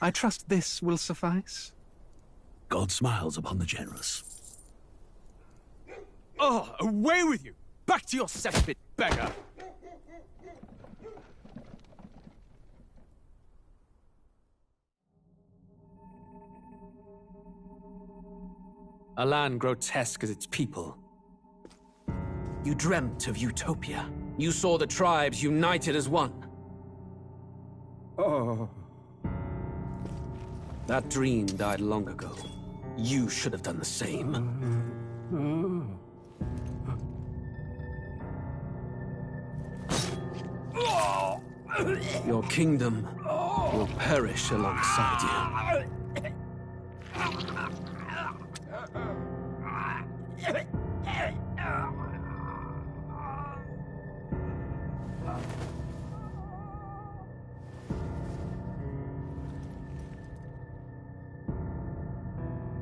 I trust this will suffice. God smiles upon the generous. Oh, away with you! Back to your cesspit, beggar! A land grotesque as its people. You dreamt of utopia. You saw the tribes united as one. Oh. That dream died long ago. You should have done the same. Your kingdom will perish alongside you.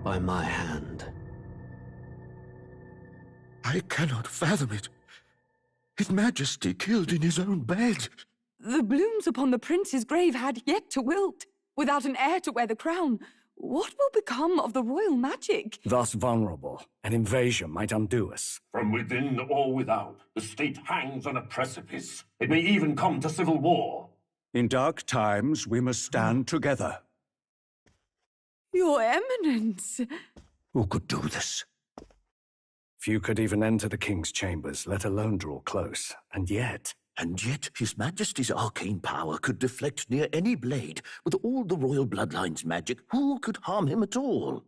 By my hand. I cannot fathom it. His Majesty killed in his own bed. The blooms upon the prince's grave had yet to wilt. Without an heir to wear the crown, what will become of the royal magic? Thus vulnerable, an invasion might undo us. From within or without, the state hangs on a precipice. It may even come to civil war. In dark times, we must stand together. Your Eminence! Who could do this? Few could even enter the king's chambers, let alone draw close. And yet His Majesty's arcane power could deflect near any blade. With all the royal bloodline's magic, who could harm him at all?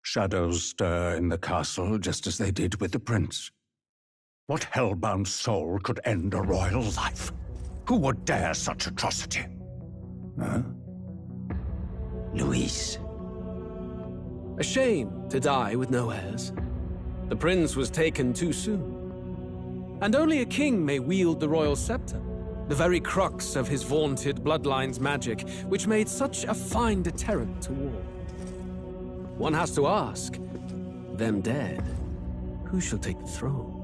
shadows stir in the castle just as they did with the prince. What hellbound soul could end a royal life? Who would dare such atrocity? Huh? Luis. A shame to die with no heirs. The prince was taken too soon. And only a king may wield the royal scepter, the very crux of his vaunted bloodline's magic, which made such a fine deterrent to war. One has to ask, them dead, who shall take the throne?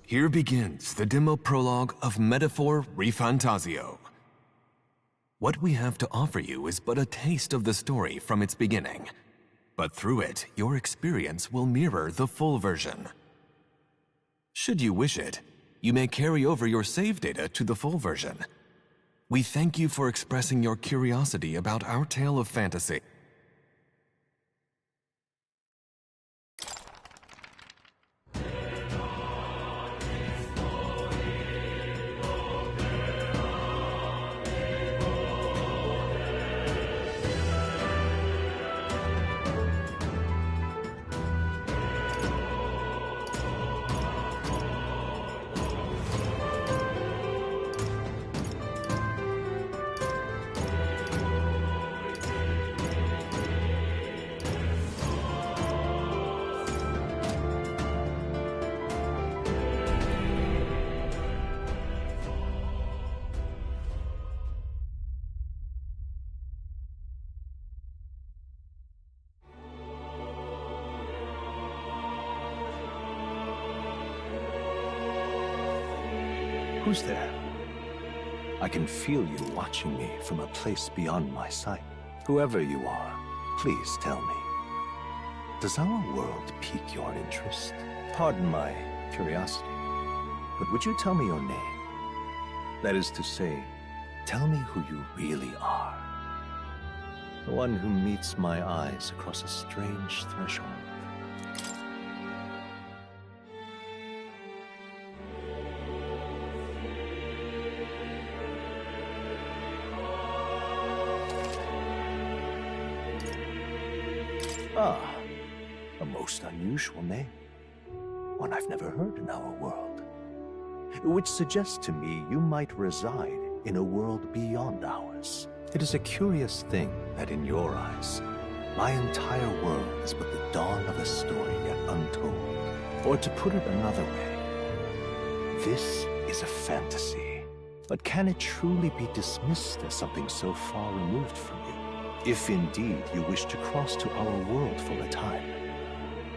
Here begins the demo prologue of Metaphor ReFantazio. What we have to offer you is but a taste of the story from its beginning, but through it, your experience will mirror the full version. Should you wish it, you may carry over your save data to the full version. We thank you for expressing your curiosity about our tale of fantasy. Who's there? I can feel you watching me from a place beyond my sight. Whoever you are, please tell me. Does our world pique your interest? Pardon my curiosity, but would you tell me your name? That is to say, tell me who you really are. The one who meets my eyes across a strange threshold. Ah, a most unusual name. One I've never heard in our world. Which suggests to me you might reside in a world beyond ours. It is a curious thing that in your eyes, my entire world is but the dawn of a story yet untold. Or to put it another way, this is a fantasy. But can it truly be dismissed as something so far removed from you? If indeed you wish to cross to our world for a time,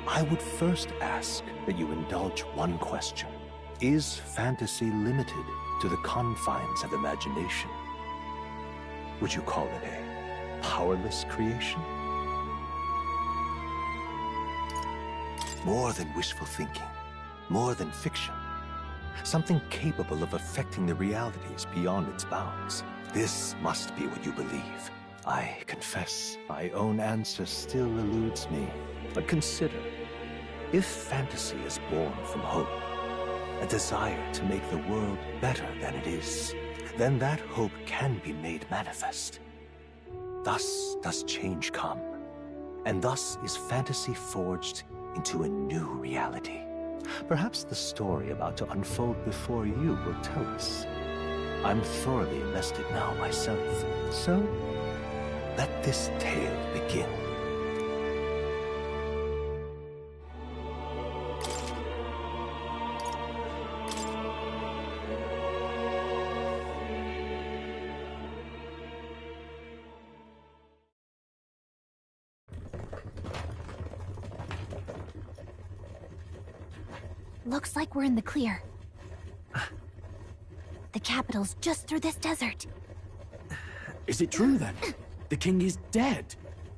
I would first ask that you indulge one question. Is fantasy limited to the confines of imagination? Would you call it a powerless creation? More than wishful thinking, more than fiction. Something capable of affecting the realities beyond its bounds. This must be what you believe. I confess, my own answer still eludes me. But consider, if fantasy is born from hope, a desire to make the world better than it is, then that hope can be made manifest. Thus does change come, and thus is fantasy forged into a new reality. Perhaps the story about to unfold before you will tell us. I'm thoroughly invested now myself, so let this tale begin. Looks like we're in the clear. The capital's just through this desert. Is it true then? The king is dead?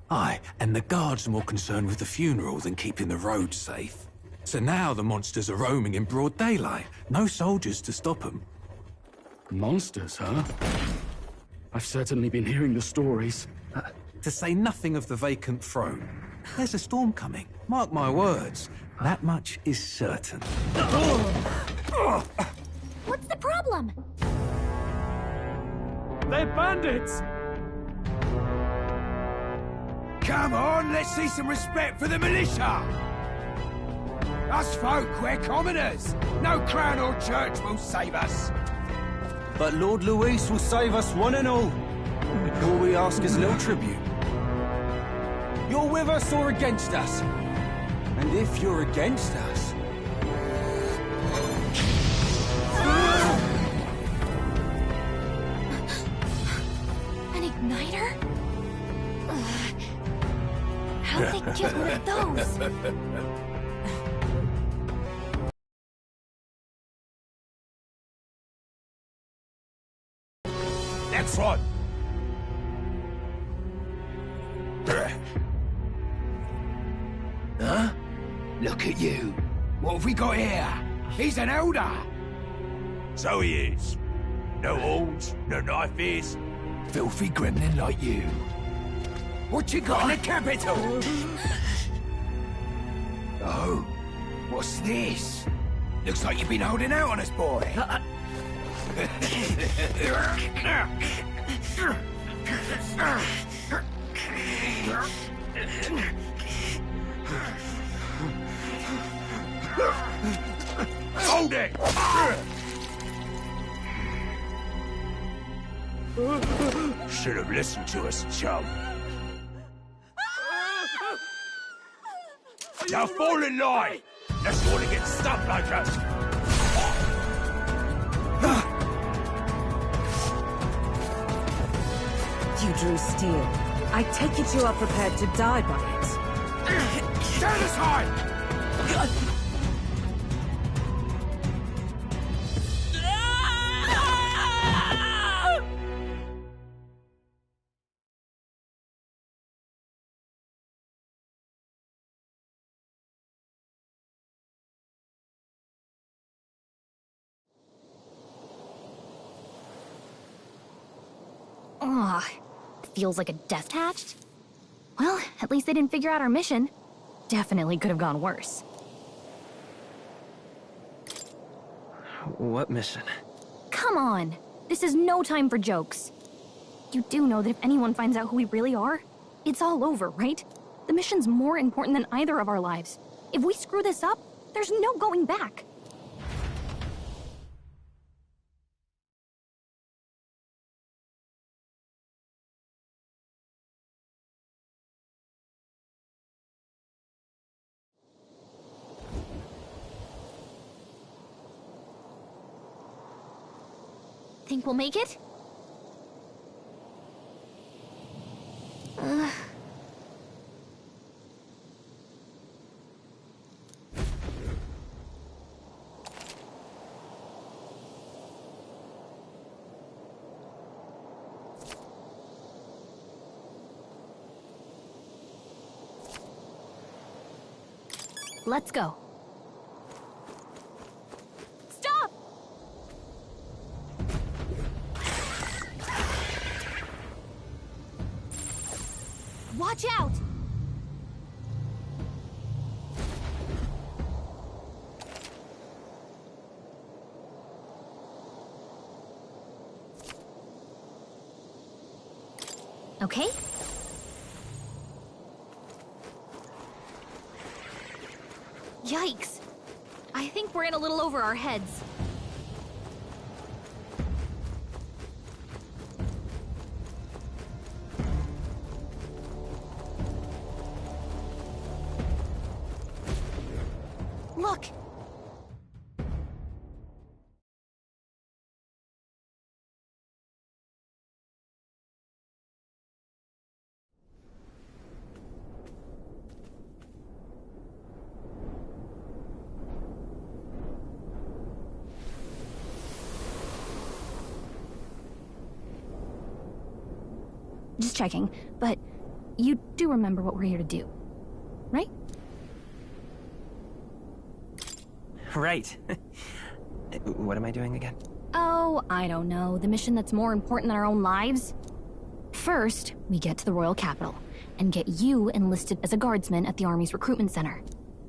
Aye, and the guards are more concerned with the funeral than keeping the roads safe. So now the monsters are roaming in broad daylight. No soldiers to stop them. Monsters, huh? I've certainly been hearing the stories. To say nothing of the vacant throne. There's a storm coming. Mark my words. That much is certain. What's the problem? They're bandits! Come on, let's see some respect for the militia! Us folk, we're commoners. No crown or church will save us. But Lord Luis will save us one and all. All we ask is a little tribute. You're with us or against us? And if you're against us... An igniter? How'd they get one of those? Next one! Huh? Look at you. What have we got here? He's an elder. So he is. No horns, no knife ears. Filthy gremlin like you. What you got in the capital? Oh, what's this? Looks like you've been holding out on us, boy. Hold it! Should have listened to us, chum. Now fall in line! Let's want to get stuck like us! You drew steel. I take it you are prepared to die by it. Stand aside! Aw, feels like a death hatched. Well, at least they didn't figure out our mission. Definitely could have gone worse. What mission? Come on! This is no time for jokes. You do know that if anyone finds out who we really are, it's all over, right? The mission's more important than either of our lives. If we screw this up, there's no going back. Think we'll make it? Let's go. Stop! Watch out! Okay. Yikes. I think we're in a little over our heads. Look! Just checking, but you do remember what we're here to do, right? Right. What am I doing again? Oh, I don't know. The mission that's more important than our own lives? First, we get to the royal capital and get you enlisted as a guardsman at the army's recruitment center.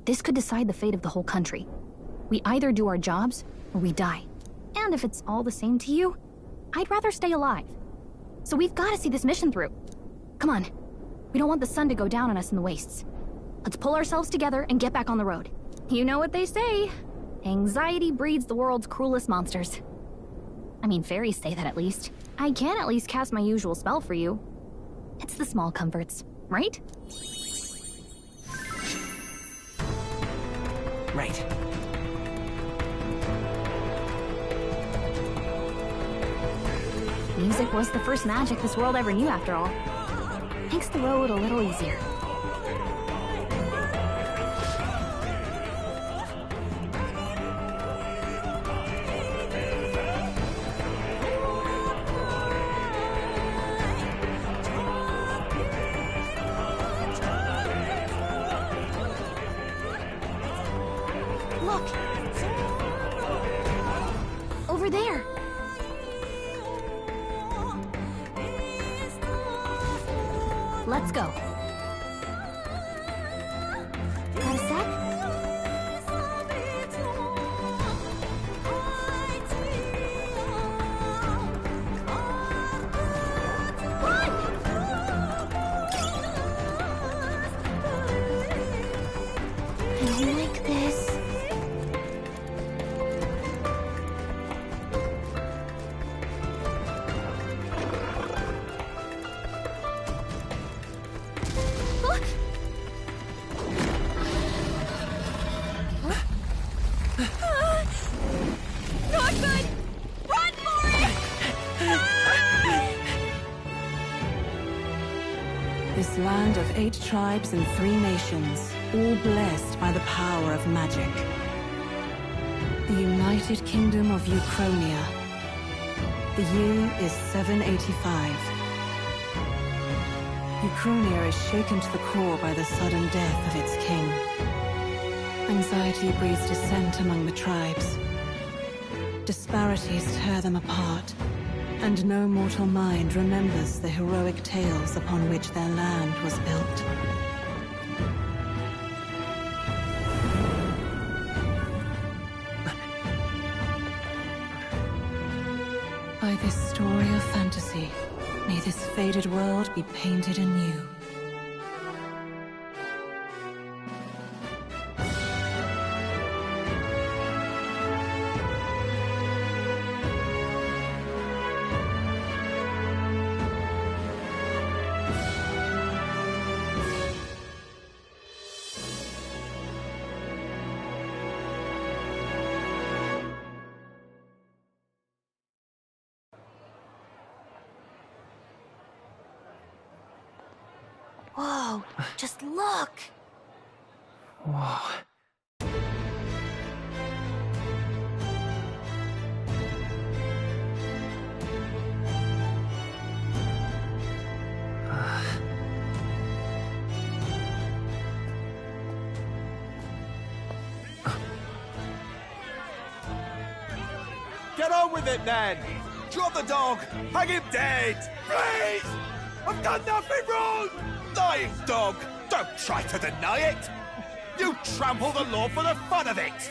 This could decide the fate of the whole country. We either do our jobs or we die. And if it's all the same to you, I'd rather stay alive. So we've got to see this mission through. Come on. We don't want the sun to go down on us in the wastes. Let's pull ourselves together and get back on the road. You know what they say. Anxiety breeds the world's cruelest monsters. I mean, fairies say that at least. I can at least cast my usual spell for you. It's the small comforts, right? Right. Music was the first magic this world ever knew, after all. Makes the road a little easier. Look! Over there! Let's go. Got a sec? Run! I like this. This land of 8 tribes and 3 nations, all blessed by the power of magic. The United Kingdom of Euchronia. The year is 785. Euchronia is shaken to the core by the sudden death of its king. Anxiety breeds dissent among the tribes. Disparities tear them apart. And no mortal mind remembers the heroic tales upon which their land was built. By this story of fantasy, may this faded world be painted anew. Whoa, just look! Whoa. Uh. Get on with it, then! Drop the dog! Hang him dead! Please! I've done nothing wrong! Lying dog! Don't try to deny it! You trample the law for the fun of it!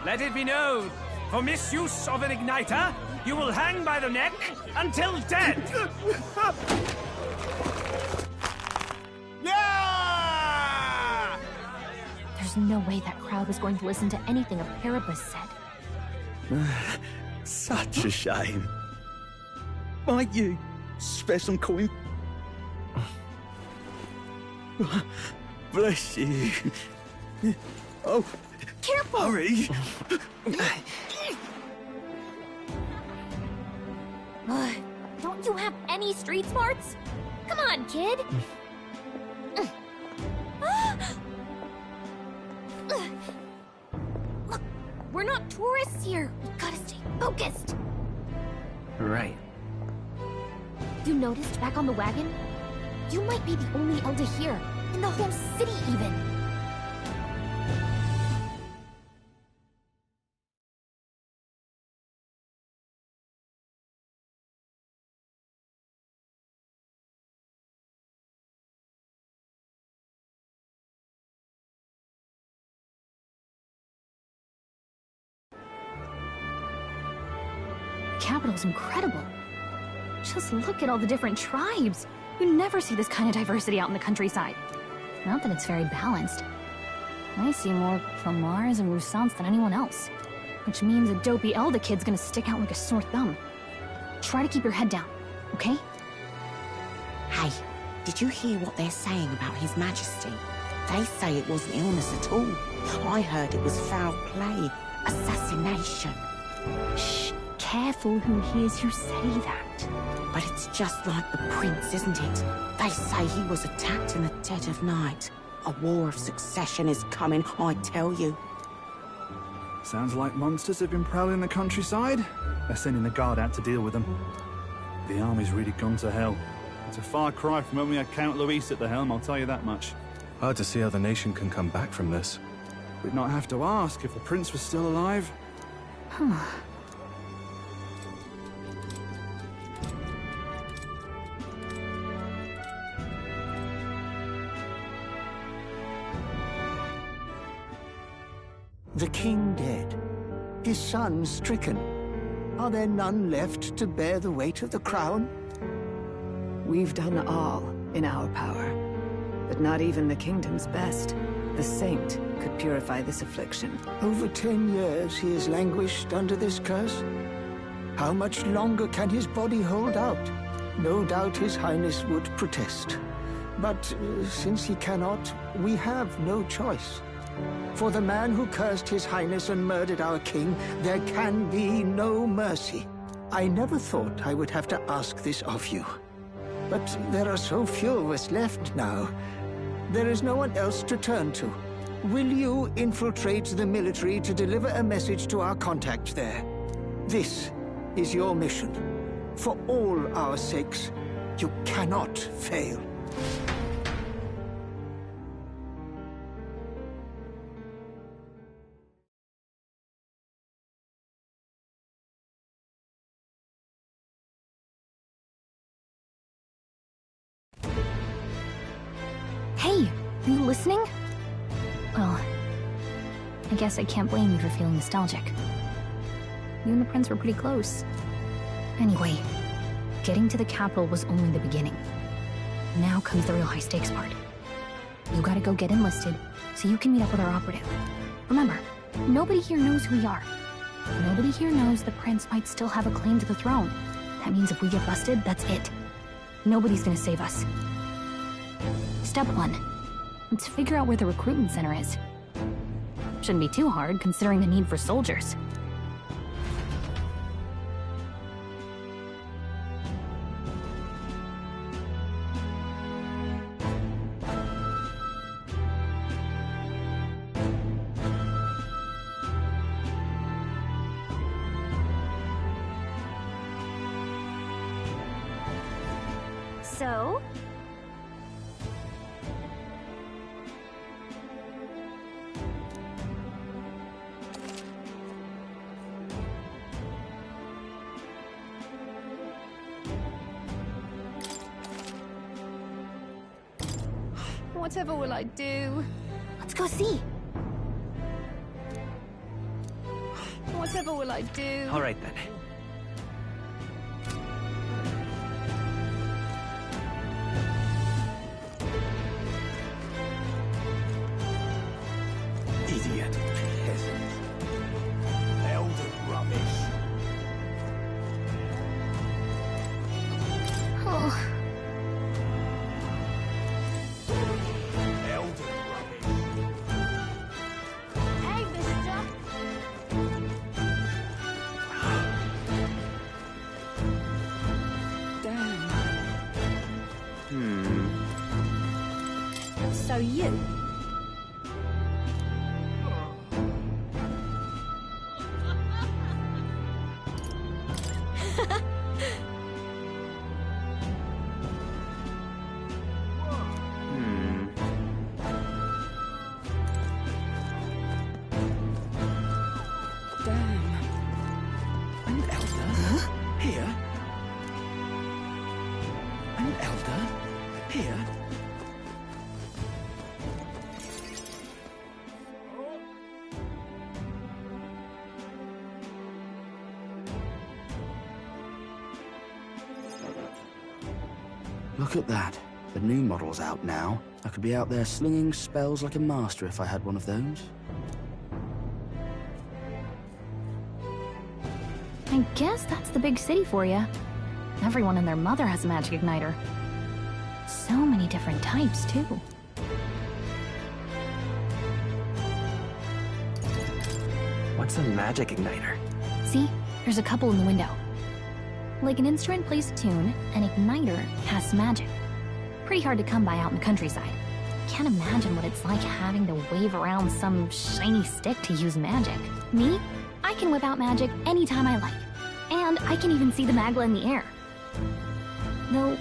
Let it be known, for misuse of an igniter, you will hang by the neck until dead! Yeah! There's no way that crowd was going to listen to anything a Paribus said. Such a shame. Might you spare some coin? Bless you. Oh, careful! Hurry! Don't you have any street smarts? Come on, kid! Look, we're not tourists here. We gotta stay focused. Right. You noticed back on the wagon? You might be the only elder here, in the whole city even. The capital's incredible. Just look at all the different tribes. You never see this kind of diversity out in the countryside. Not that it's very balanced. I see more Promars and Roussants than anyone else. Which means a dopey Elder kid's gonna stick out like a sore thumb. Try to keep your head down, okay? Hey, did you hear what they're saying about His Majesty? They say it wasn't illness at all. I heard it was foul play, assassination. Shh, careful who hears you say that. But it's just like the prince, isn't it? They say he was attacked in the dead of night. A war of succession is coming, I tell you. Sounds like monsters have been prowling the countryside. They're sending the guard out to deal with them. The army's really gone to hell. It's a far cry from when we had Count Luis at the helm, I'll tell you that much. Hard to see how the nation can come back from this. We'd not have to ask if the prince was still alive. The king dead, his son stricken. Are there none left to bear the weight of the crown? We've done all in our power, but not even the kingdom's best, the saint, could purify this affliction. Over 10 years he has languished under this curse. How much longer can his body hold out? No doubt his highness would protest. But since he cannot, we have no choice. For the man who cursed his highness and murdered our king, there can be no mercy. I never thought I would have to ask this of you. But there are so few of us left now. There is no one else to turn to. Will you infiltrate the military to deliver a message to our contact there? This is your mission. For all our sakes, you cannot fail. Hey, are you listening? Well, I guess I can't blame you for feeling nostalgic. You and the prince were pretty close. Anyway, getting to the capital was only the beginning. Now comes the real high-stakes part. You gotta go get enlisted, so you can meet up with our operative. Remember, nobody here knows who we are. Nobody here knows the prince might still have a claim to the throne. That means if we get busted, that's it. Nobody's gonna save us. Step 1. Let's figure out where the recruitment center is. Shouldn't be too hard, considering the need for soldiers. So? Whatever will I do? Let's go see. Whatever will I do? All right then. Idiot peasant. Elder rubbish. Oh. Elder rubbish. Hey, Bishop. Damn. So you? Damn. An elder? Here? An elder? Here? Look at that. The new model's out now. I could be out there slinging spells like a master if I had one of those. I guess that's the big city for you. Everyone and their mother has a magic igniter. So many different types, too. What's a magic igniter? See? There's a couple in the window. Like an instrument plays a tune, an igniter casts magic. Pretty hard to come by out in the countryside. Can't imagine what it's like having to wave around some shiny stick to use magic. Me? I can whip out magic anytime I like. And I can even see the magla in the air. Though,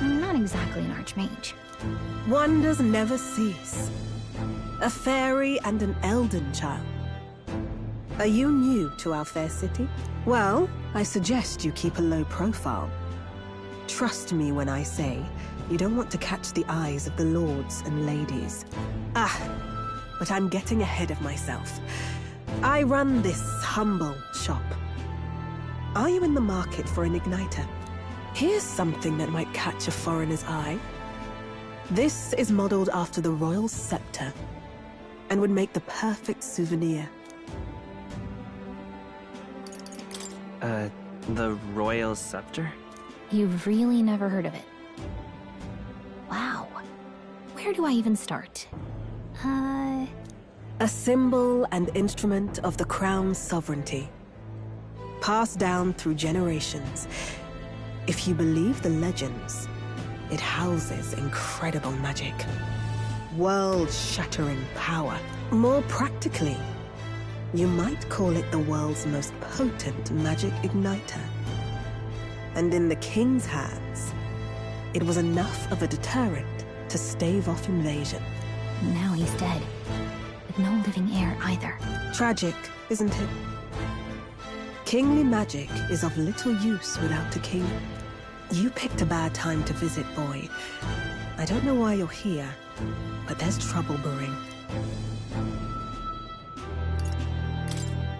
I'm not exactly an archmage. Wonders never cease. A fairy and an elden child. Are you new to our fair city? Well, I suggest you keep a low profile. Trust me when I say you don't want to catch the eyes of the lords and ladies. But I'm getting ahead of myself. I run this humble shop. Are you in the market for an igniter? Here's something that might catch a foreigner's eye. This is modeled after the royal scepter and would make the perfect souvenir. The royal scepter? You've really never heard of it. Wow. Where do I even start? A symbol and instrument of the crown's sovereignty. Passed down through generations. If you believe the legends, it houses incredible magic. World-shattering power. More practically, you might call it the world's most potent magic igniter. And in the king's hands, it was enough of a deterrent to stave off invasion. Now he's dead. With no living heir either. Tragic, isn't it? Kingly magic is of little use without a king. You picked a bad time to visit, boy. I don't know why you're here, but there's trouble brewing.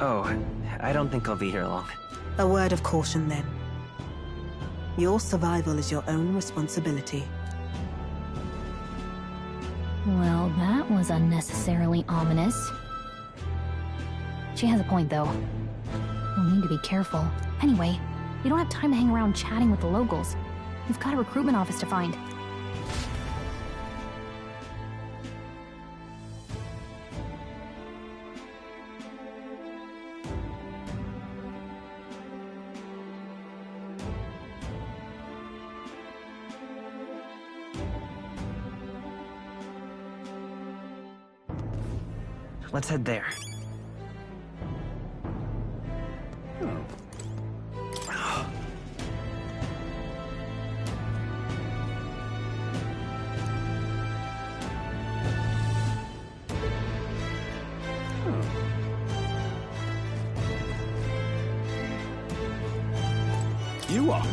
Oh, I don't think I'll be here long. A word of caution, then. Your survival is your own responsibility. Well, that was unnecessarily ominous. She has a point, though. We'll need to be careful. Anyway, we don't have time to hang around chatting with the locals. We've got a recruitment office to find. Let's head there. You are.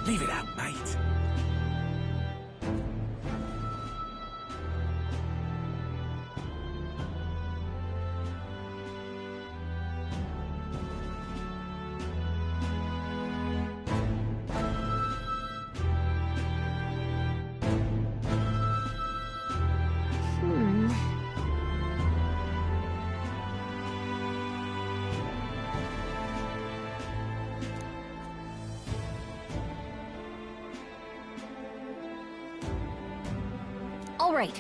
Leave it out, mate. All right.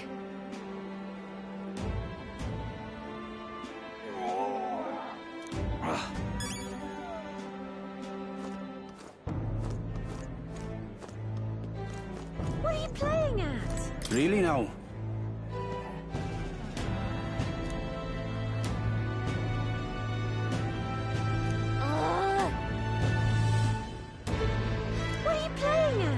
What are you playing at? Really now? What are you playing at?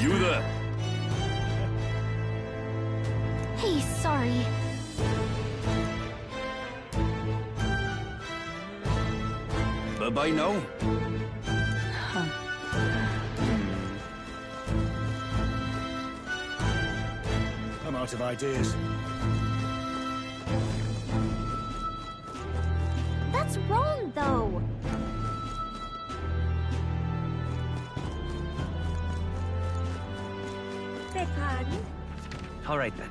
You there? Hey, sorry. Bye-bye now. I'm out of ideas. That's wrong, though. Beg pardon? All right, then.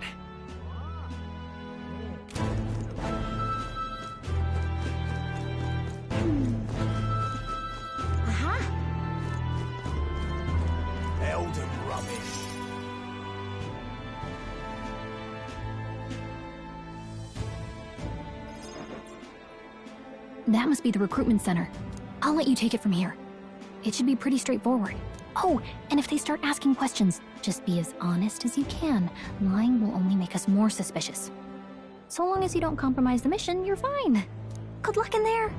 Aha! Elden rubbish. That must be the recruitment center. I'll let you take it from here. It should be pretty straightforward. Oh, and if they start asking questions, just be as honest as you can. Lying will only make us more suspicious. So long as you don't compromise the mission, you're fine. Good luck in there.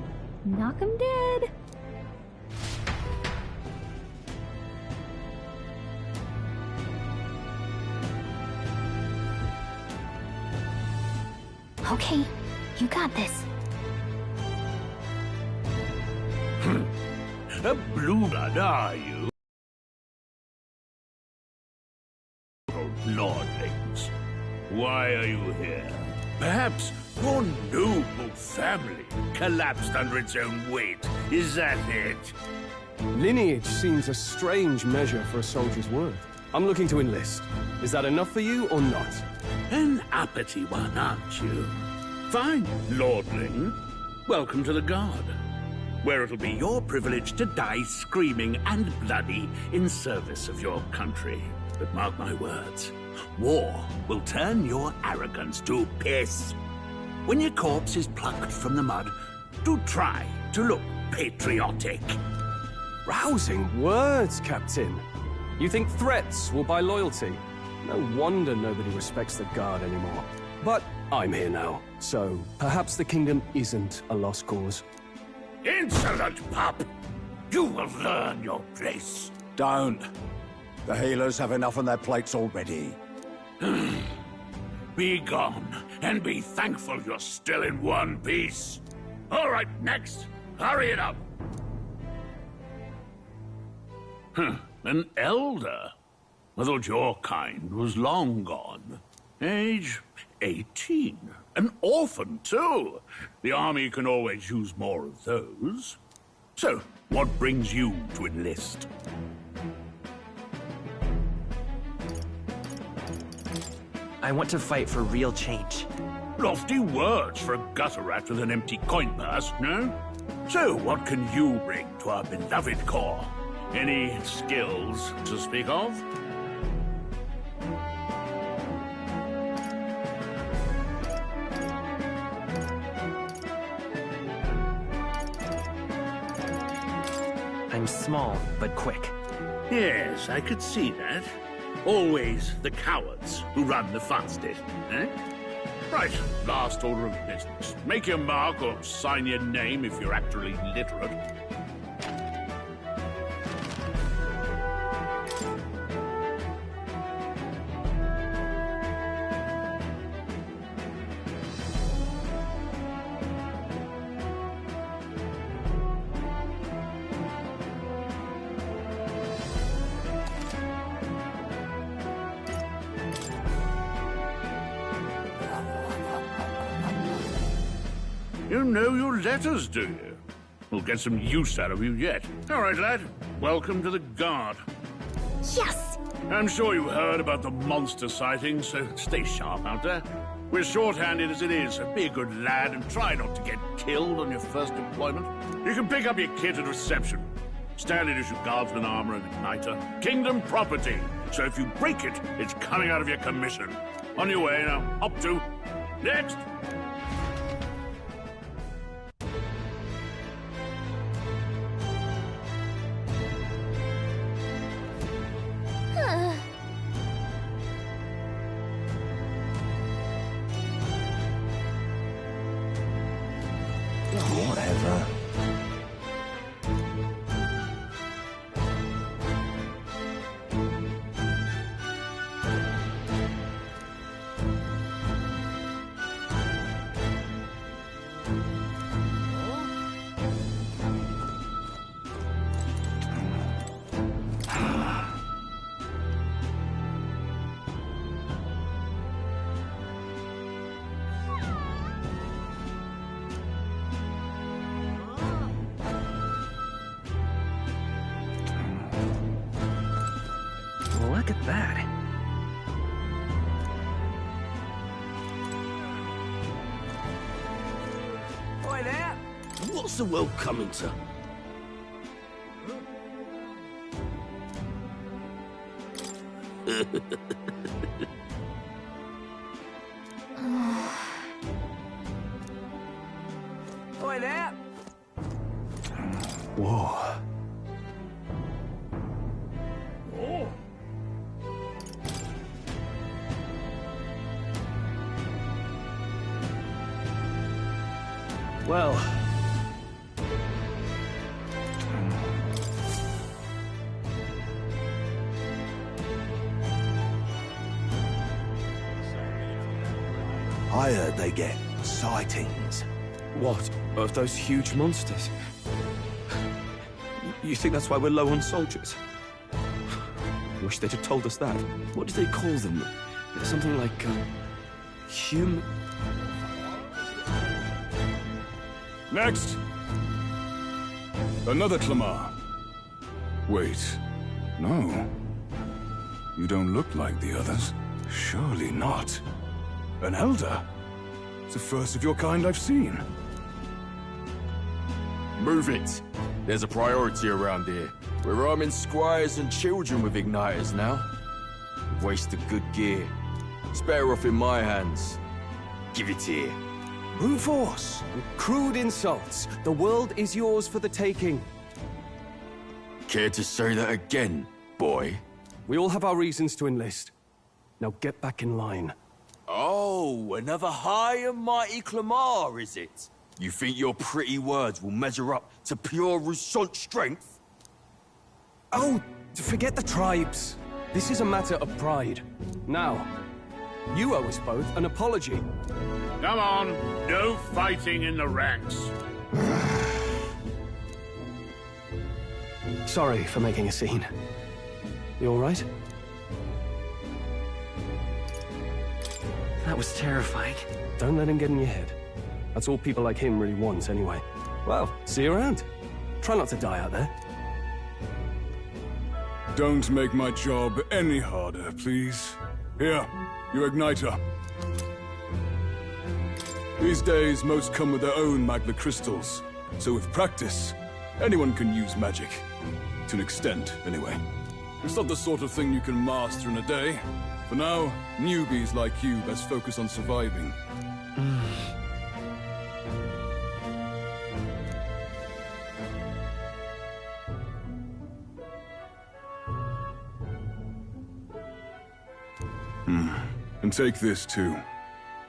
Knock 'em dead. Okay, you got this. A blue blood, are you? Lordlings, why are you here? Perhaps your noble family collapsed under its own weight. Is that it? Lineage seems a strange measure for a soldier's worth. I'm looking to enlist. Is that enough for you or not? An uppity one, aren't you? Fine, Lordling. Welcome to the Guard, where it'll be your privilege to die screaming and bloody in service of your country. But mark my words, war will turn your arrogance to piss. When your corpse is plucked from the mud, do try to look patriotic. Rousing words, Captain. You think threats will buy loyalty? No wonder nobody respects the Guard anymore. But I'm here now, so perhaps the kingdom isn't a lost cause. Insolent pup! You will learn your place. Don't. The healers have enough on their plates already. Be gone, and be thankful you're still in one piece. All right, next. Hurry it up. An elder? I thought your kind was long gone. Age 18. An orphan, too. The army can always use more of those. So, what brings you to enlist? I want to fight for real change. Lofty words for a gutter rat with an empty coin purse, no? So, what can you bring to our beloved corps? Any skills to speak of? I'm small, but quick. Yes, I could see that. Always the cowards who run the fastest, eh? Right, last order of business. Make your mark or sign your name if you're actually literate. You know your letters, do you? We'll get some use out of you yet. All right, lad. Welcome to the Guard. Yes! I'm sure you heard about the monster sightings, so stay sharp out there. We're short-handed as it is, so be a good lad and try not to get killed on your first deployment. You can pick up your kit at reception. Standard issue guardsman armor and igniter. Kingdom property. So if you break it, it's coming out of your commission. On your way now. Up to. Next! Whatever. Look at that. Boy there! What's the world coming to? Boy there! Whoa. Oh. Well... I heard they get sightings. What? Of those huge monsters? You think that's why we're low on soldiers? Wish they'd have told us that. What do they call them? Something like, human... Next! Another Clamar. Wait, no. You don't look like the others. Surely not. An elder? It's the first of your kind I've seen. Move it. There's a priority around here. We're arming squires and children with igniters now. Wasted good gear. It's better off in my hands. Give it here. Brute force and crude insults. The world is yours for the taking. Care to say that again, boy? We all have our reasons to enlist. Now get back in line. Oh, another high and mighty Clamar, is it? You think your pretty words will measure up to pure Rousseau strength? Oh, forget the tribes. This is a matter of pride. Now, you owe us both an apology. Come on, no fighting in the ranks. Sorry for making a scene. You all right? That was terrifying. Don't let him get in your head. That's all people like him really want, anyway. Well, see you around. Try not to die out there. Don't make my job any harder, please. Here, your igniter. These days, most come with their own magna crystals. So with practice, anyone can use magic. To an extent, anyway. It's not the sort of thing you can master in a day. For now, newbies like you best focus on surviving. And take this, too.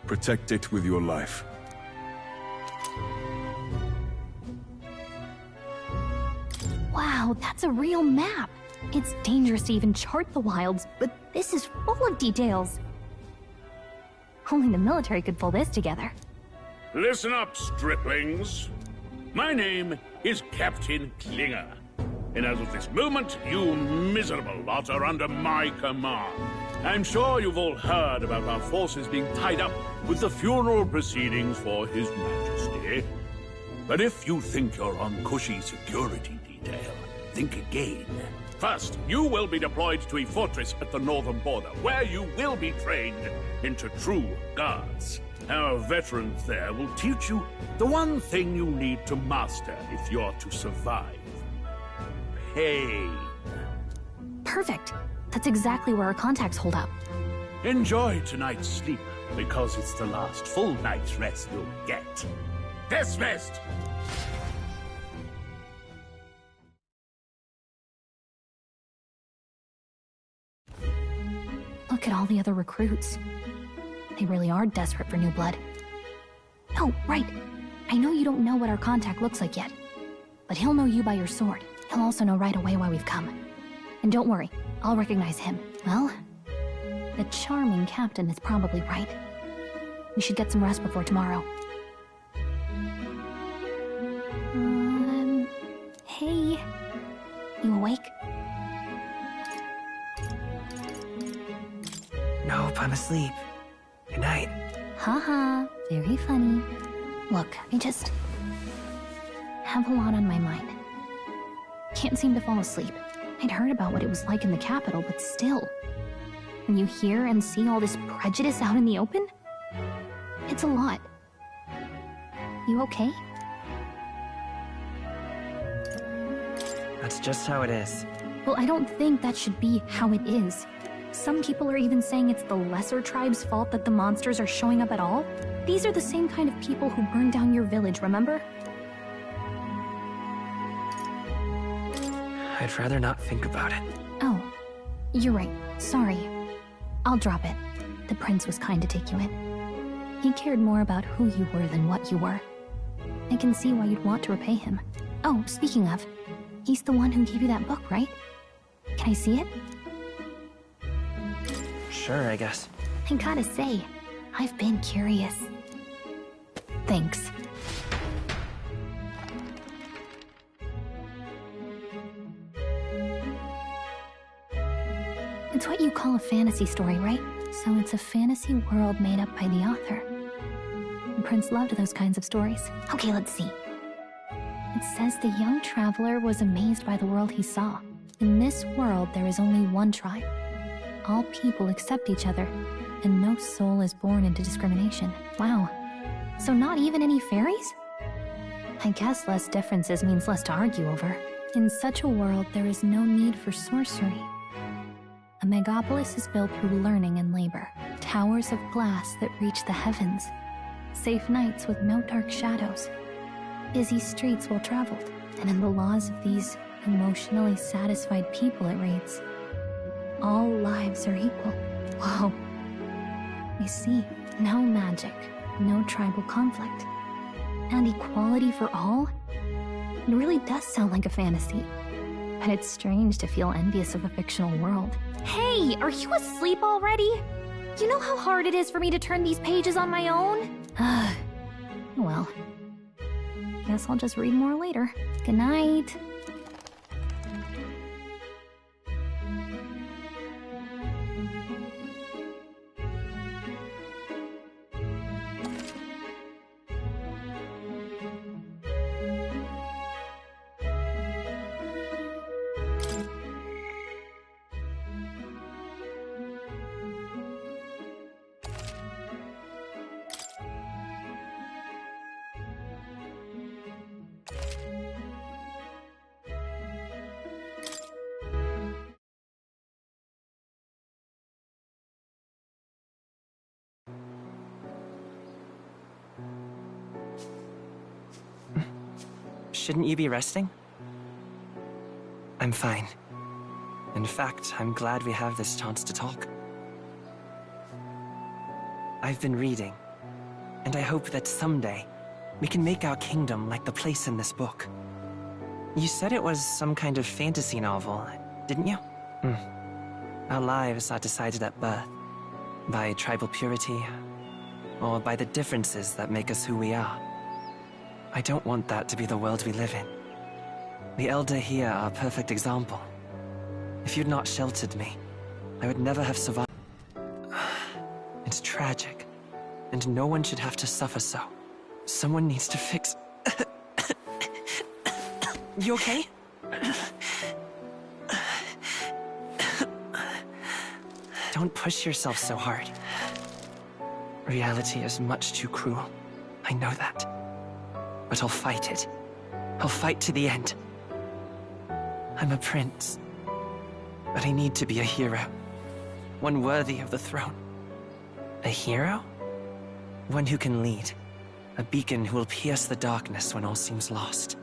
Protect it with your life. Wow, that's a real map. It's dangerous to even chart the wilds, but this is full of details. Only the military could pull this together. Listen up, striplings. My name is Captain Klinger. And as of this moment, you miserable lot are under my command. I'm sure you've all heard about our forces being tied up with the funeral proceedings for His Majesty. But if you think you're on cushy security detail, think again. First, you will be deployed to a fortress at the northern border, where you will be trained into true guards. Our veterans there will teach you the one thing you need to master if you're to survive. Pain. Perfect. That's exactly where our contacts hold up. Enjoy tonight's sleep, because it's the last full night's rest you'll get. Dismissed! Look at all the other recruits. They really are desperate for new blood. Oh, right. I know you don't know what our contact looks like yet, but he'll know you by your sword. He'll also know right away why we've come. And don't worry, I'll recognize him. Well, the charming captain is probably right. We should get some rest before tomorrow. Hey. You awake? Nope, I'm asleep. Good night. Haha, very funny. Look, I just have a lot on my mind. Can't seem to fall asleep. I'd heard about what it was like in the capital, but still. When you hear and see all this prejudice out in the open, it's a lot. You okay? That's just how it is. Well, I don't think that should be how it is. Some people are even saying it's the lesser tribe's fault that the monsters are showing up at all. These are the same kind of people who burned down your village, remember? I'd rather not think about it. Oh, you're right. Sorry. I'll drop it. The prince was kind to take you in. He cared more about who you were than what you were. I can see why you'd want to repay him. Oh, speaking of, he's the one who gave you that book, right? Can I see it? Sure, I guess. I gotta say, I've been curious. Thanks. It's what you call a fantasy story, right? So it's a fantasy world made up by the author. The prince loved those kinds of stories. Okay, let's see. It says the young traveler was amazed by the world he saw. In this world, there is only one tribe. All people accept each other, and no soul is born into discrimination. Wow. So not even any fairies? I guess less differences means less to argue over. In such a world, there is no need for sorcery. A megapolis is built through learning and labor. Towers of glass that reach the heavens. Safe nights with no dark shadows. Busy streets well traveled. And in the laws of these emotionally satisfied people, it reads, all lives are equal. Wow. I see. No magic, no tribal conflict, and equality for all? It really does sound like a fantasy. But it's strange to feel envious of a fictional world. Hey, are you asleep already? You know how hard it is for me to turn these pages on my own? Well, guess I'll just read more later. Good night. Shouldn't you be resting? I'm fine. In fact, I'm glad we have this chance to talk. I've been reading, And I hope that someday, we can make our kingdom like the place in this book. You said it was some kind of fantasy novel, didn't you? Our lives are decided at birth, by tribal purity, or by the differences that make us who we are. I don't want that to be the world we live in. The Elder here are a perfect example. If you'd not sheltered me, I would never have survived. It's tragic, and no one should have to suffer so. Someone needs to fix... You okay? Don't push yourself so hard. Reality is much too cruel. I know that. But I'll fight it. I'll fight to the end. I'm a prince. But I need to be a hero. One worthy of the throne. A hero? One who can lead. A beacon who will pierce the darkness when all seems lost.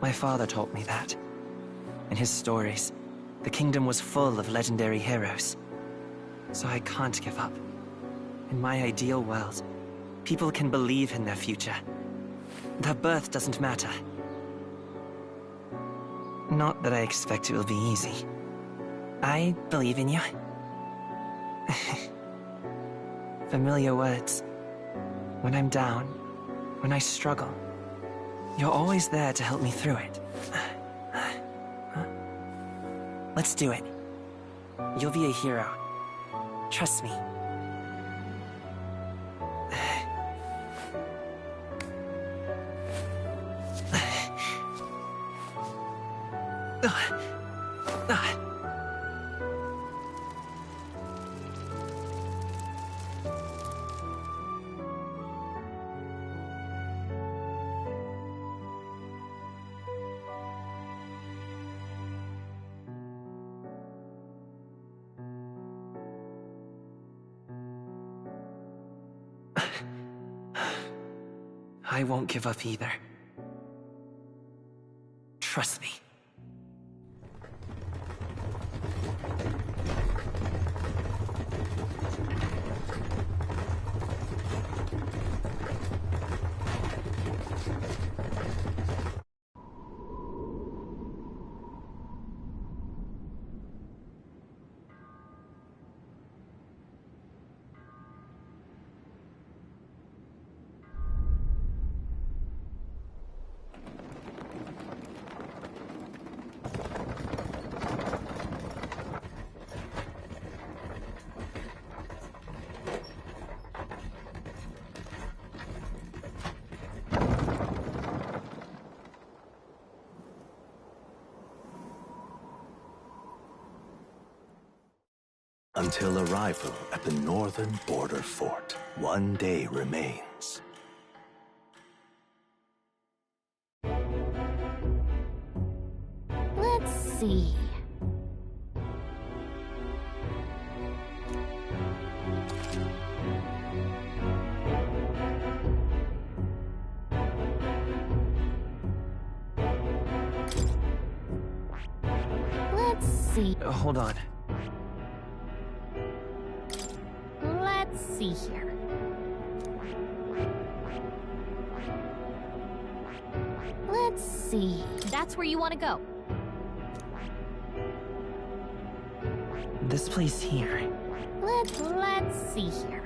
My father taught me that. In his stories, the kingdom was full of legendary heroes. So I can't give up. In my ideal world, people can believe in their future. Their birth doesn't matter. Not that I expect it will be easy. I believe in you. Familiar words. When I'm down, when I struggle, you're always there to help me through it. Let's do it. You'll be a hero. Trust me. I won't give up either. Trust me. Until arrival at the northern border fort, one day remains. Let's see. Let's see. Hold on. Let's see here. Let's see. That's where you want to go. This place here. Let's see here.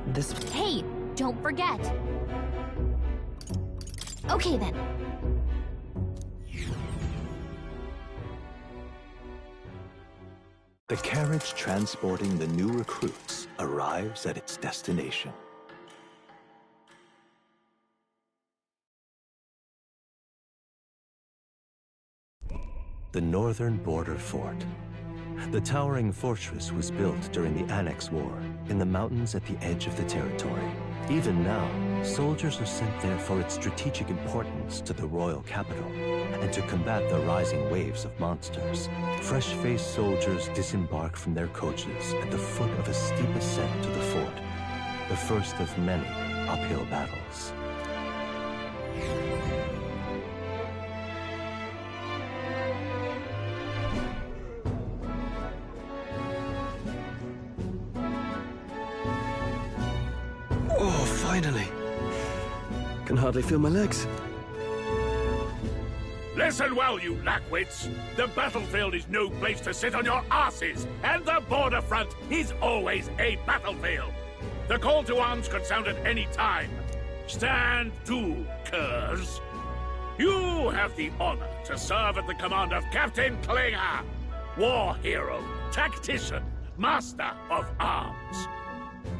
This... Hey, don't forget. Okay then. The carriage transporting the new recruits arrives at its destination. The northern border fort. The towering fortress was built during the Annex War in the mountains at the edge of the territory. Even now, soldiers are sent there for its strategic importance to the royal capital and to combat the rising waves of monsters. Fresh-faced soldiers disembark from their coaches at the foot of a steep ascent to the fort, the first of many uphill battles. Finally. Can hardly feel my legs. Listen well, you lackwits. The battlefield is no place to sit on your asses, and the border front is always a battlefield. The call to arms could sound at any time. Stand to, curs. You have the honor to serve at the command of Captain Klinger, war hero, tactician, master of arms.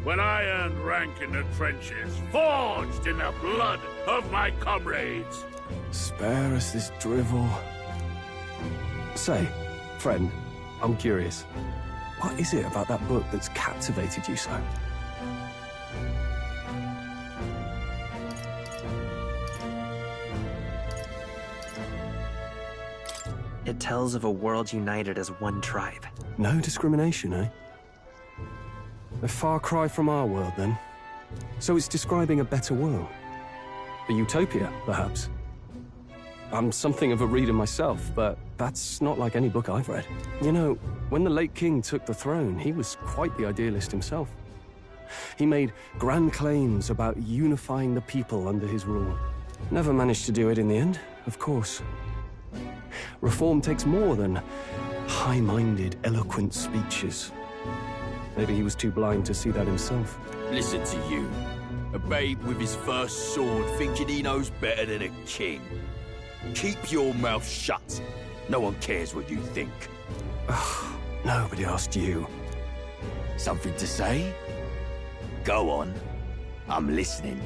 When I earned rank in the trenches, forged in the blood of my comrades. Spare us this drivel. Say, friend, I'm curious. What is it about that book that's captivated you so? It tells of a world united as one tribe. No discrimination, eh? A far cry from our world, then. So it's describing a better world. A utopia, perhaps. I'm something of a reader myself, but that's not like any book I've read. You know, when the late king took the throne, he was quite the idealist himself. He made grand claims about unifying the people under his rule. Never managed to do it in the end, of course. Reform takes more than high-minded, eloquent speeches. Maybe he was too blind to see that himself. Listen to you. A babe with his first sword thinking he knows better than a king. Keep your mouth shut. No one cares what you think. Nobody asked you. Something to say? Go on. I'm listening.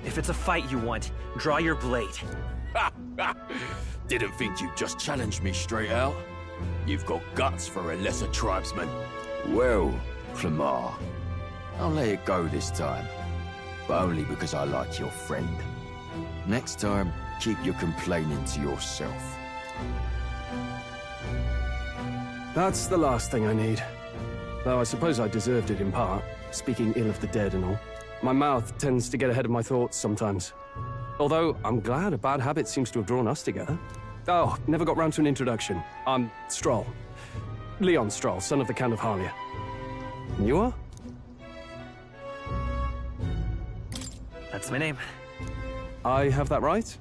If it's a fight you want, draw your blade. Didn't think you'd just challenge me straight out. You've got guts for a lesser tribesman. Well, Clemar, I'll let it go this time. But only because I like your friend. Next time, keep your complaining to yourself. That's the last thing I need. Though I suppose I deserved it in part, speaking ill of the dead and all. My mouth tends to get ahead of my thoughts sometimes. Although, I'm glad a bad habit seems to have drawn us together. Oh, never got round to an introduction. I'm Stroll. Leon Stroll, son of the Count of Harlia. And you are? That's my name. I have that right?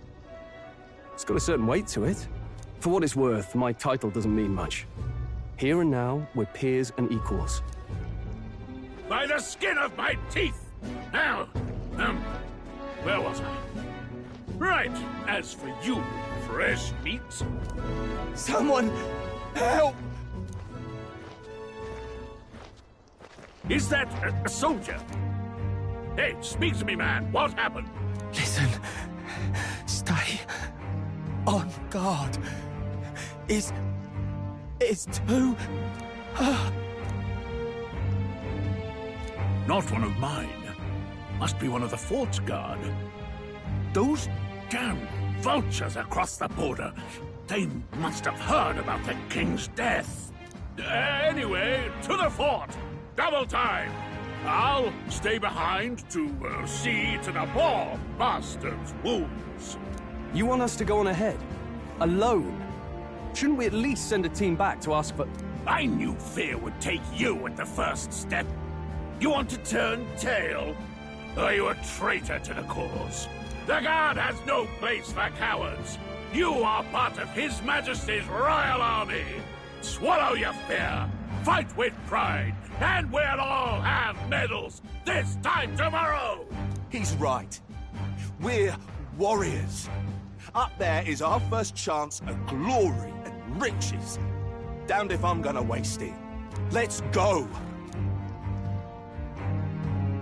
It's got a certain weight to it. For what it's worth, my title doesn't mean much. Here and now, we're peers and equals. By the skin of my teeth! Now, where was I? Right, as for you, fresh meat. Someone, help! Is that a soldier? Hey, speak to me, man. What happened? Listen. Stay on guard. It's too... Not one of mine. Must be one of the fort's guard. Those damn vultures across the border. They must have heard about the king's death. Anyway, to the fort. Double time. I'll stay behind to see to the poor bastard's wounds. You want us to go on ahead? Alone? Shouldn't we at least send a team back to ask for... I knew fear would take you at the first step. You want to turn tail? Are you a traitor to the cause? The Guard has no place for cowards. You are part of His Majesty's Royal Army. Swallow your fear. Fight with pride. And we'll all have medals this time tomorrow. He's right. We're warriors. Up there is our first chance at glory and riches. Damned if I'm gonna waste it. Let's go.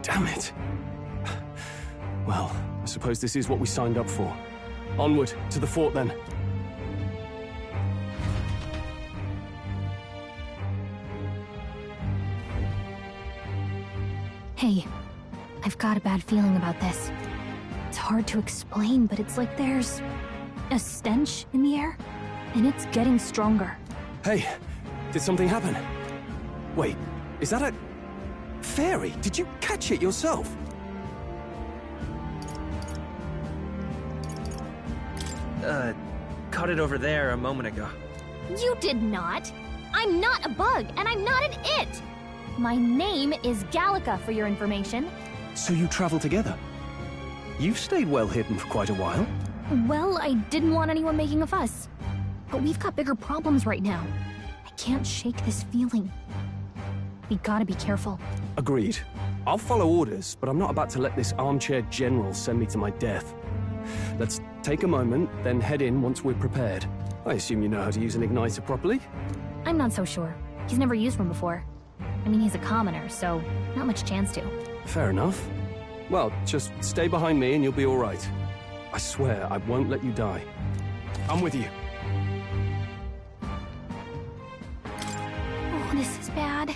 Damn it. Well, I suppose this is what we signed up for. Onward, to the fort then. Hey, I've got a bad feeling about this. It's hard to explain, but it's like there's a stench in the air, and it's getting stronger. Hey, did something happen? Wait, is that a... fairy? Did you catch it yourself? Caught it over there a moment ago. You did not! I'm not a bug, and I'm not an it! My name is Gallica, for your information. So you travel together? You've stayed well hidden for quite a while. Well, I didn't want anyone making a fuss. But we've got bigger problems right now. I can't shake this feeling. We gotta be careful. Agreed. I'll follow orders, but I'm not about to let this armchair general send me to my death. Let's take a moment, then head in once we're prepared. I assume you know how to use an igniter properly? I'm not so sure. He's never used one before. I mean, he's a commoner, so not much chance to. Fair enough. Well, just stay behind me and you'll be all right. I swear I won't let you die. I'm with you. Oh, this is bad.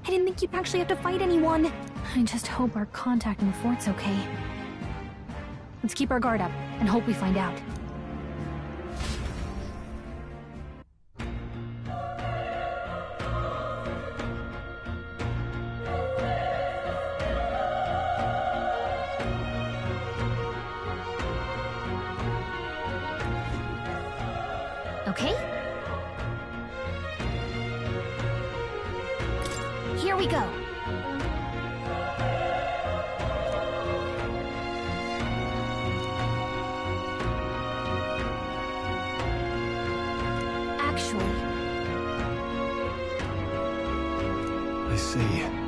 I didn't think you'd actually have to fight anyone. I just hope our contact in the fort's okay. Let's keep our guard up and hope we find out. Okay? Here we go. Actually, I see.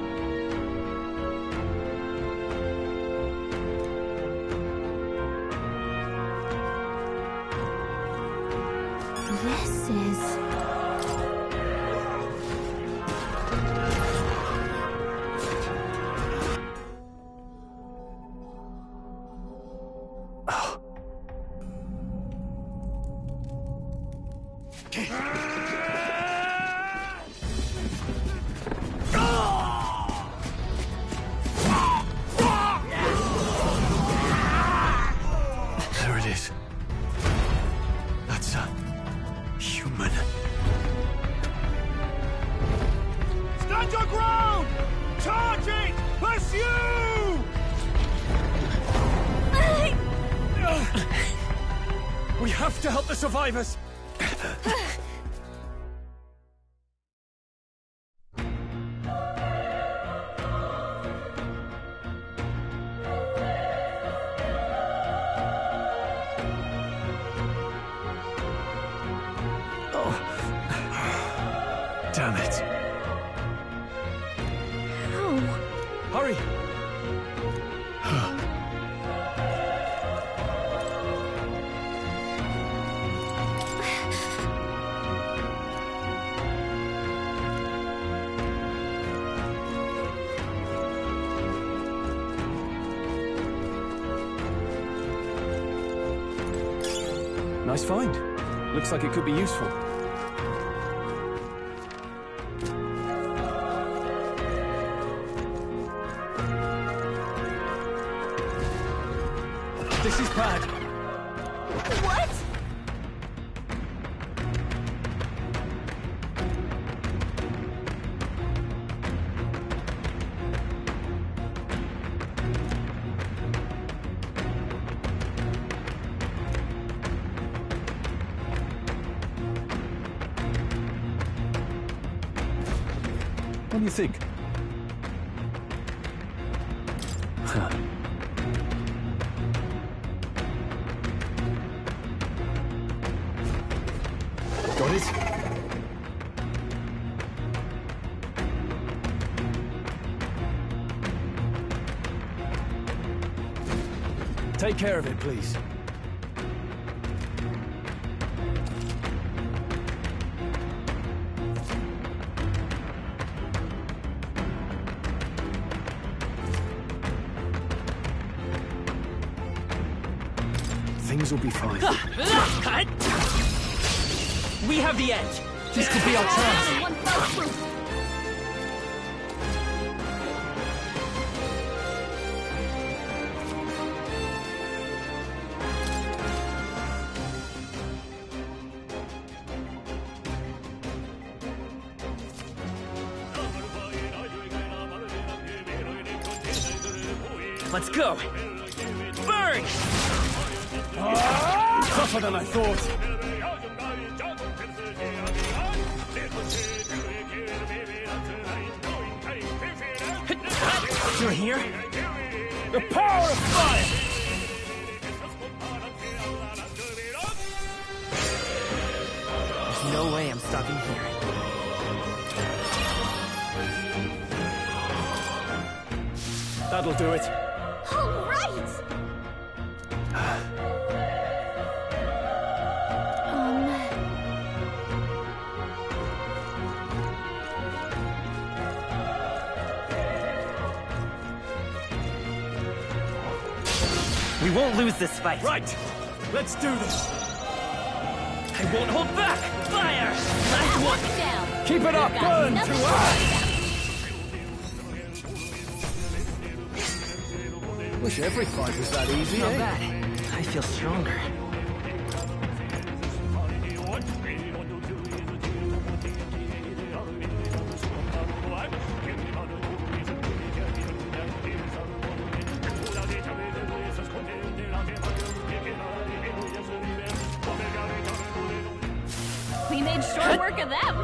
this is... There it is. That's a human. Stand your ground! Charge it! Pursue! We have to help the survivors! Damn it. How? Hurry! Nice find. Looks like it could be useful. This is bad. What? What do you think? Huh. Got it? Take care of it, please. Things will be fine. We have the edge. This could be our chance. Let's go. Burn! Tougher than I thought. here? The power of fire! There's no way I'm stopping here. That'll do it. All right! We won't lose this fight. Right! Let's do this! I won't hold back! Fire! Last one! Down. Keep it up! Burn to earth! Wish every fight was that easy, Not eh? bad. I feel stronger. We made short work of them.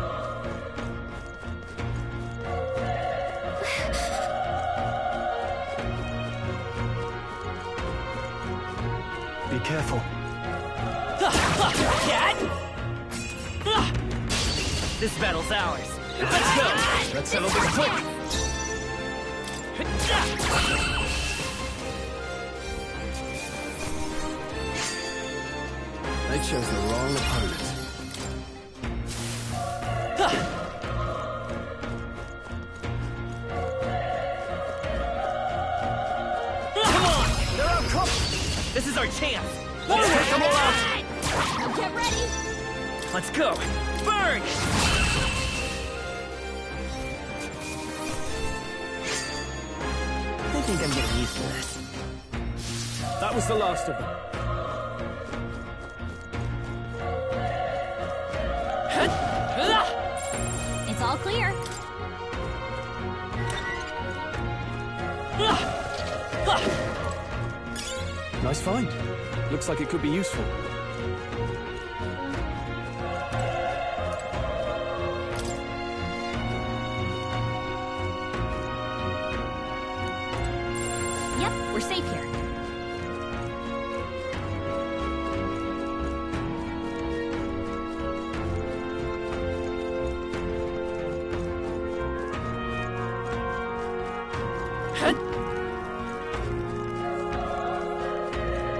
Be careful. This battle's ours. Let's go! Let's settle this quick! They chose the wrong opponent. Come on! They're out cooked! This is our chance! Let's take them all out! Get ready! Let's go! Burn! I think I'm getting used to this. That was the last of them. It's all clear. Nice find. Looks like it could be useful. Yep, we're safe here.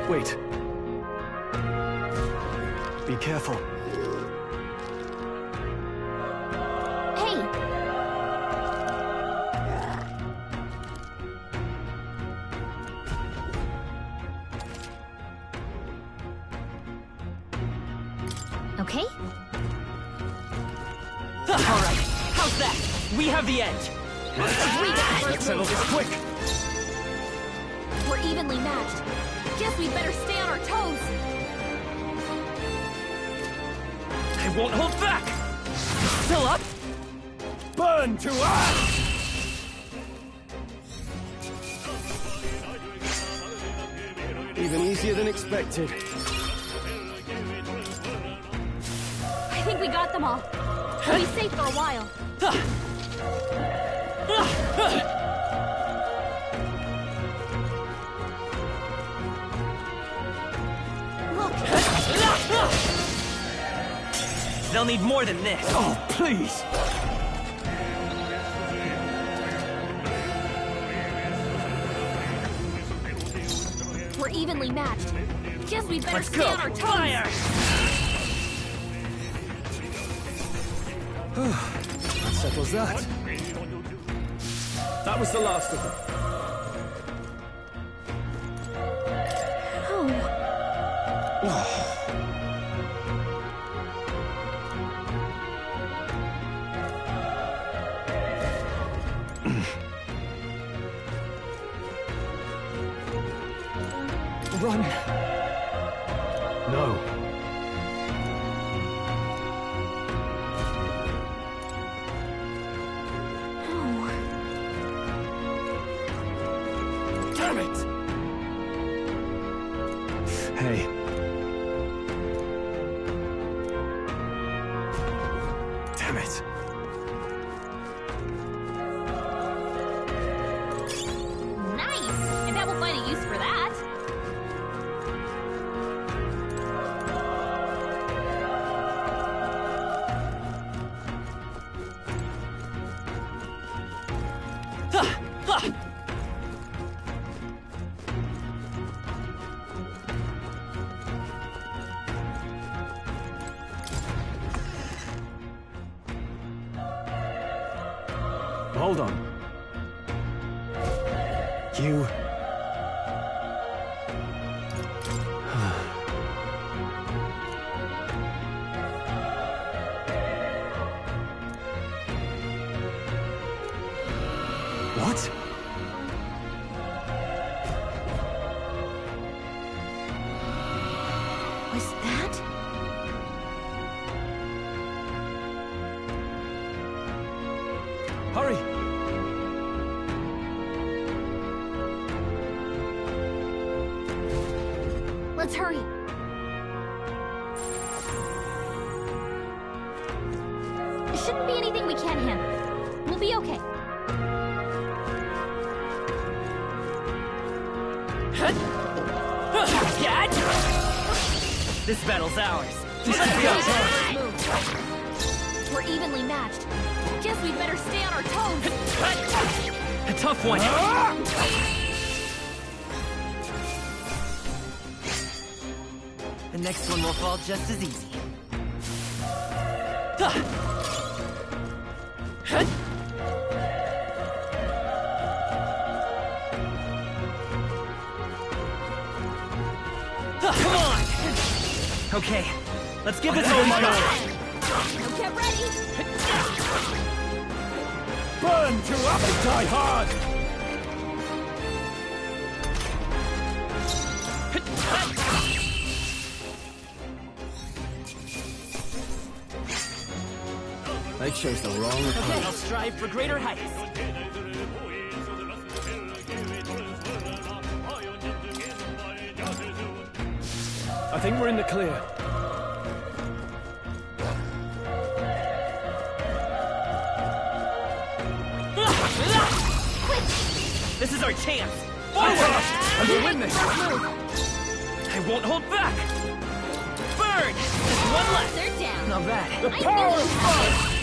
Wait. Be careful. Hey! Okay? All right, how's that? We have the edge. Let's settle this quick. We're evenly matched. Guess we'd better stay on our toes. I won't hold back. Still up? Burn to earth! Even easier than expected. I think we got them all. We'll be safe for a while. They'll need more than this. Oh, please! We're evenly matched. Guess we'd better Let's stay go. on our toes. Fire! That settles that. That was the last of them. Run! No. Damn it! Hey. Damn it. Hold on. You... What? Was that? Hurry! Let's hurry. There shouldn't be anything we can't handle. We'll be okay. This battle's ours. We're evenly matched. Guess we'd better stay on our toes. A tough one. The next one will fall just as easy. Come on! Okay, let's give this a shot. Now get ready! Burn to appetite hard! They chose the wrong Okay, approach. I'll strive for greater heights. I think we're in the clear. Quick! This is our chance! Forward! And we'll win this! I won't hold back! Burn! Just one left! They're down. Not bad. The power of fire!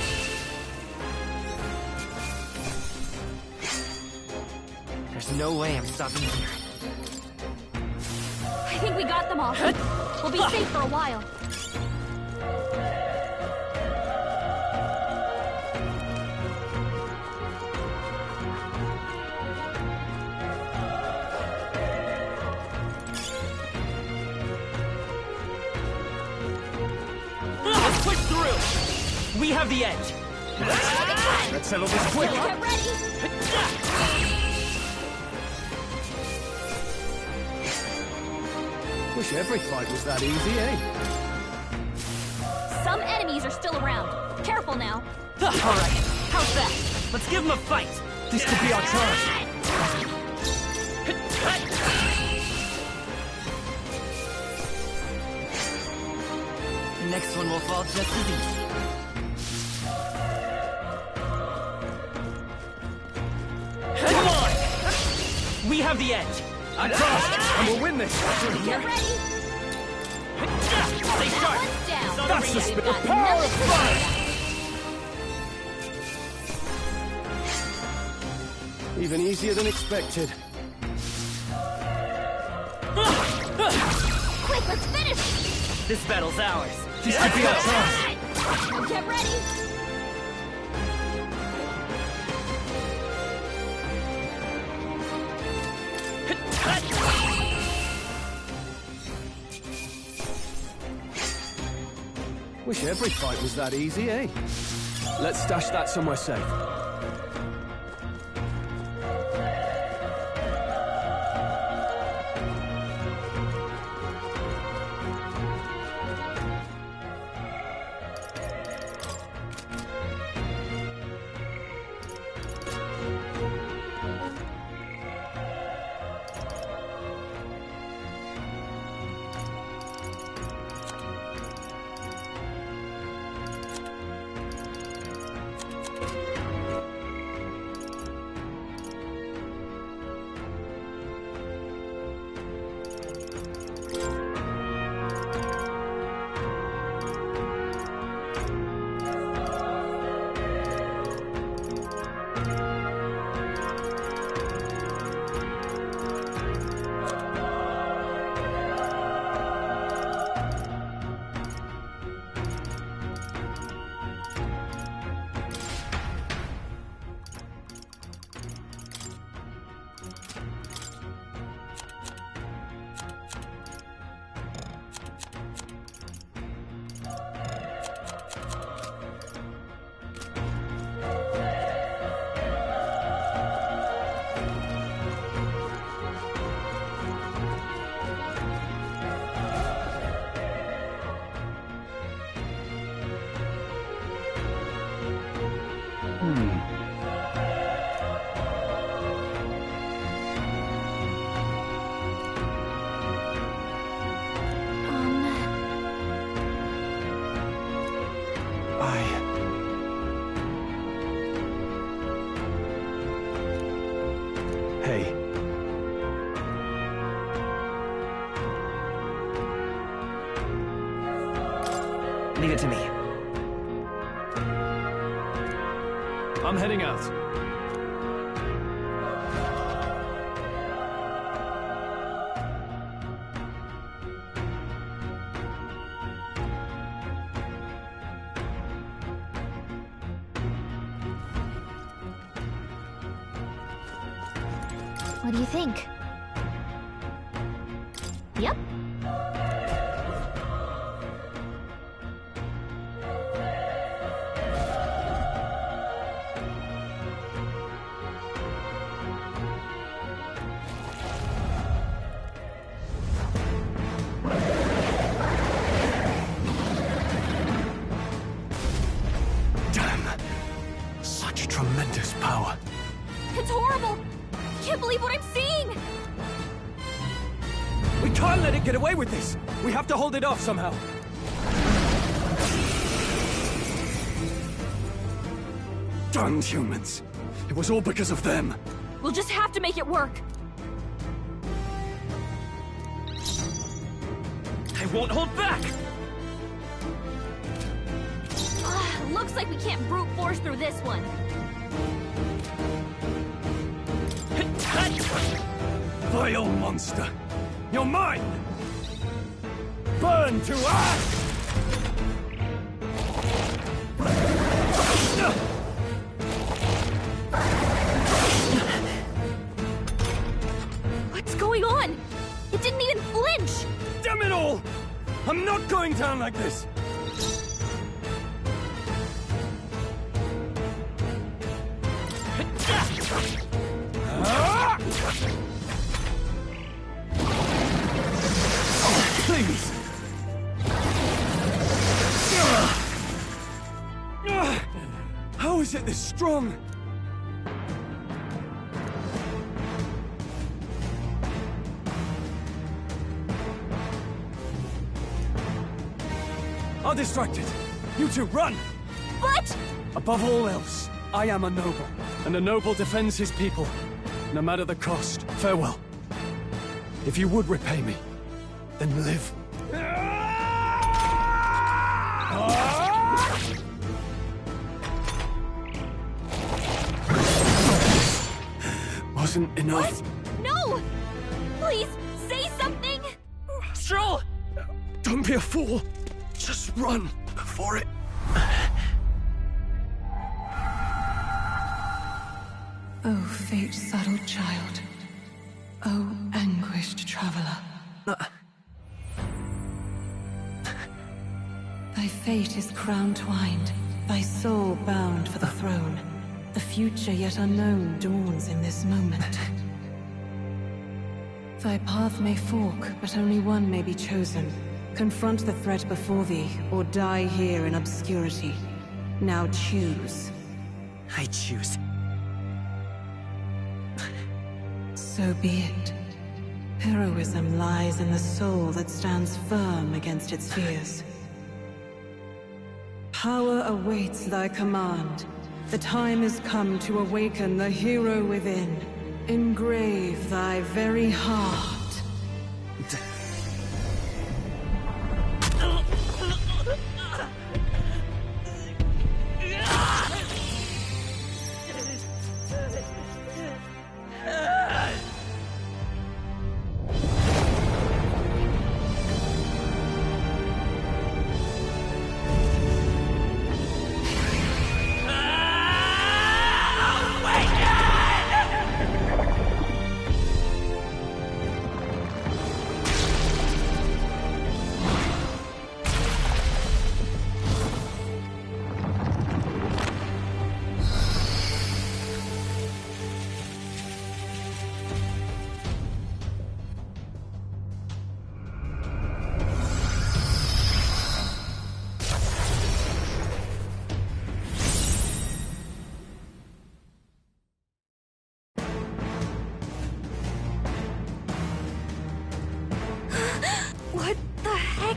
There's no way I'm stopping here. I think we got them all. We'll be safe for a while. Let's push through! We have the edge! Let's settle this quick! Get ready! Wish every fight was that easy, eh? Some enemies are still around. Careful now. Alright, how's that? Let's give them a fight! This could be our chance! The next one will fall just as easy. Come on! We have the edge! I trust, and we'll win this! Get ready! Stay sharp! One's down. That's the We've got power of nothing to fire! worry Even easier than expected. Quick, let's finish! This battle's ours. This could be our chance! Now get ready! Wish every fight was that easy, eh? Let's stash that somewhere safe. Leave it to me. I'm heading out. What do you think? Yep. Damn! Such tremendous power. It's horrible! Can't believe what I'm seeing! We can't let it get away with this! We have to hold it off somehow! Damned humans! It was all because of them! We'll just have to make it work! I won't hold back! Looks like we can't brute force through this one. Vile monster! You're mine! Burn to ash! What's going on? It didn't even flinch! Damn it all! I'm not going down like this! Please! How is it this strong? I'll distract it. You two, run! But... Above all else, I am a noble, and a noble defends his people, no matter the cost. Farewell. If you would repay me, then live. Wasn't enough. What? No! Please, say something! Stroll! Don't be a fool. Just run before it... Oh, fate-saddled child. Oh, anguished traveler. Thy fate is crown-twined, thy soul bound for the throne. The future yet unknown dawns in this moment. Thy path may fork, but only one may be chosen. Confront the threat before thee, or die here in obscurity. Now choose. I choose. So be it. Heroism lies in the soul that stands firm against its fears. Power awaits thy command. The time is come to awaken the hero within. Engrave thy very heart.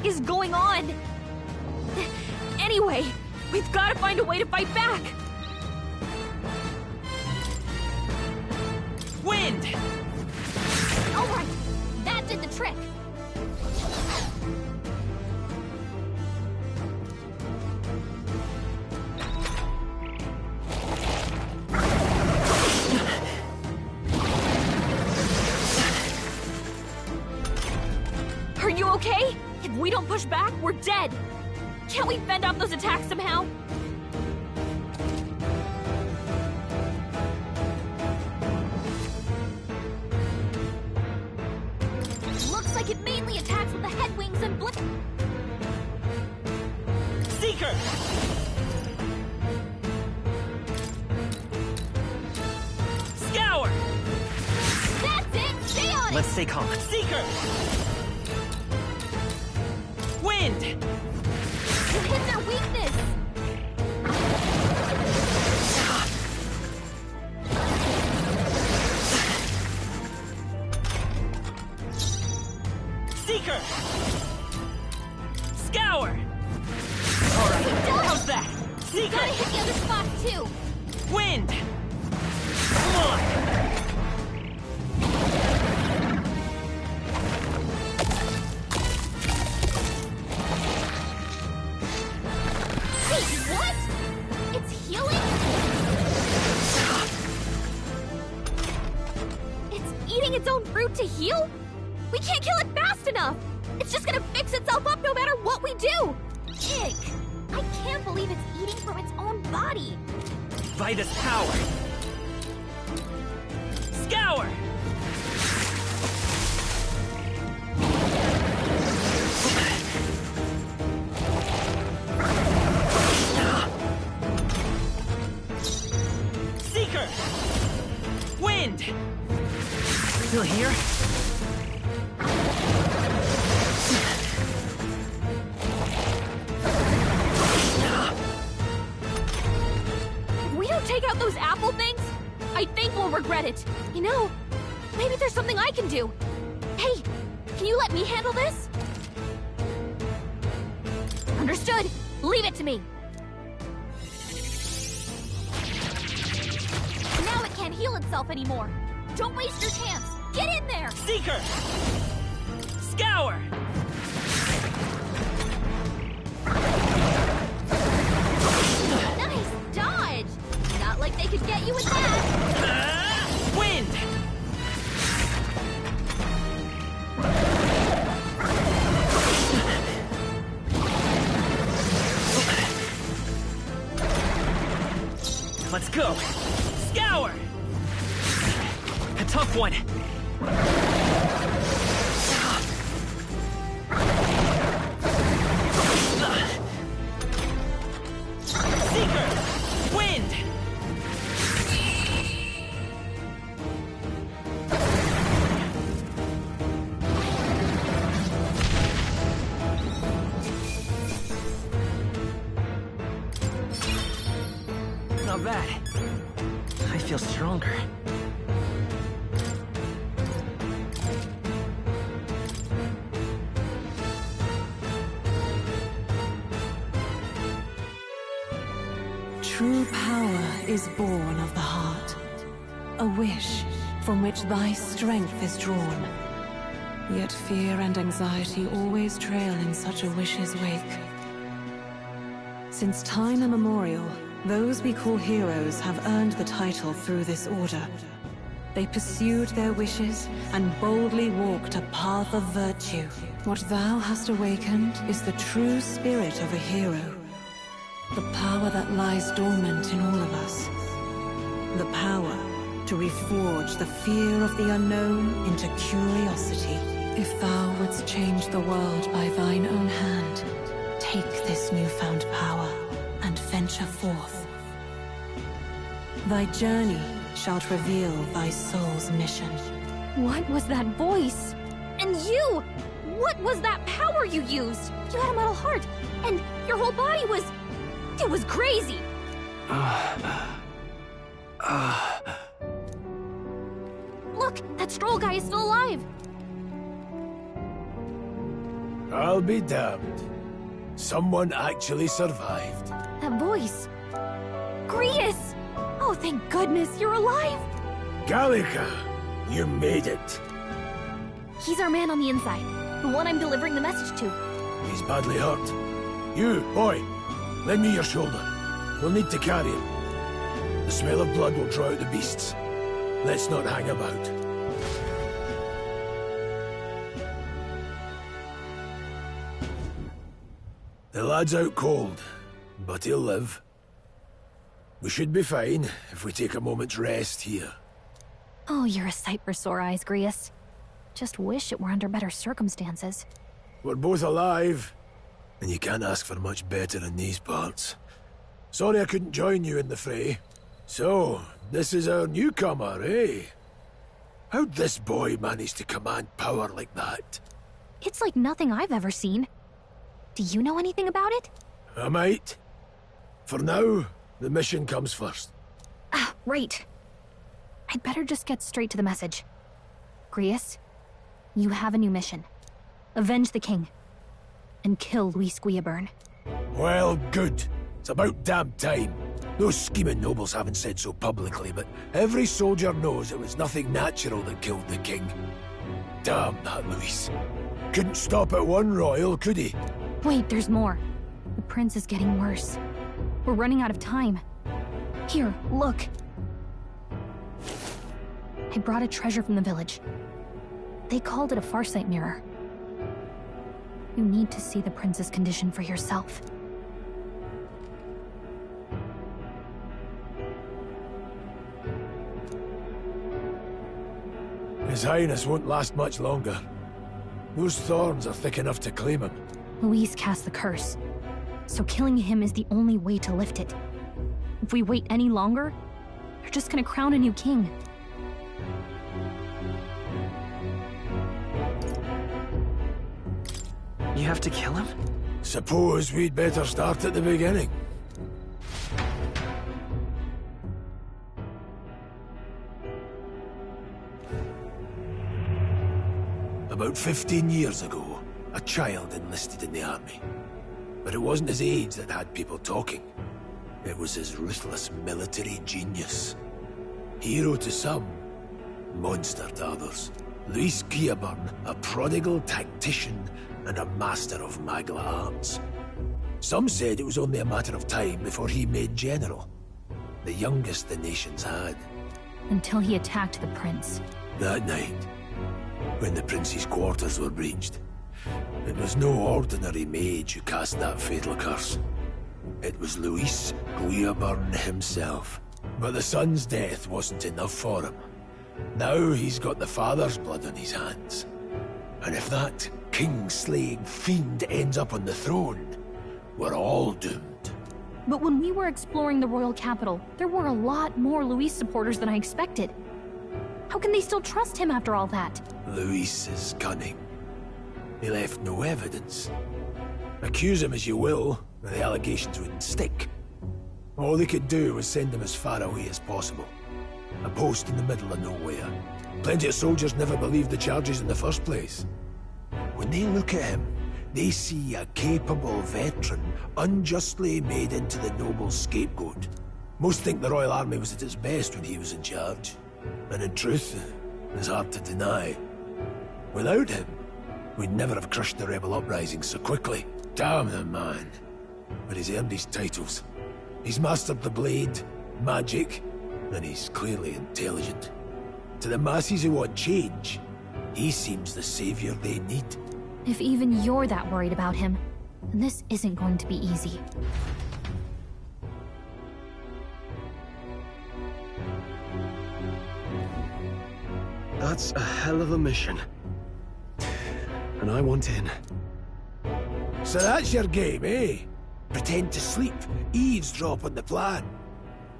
Is going on? Anyway, we've got to find a way to fight back. Wind! All right, that did the trick. don't push back, we're dead! Can't we fend off those attacks somehow? Looks like it mainly attacks with the head wings and blip. Seeker! Scour! That's it! Stay on it! Let's stay calm. Seeker! Wind! You hit their weakness! Seeker! Scour! Alright, How's that? you Seeker! gotta hit the other spots too! Wind! Come on! Wait, what? It's healing? It's eating its own fruit to heal? We can't kill it fast enough! It's just gonna fix itself up no matter what we do! Ick! I can't believe it's eating from its own body! Vitus power! Scour! Seeker! Wind! Still here? If we don't take out those apple things, I think we'll regret it. You know, maybe there's something I can do. Hey, can you let me handle this? Understood. Leave it to me. Now it can't heal itself anymore. Don't waste your chance. Get in there! Seeker! Scour! Nice dodge! Not like they could get you with that! Wind! Let's go! Scour! A tough one! Seeker! Wind! Not bad. I feel stronger. True power is born of the heart, a wish from which thy strength is drawn. Yet fear and anxiety always trail in such a wish's wake. Since time immemorial, those we call heroes have earned the title through this order. They pursued their wishes and boldly walked a path of virtue. What thou hast awakened is the true spirit of a hero. The power that lies dormant in all of us. The power to reforge the fear of the unknown into curiosity. If thou wouldst change the world by thine own hand, take this newfound power and venture forth. Thy journey shalt reveal thy soul's mission. What was that voice? And you! What was that power you used? You had a metal heart, and your whole body was... It was crazy! Look, that Stroll guy is still alive! I'll be damned. Someone actually survived. That voice... Grius! Oh, thank goodness, you're alive! Gallica, you made it. He's our man on the inside, the one I'm delivering the message to. He's badly hurt. You, boy, lend me your shoulder. We'll need to carry him. The smell of blood will draw out the beasts. Let's not hang about. The lad's out cold, but he'll live. We should be fine if we take a moment's rest here. Oh, you're a sight for sore eyes, Grius. Just wish it were under better circumstances. We're both alive, and you can't ask for much better in these parts. Sorry I couldn't join you in the fray. So, this is our newcomer, eh? How'd this boy manage to command power like that? It's like nothing I've ever seen. Do you know anything about it? I might. For now, the mission comes first. Ah, right. I'd better just get straight to the message. Grius, you have a new mission. Avenge the king. And kill Luis Guillaburn. Well, good. It's about damn time. Those scheming nobles haven't said so publicly, but every soldier knows it was nothing natural that killed the king. Damn that Luis. Couldn't stop at one royal, could he? Wait, there's more. The prince is getting worse. We're running out of time. Here, look. I brought a treasure from the village. They called it a farsight mirror. You need to see the prince's condition for yourself. His Highness won't last much longer. Those thorns are thick enough to claim him. Luis cast the curse, so killing him is the only way to lift it. If we wait any longer, they're just gonna crown a new king. You have to kill him? Suppose we'd better start at the beginning. About 15 years ago, a child enlisted in the army. But it wasn't his age that had people talking. It was his ruthless military genius. Hero to some, monster to others. Luis Guillaburn, a prodigal tactician and a master of Magla arts. Some said it was only a matter of time before he made general. The youngest the nations had. Until he attacked the prince. That night, when the prince's quarters were breached, it was no ordinary mage who cast that fatal curse. It was Luis Guillaburn himself. But the son's death wasn't enough for him. Now he's got the father's blood on his hands. And if that king-slaying fiend ends up on the throne, we're all doomed. But when we were exploring the royal capital, there were a lot more Luis supporters than I expected. How can they still trust him after all that? Luis is cunning. He left no evidence. Accuse him as you will, the allegations wouldn't stick. All they could do was send him as far away as possible. A post in the middle of nowhere. Plenty of soldiers never believed the charges in the first place. When they look at him, they see a capable veteran unjustly made into the noble scapegoat. Most think the Royal Army was at its best when he was in charge. And in truth, it's hard to deny. Without him, we'd never have crushed the rebel uprising so quickly. Damn the man. But he's earned his titles. He's mastered the blade, magic, and he's clearly intelligent. To the masses who want change, he seems the savior they need. If even you're that worried about him, then this isn't going to be easy. That's a hell of a mission. And I want in. So that's your game, eh? Pretend to sleep, eavesdrop on the plan.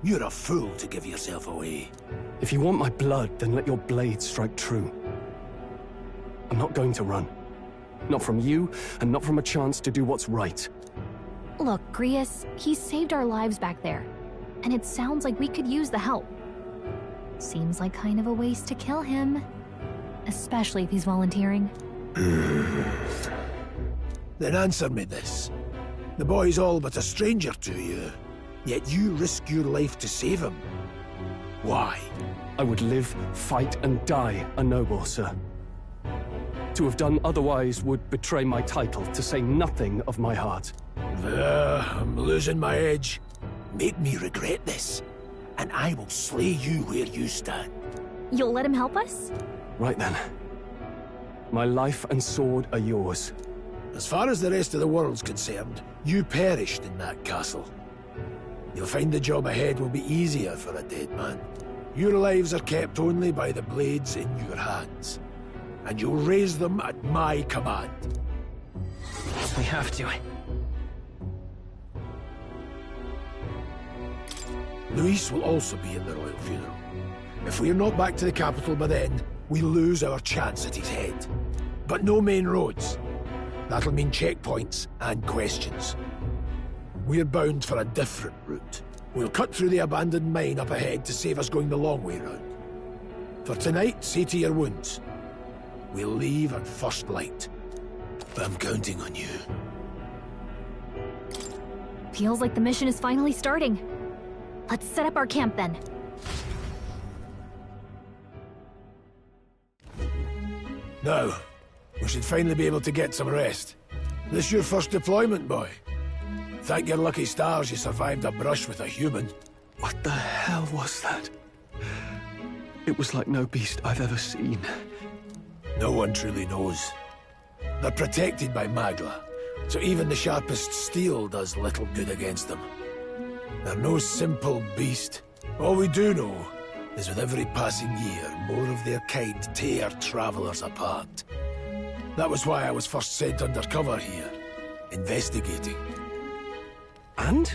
You're a fool to give yourself away. If you want my blood, then let your blade strike true. I'm not going to run. Not from you, and not from a chance to do what's right. Look, Grius, he saved our lives back there. And it sounds like we could use the help. Seems like kind of a waste to kill him. Especially if he's volunteering. Then answer me this. The boy's all but a stranger to you, yet you risk your life to save him. Why? I would live, fight, and die a noble, sir. To have done otherwise would betray my title, to say nothing of my heart. I'm losing my edge. Make me regret this, and I will slay you where you stand. You'll let him help us? Right then. My life and sword are yours. As far as the rest of the world's concerned, you perished in that castle. You'll find the job ahead will be easier for a dead man. Your lives are kept only by the blades in your hands. And you'll raise them at my command. We have to. Luis will also be in the royal funeral. If we're not back to the capital by then, we lose our chance at his head. But no main roads. That'll mean checkpoints and questions. We're bound for a different route. We'll cut through the abandoned mine up ahead to save us going the long way round. For tonight, see to your wounds. We'll leave at first light. I'm counting on you. Feels like the mission is finally starting. Let's set up our camp then. Now, we should finally be able to get some rest. This your first deployment, boy? Thank your lucky stars you survived a brush with a human. What the hell was that? It was like no beast I've ever seen. No one truly knows. They're protected by Magla, so even the sharpest steel does little good against them. They're no simple beast. All we do know is with every passing year, more of their kind tear travelers apart. That was why I was first sent undercover here, investigating. And?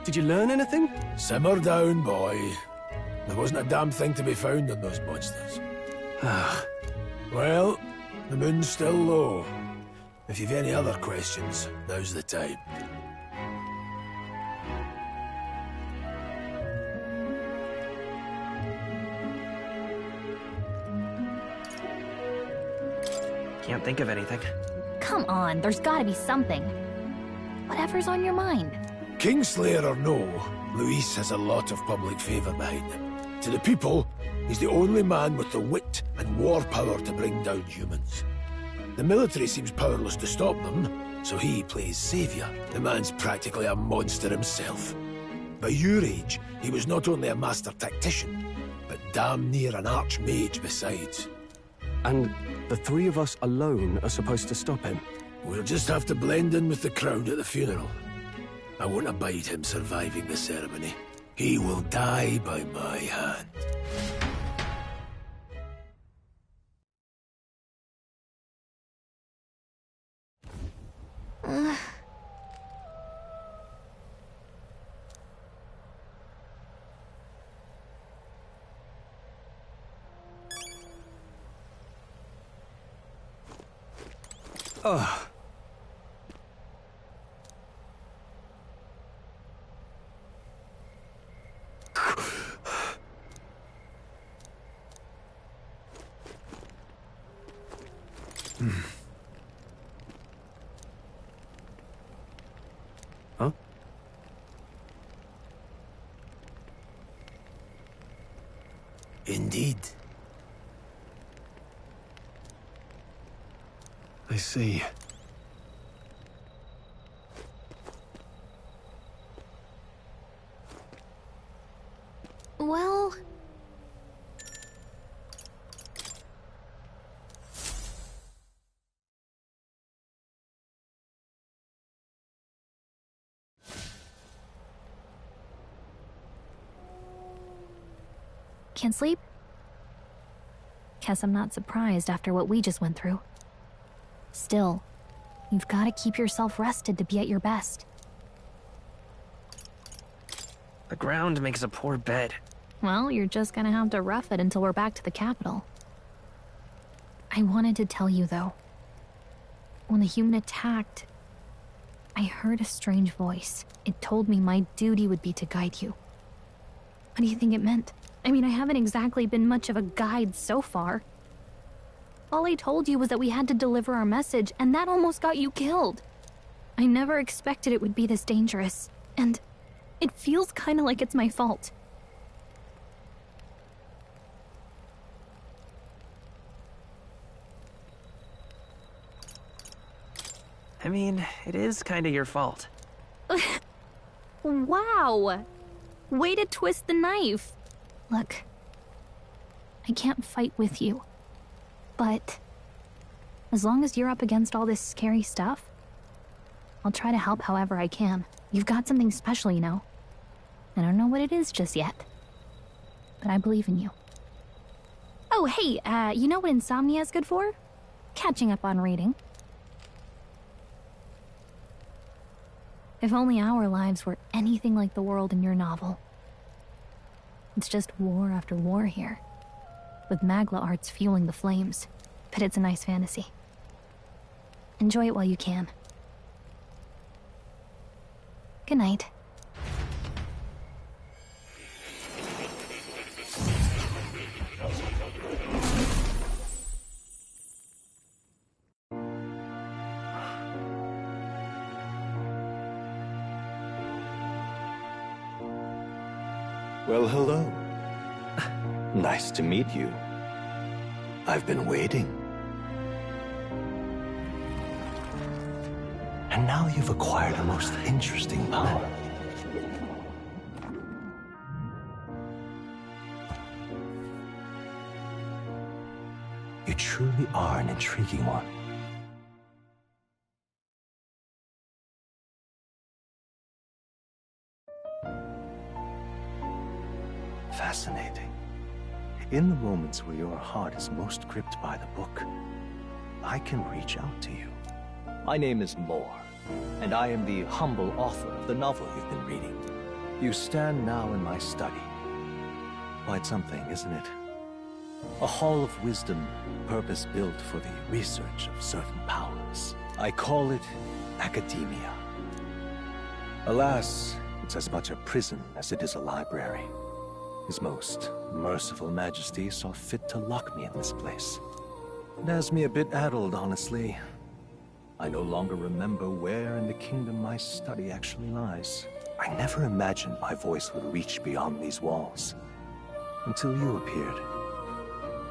Did you learn anything? Simmer down, boy. There wasn't a damn thing to be found on those monsters. Well, the moon's still low. If you've any other questions, now's the time. Can't think of anything. Come on, there's gotta be something. Whatever's on your mind. Kingslayer or no, Luis has a lot of public favor behind him. To the people, he's the only man with the wit and war power to bring down humans. The military seems powerless to stop them, so he plays savior. The man's practically a monster himself. By your age, he was not only a master tactician, but damn near an archmage besides. And the three of us alone are supposed to stop him? We'll just have to blend in with the crowd at the funeral. I won't abide him surviving the ceremony. He will die by my hand. Oh. Huh? Indeed. I see. Well... Can't sleep? Guess I'm not surprised after what we just went through. Still, you've got to keep yourself rested to be at your best. The ground makes a poor bed. Well, you're just gonna have to rough it until we're back to the capital. I wanted to tell you, though. When the human attacked, I heard a strange voice. It told me my duty would be to guide you. What do you think it meant? I mean, I haven't exactly been much of a guide so far. All I told you was that we had to deliver our message, and that almost got you killed. I never expected it would be this dangerous, and it feels kind of like it's my fault. I mean, it is kind of your fault. Wow! Way to twist the knife. Look, I can't fight with you, but As long as you're up against all this scary stuff, I'll try to help however I can. You've got something special, you know. I don't know what it is just yet, but I believe in you. Oh, hey, you know what insomnia is good for? Catching up on reading. If only our lives were anything like the world in your novel. It's just war after war here, with Magla arts fueling the flames, but it's a nice fantasy. Enjoy it while you can. Good night. Well, hello. Nice to meet you. I've been waiting. And now you've acquired a most interesting power. You truly are an intriguing one. Fascinating. In the moments where your heart is most gripped by the book, I can reach out to you. My name is Moore, and I am the humble author of the novel you've been reading. You stand now in my study. Quite something, isn't it? A hall of wisdom, purpose-built for the research of certain powers. I call it academia. Alas, it's as much a prison as it is a library. His most merciful majesty saw fit to lock me in this place. It has me a bit addled, honestly. I no longer remember where in the kingdom my study actually lies. I never imagined my voice would reach beyond these walls, until you appeared.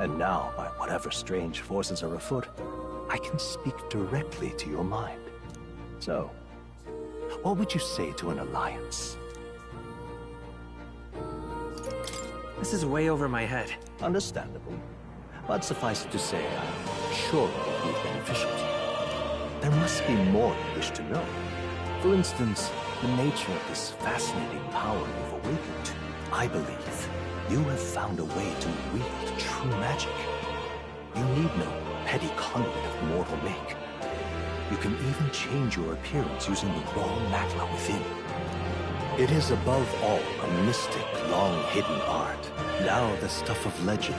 And now, by whatever strange forces are afoot, I can speak directly to your mind. So, what would you say to an alliance? This is way over my head. Understandable. But suffice it to say, I'm sure it will prove beneficial to you. There must be more you wish to know. For instance, the nature of this fascinating power you've awakened to. I believe you have found a way to wield true magic. You need no petty conduit of mortal make. You can even change your appearance using the raw magla within. It is above all a mystic, long-hidden art, now the stuff of legend.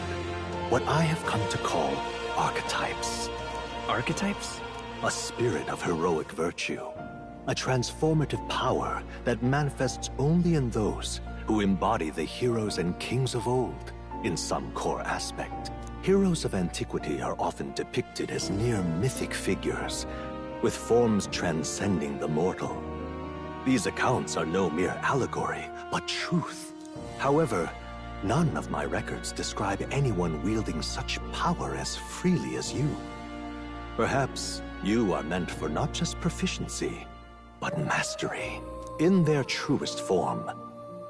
What I have come to call archetypes. Archetypes? A spirit of heroic virtue. A transformative power that manifests only in those who embody the heroes and kings of old, in some core aspect. Heroes of antiquity are often depicted as near mythic figures, with forms transcending the mortal. These accounts are no mere allegory, but truth. However, none of my records describe anyone wielding such power as freely as you. Perhaps you are meant for not just proficiency, but mastery. In their truest form,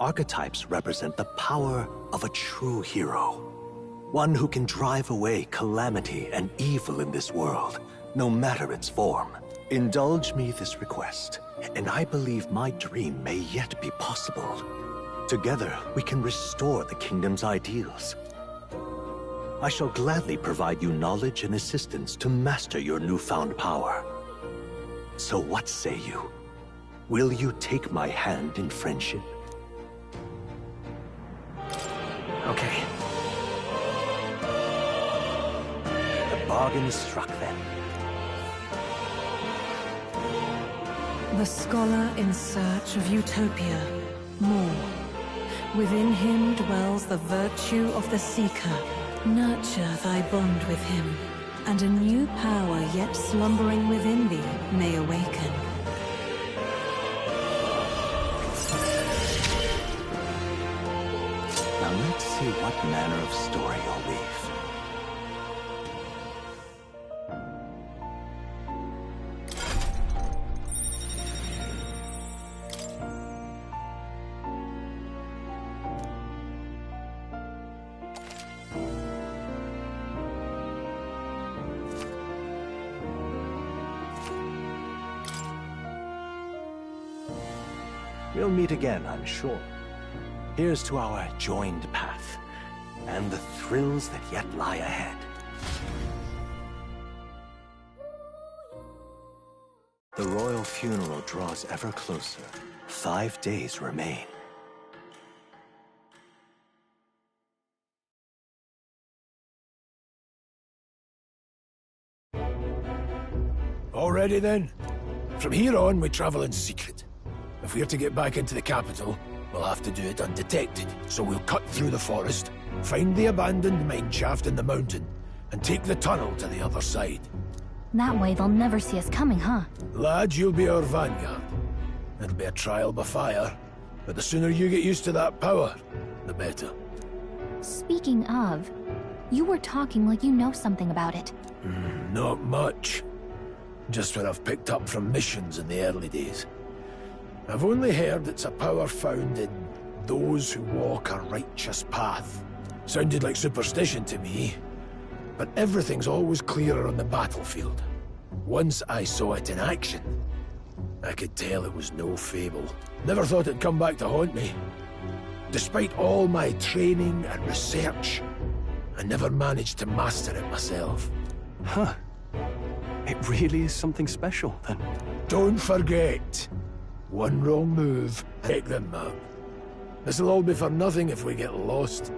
archetypes represent the power of a true hero. One who can drive away calamity and evil in this world, no matter its form. Indulge me this request, and I believe my dream may yet be possible. Together, we can restore the kingdom's ideals. I shall gladly provide you knowledge and assistance to master your newfound power. So what say you? Will you take my hand in friendship? Okay. The bargain is struck then. The scholar in search of utopia, Moore. Within him dwells the virtue of the seeker. Nurture thy bond with him, and a new power yet slumbering within thee may awaken. Now let's see what manner of story you'll weave. We'll meet again, I'm sure. Here's to our joined path, and the thrills that yet lie ahead. The royal funeral draws ever closer. 5 days remain. Already then? From here on, we travel in secret. If we're to get back into the capital, we'll have to do it undetected. So we'll cut through the forest, find the abandoned mine shaft in the mountain, and take the tunnel to the other side. That way they'll never see us coming, huh? Lad, you'll be our vanguard. It'll be a trial by fire, but the sooner you get used to that power, the better. Speaking of, you were talking like you know something about it. Not much. Just what I've picked up from missions in the early days. I've only heard it's a power found in those who walk a righteous path. Sounded like superstition to me, but everything's always clearer on the battlefield. Once I saw it in action, I could tell it was no fable. Never thought it'd come back to haunt me. Despite all my training and research, I never managed to master it myself. Huh. It really is something special, then. Don't forget, one wrong move, take them up. This'll all be for nothing if we get lost.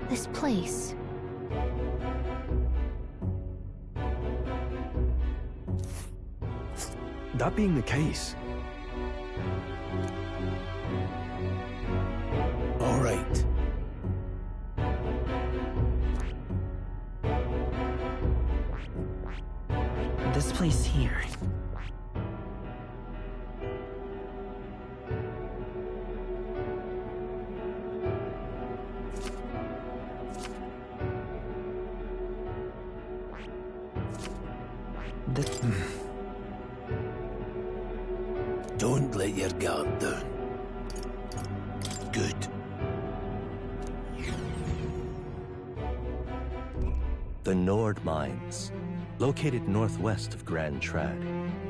This place. That being the case... All right. This place here. Don't let your guard down. Good. The Nord Mines. Located northwest of Grand Trad,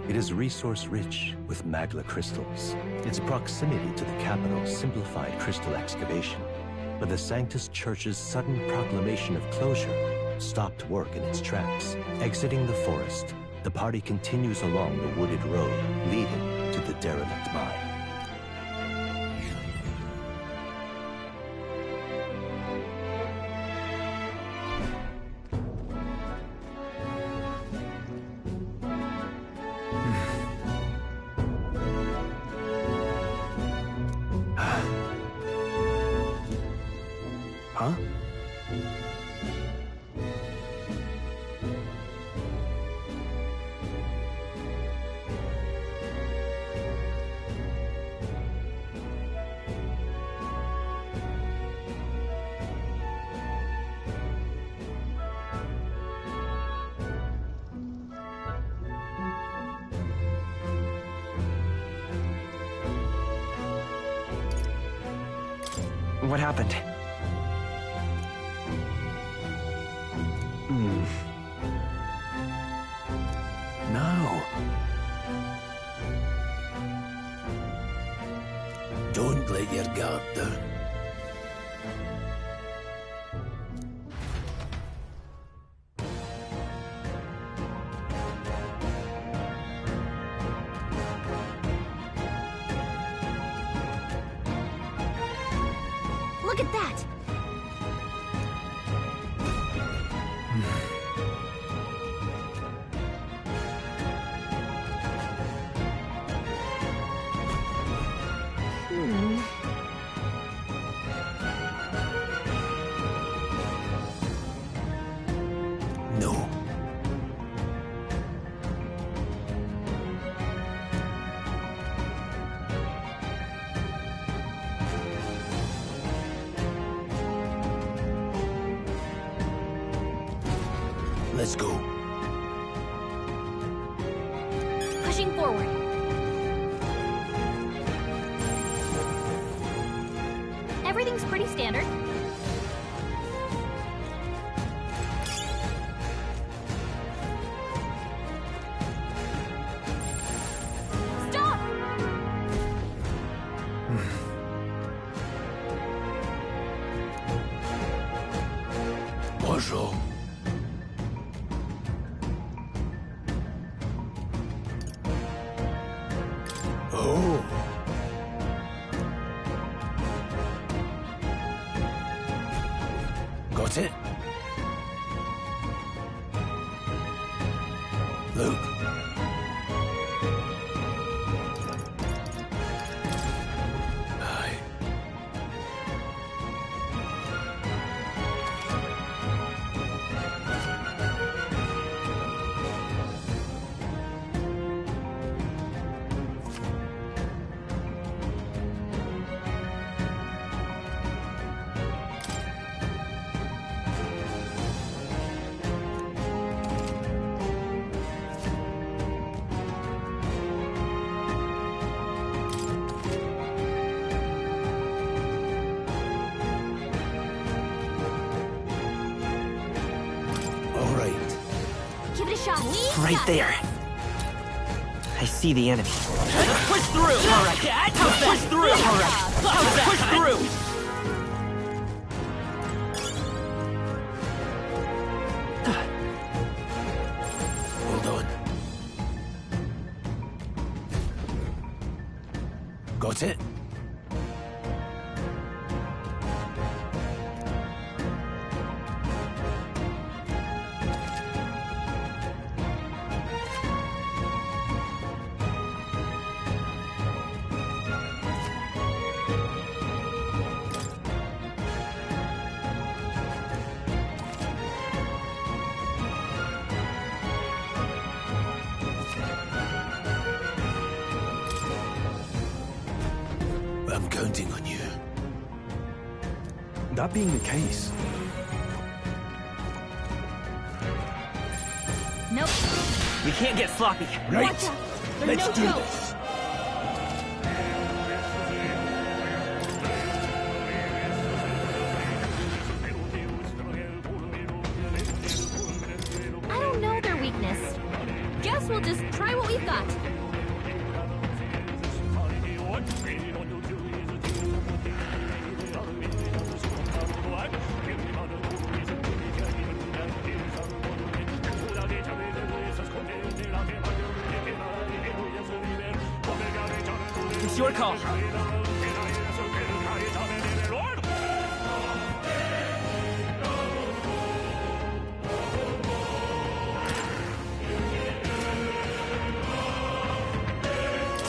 it is resource-rich with magla crystals. Its proximity to the capital simplified crystal excavation, but the Sanctus Church's sudden proclamation of closure stopped work in its tracks. Exiting the forest, the party continues along the wooded road leading to the derelict mine. Huh? What happened? No. Don't let your guard down. Look at that! No. Let's go. Pushing forward. Everything's pretty standard. Oh. Got it? Look. Aye. Give it a shot. Right there. I see the enemy. Let's push through! Alright. Let's push through! Alright. Let's push through! Hold on. Got it? I'm counting on you. That being the case, Nope. We can't get sloppy. Right. Watch out. Let's no do joke. this. I don't know their weakness. Guess we'll just try what we've got. It's your call.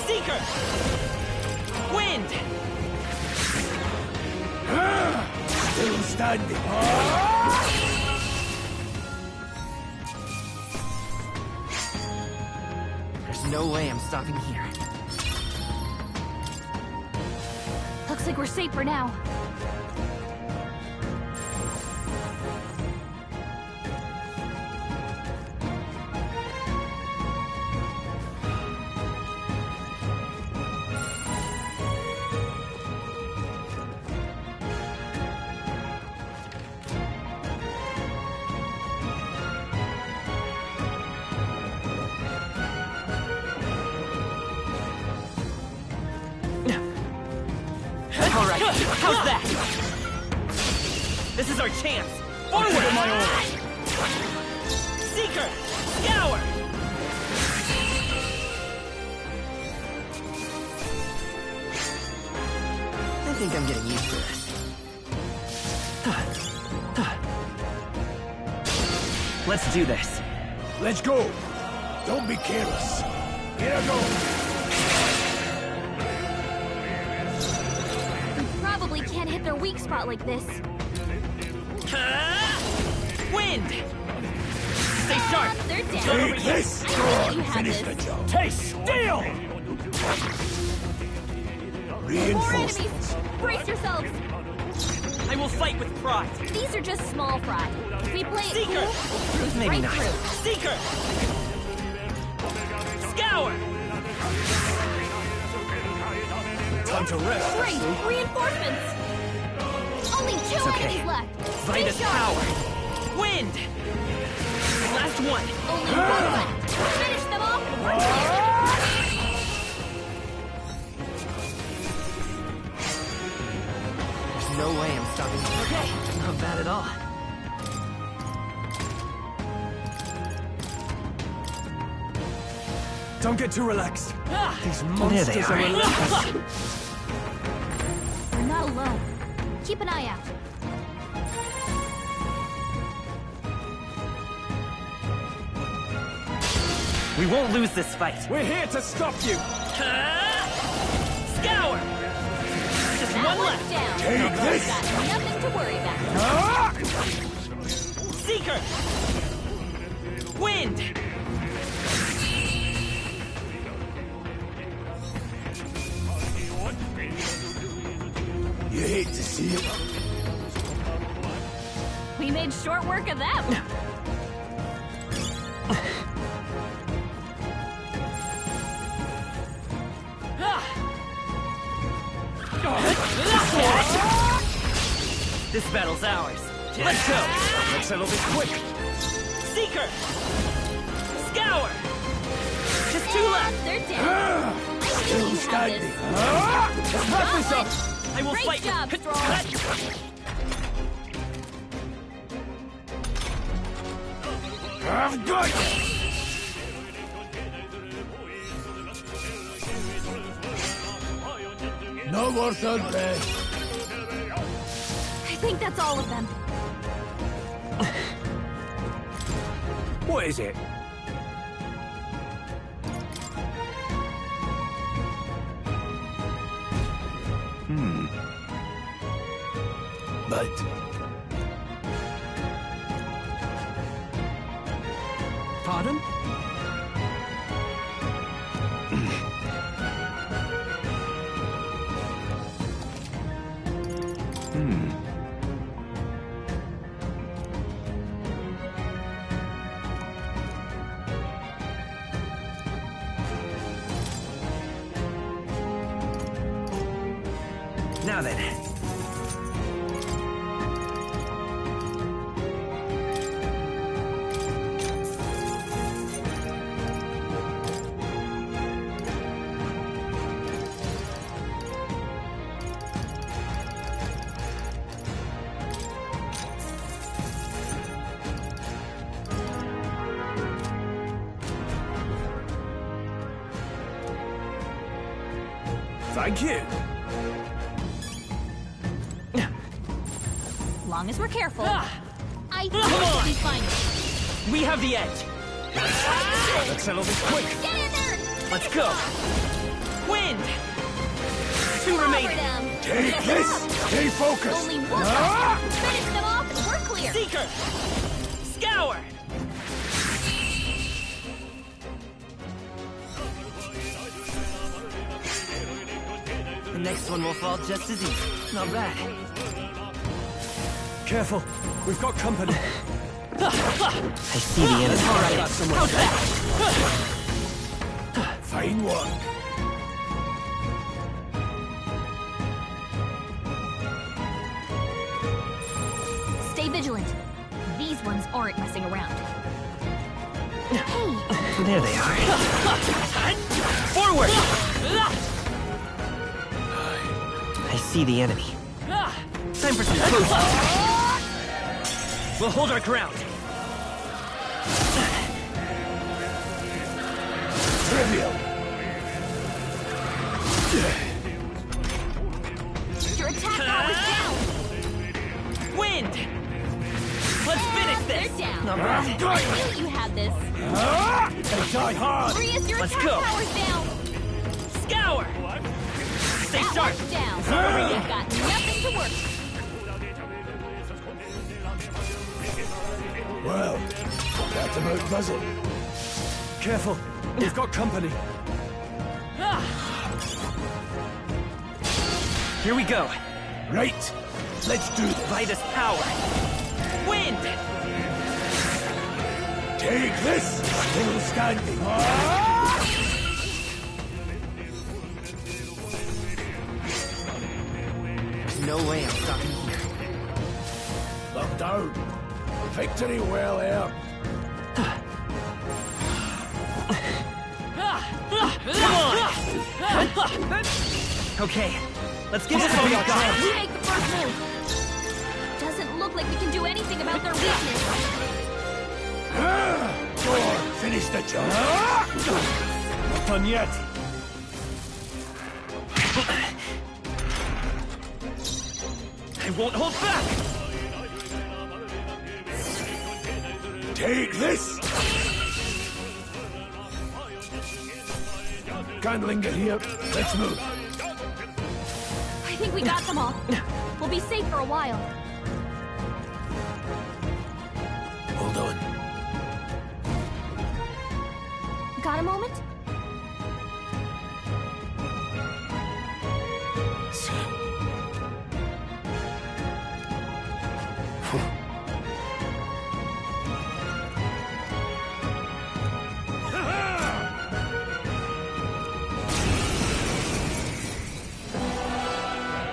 Seeker! Wind! Still standing. There's no way I'm stopping here. Looks like we're safe for now. Alright, how's that? This is our chance! Forward! My orders! Seeker! Scour! I think I'm getting used to this. Let's do this. Let's go. Don't be careless. Here I go. Probably can't hit their weak spot like this. Wind! Stay sharp! They're down. Take this. I know that you have Finish this. the job. Taste steel! More Reinforcements. enemies! Brace yourselves! I will fight with pride! These are just small fry. If we play it Seeker! cool, cruise Maybe right not. through. Seeker! Scour! Time to rest. Great! Reinforcements! Only two It's okay. enemies left! Fight Stay us sharp. power! Wind! Last one! Only one left! Finish them off! There's no way I'm stopping. Okay, not bad at all. Don't get too relaxed. These There they monsters are are. relentless. We're not alone. Keep an eye out. We won't lose this fight. We're here to stop you. Scour! Just That one one's left. down. Take this. Got nothing to worry about. Seeker! Wind! You hate to see it. We made short work of them. This battle's ours. Let's go! Let's settle this quick. Seeker! Scour! Just two left! They're down. Still standing. Let's wrap this up. I will Great fight job, you. Thrall. I've got you. No more third best. I think that's all of them. What is it? But Pardon? Now then. Thank you. Long as we're careful. I think Come we'll on. be fine. We have the edge. Let's settle this quick. Get in there! Let's go. Wind! Two remaining. take this. Stay focused. Only one. Finish them off and we're clear. Seeker! Scour! The next one will fall just as easy. Not bad. Careful. We've got company. I see the enemy. All right, that's some How's that? Fine work. Stay vigilant. These ones aren't messing around. Hey, There they are. Forward! I see the enemy. Time for some close. We'll hold our ground. Trivial. your attack power's down. Wind! Let's finish this! They're down. Not bad. I knew you had this. They die hard. Rias, your Let's attack go. power's down. Scour! Stay That sharp! one's down. You've got nothing to work. Well, that about does it. Careful. We've got company. Here we go. Right. Let's do this. Vitus power. Wind! Take this. Still standing. There's no way I'm stopping here. Look down. Victory well earned. Come on! Okay, let's give this what we've got. We make the first move. Doesn't look like we can do anything about their weakness. Go on, finish the job. Not done yet. I won't hold back! Take this! Can't linger here. Let's move. I think we got them all. We'll be safe for a while. Hold on. Got a moment?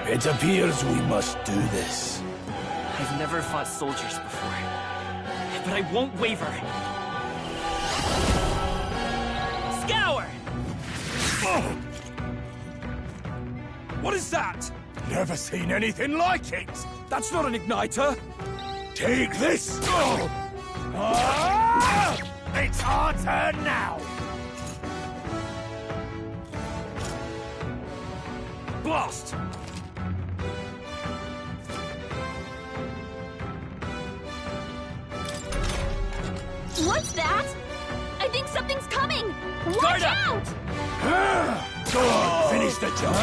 It appears we must do this. I've never fought soldiers before, but I won't waver. Scour! What is that? Never seen anything like it! That's not an igniter. Take this! It's our turn now! Blast! What's that? I think something's coming! Watch out! Go on, finish the job!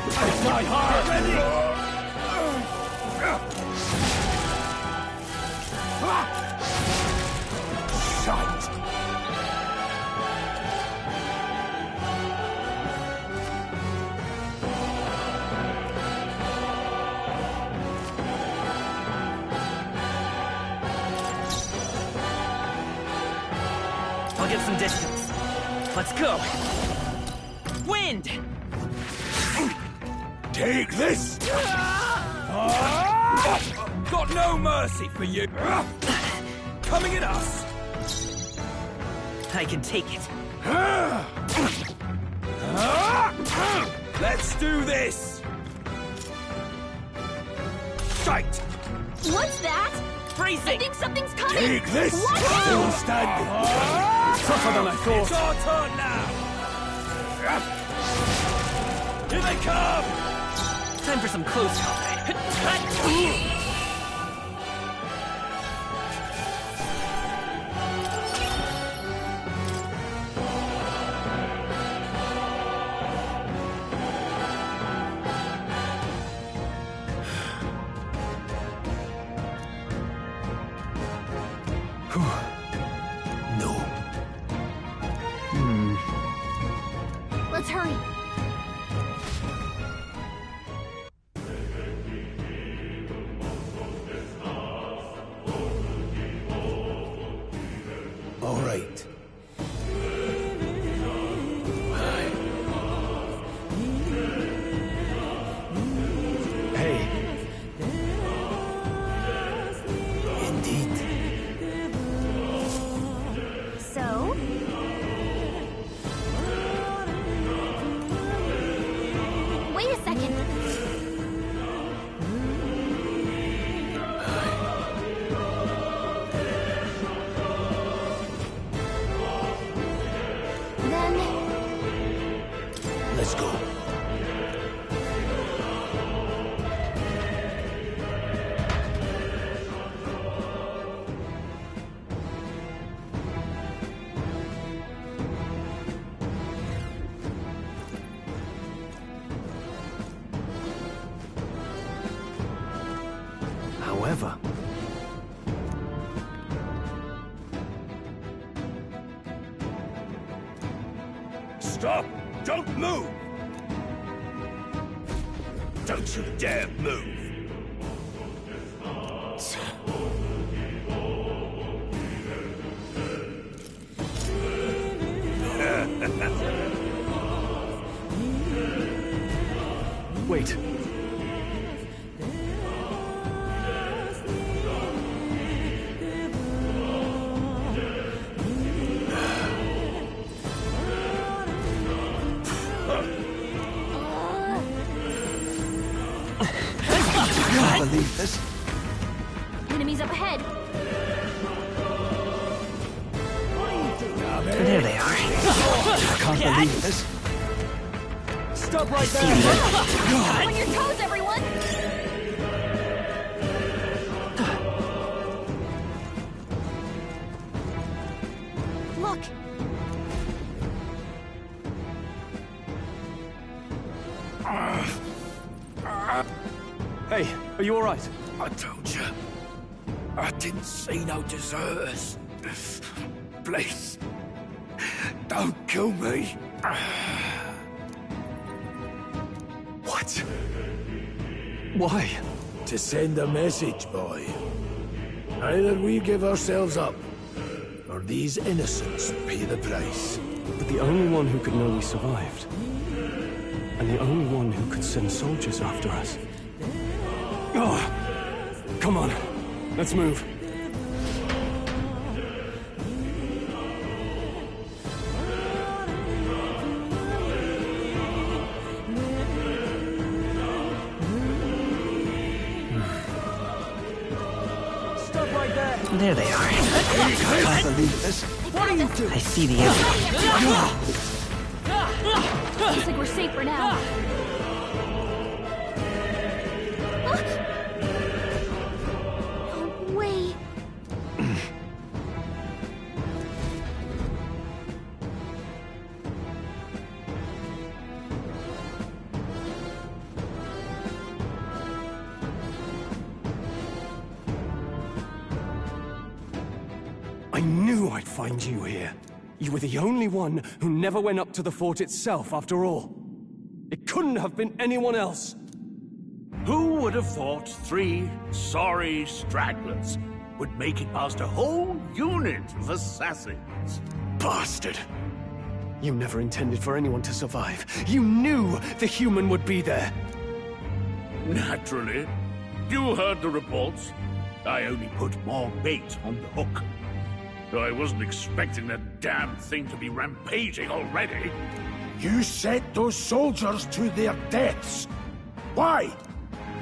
Let's die hard! Shite! I'll get some distance. Let's go. Wind! Take this! Got no mercy for you. Coming at us. I can take it. Let's do this. Shite! What's that? Freezing! I think something's coming! Take this! Watch Still out! standing! Tougher than I thought. It's our turn now. Here they come! Time for some close combat. No. Let's hurry. All right. Hey. Indeed. So? Wait a second. Then... Let's go. However, Stop! Don't move! Don't you dare move! wait. I can't believe this. Enemies up ahead. Damn There they are. I can't believe this. Stop right there! On your toes, everyone! Look! Hey, are you alright? I told you. I didn't see no deserters. Please, don't kill me. What? Why? To send a message, boy. Either we give ourselves up, or these innocents pay the price. But the only one who could know we survived, and the only one who could send soldiers after us. Oh, come on, let's move. There they are. I can't believe this. What are you doing? I see the end. Looks like we're safe for now. No way. I knew I'd find you here. You were the only one who never went up to the fort itself, after all. It couldn't have been anyone else. Who would have thought 3 sorry stragglers would make it past a whole unit of assassins? Bastard! You never intended for anyone to survive. You knew the human would be there. Naturally. You heard the reports. I only put more bait on the hook. I wasn't expecting that damn thing to be rampaging already. You sent those soldiers to their deaths. Why?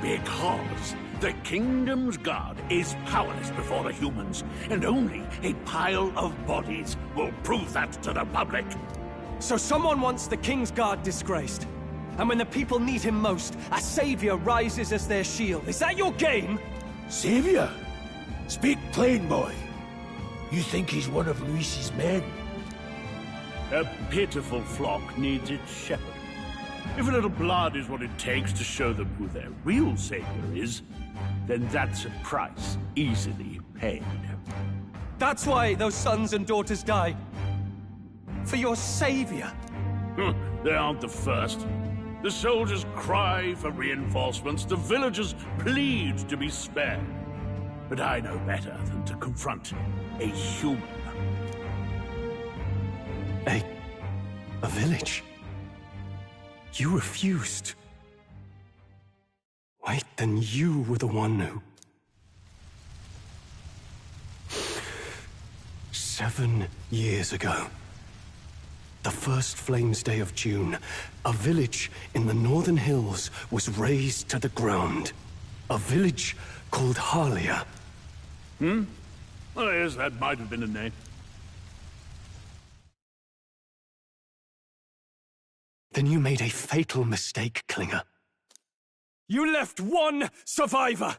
Because the Kingdom's Guard is powerless before the humans, and only a pile of bodies will prove that to the public. So someone wants the King's Guard disgraced. And when the people need him most, a savior rises as their shield. Is that your game? Savior? Speak plain, boy. You think he's one of Luis's men? A pitiful flock needs its shepherd. If a little blood is what it takes to show them who their real savior is, then that's a price easily paid. That's why those sons and daughters die. For your savior. They aren't the first. The soldiers cry for reinforcements, the villagers plead to be spared. But I know better than to confront a human. A village? You refused. Wait, then you were the one who... 7 years ago. The first Flames Day of June, a village in the northern hills was razed to the ground. A village called Harlia. Oh, yes, that might have been a name. Then you made a fatal mistake, Klinger. You left one survivor!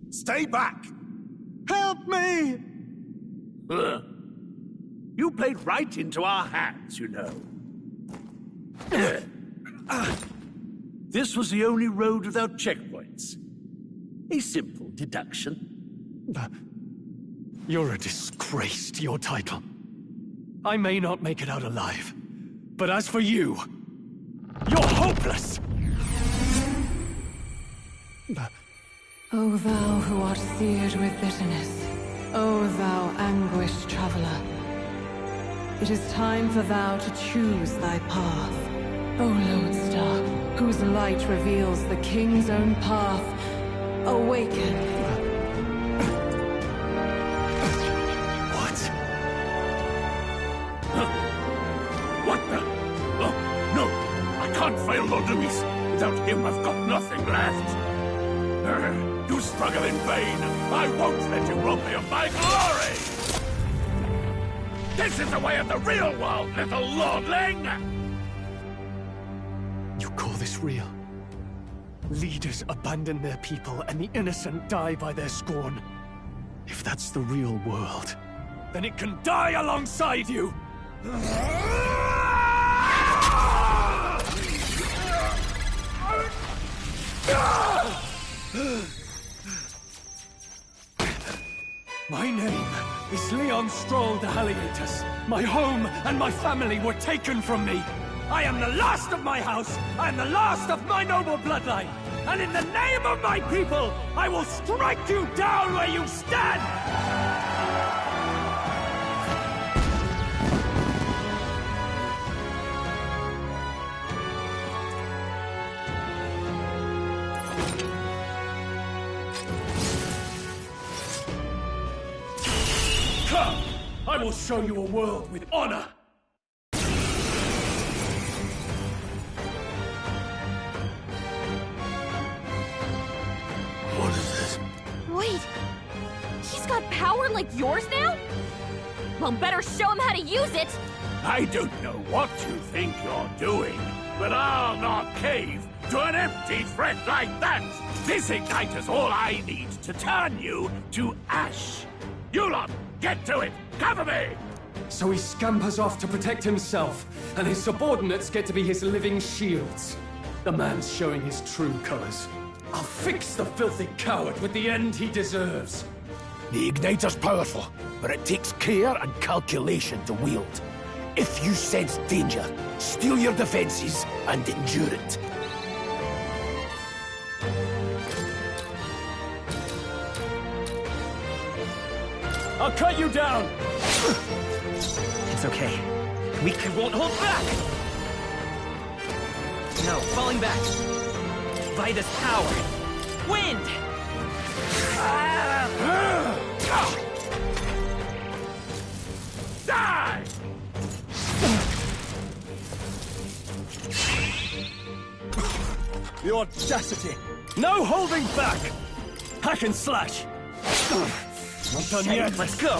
Stay back! Help me! You played right into our hands, you know. This was the only road without checkpoints. A simple deduction. You're a disgrace to your title. I may not make it out alive, but as for you, you're hopeless! O thou who art seared with bitterness, O thou anguished traveler, it is time for thou to choose thy path. O lodestar, whose light reveals the king's own path, awaken. What? What the? Oh, no! I can't fail Lord Luis! Without him, I've got nothing left. You struggle in vain. I won't let you rob me of my glory! This is the way of the real world, little lordling! You call this real? Leaders abandon their people and the innocent die by their scorn. If that's the real world, then it can die alongside you! My name is Leon Stroll de Haliatus. My home and my family were taken from me. I am the last of my house. I am the last of my noble bloodline. And in the name of my people, I will strike you down where you stand! Come! I will show you a world with honor! What is this? Wait! He's got power like yours now? Well, better show him how to use it! I don't know what you think you're doing, but I'll not cave to an empty threat like that! This igniter's all I need to turn you to ash! You lot, get to it! Cover me! So he scampers off to protect himself, and his subordinates get to be his living shields. The man's showing his true colors. I'll fix the filthy coward with the end he deserves. The igniter's powerful, but it takes care and calculation to wield. If you sense danger, steel your defenses and endure it. I'll cut you down! It's okay. We won't hold back! No, falling back. By this power. Wind! Die! The audacity! No holding back! Hack and slash! Not done yet! Let's go!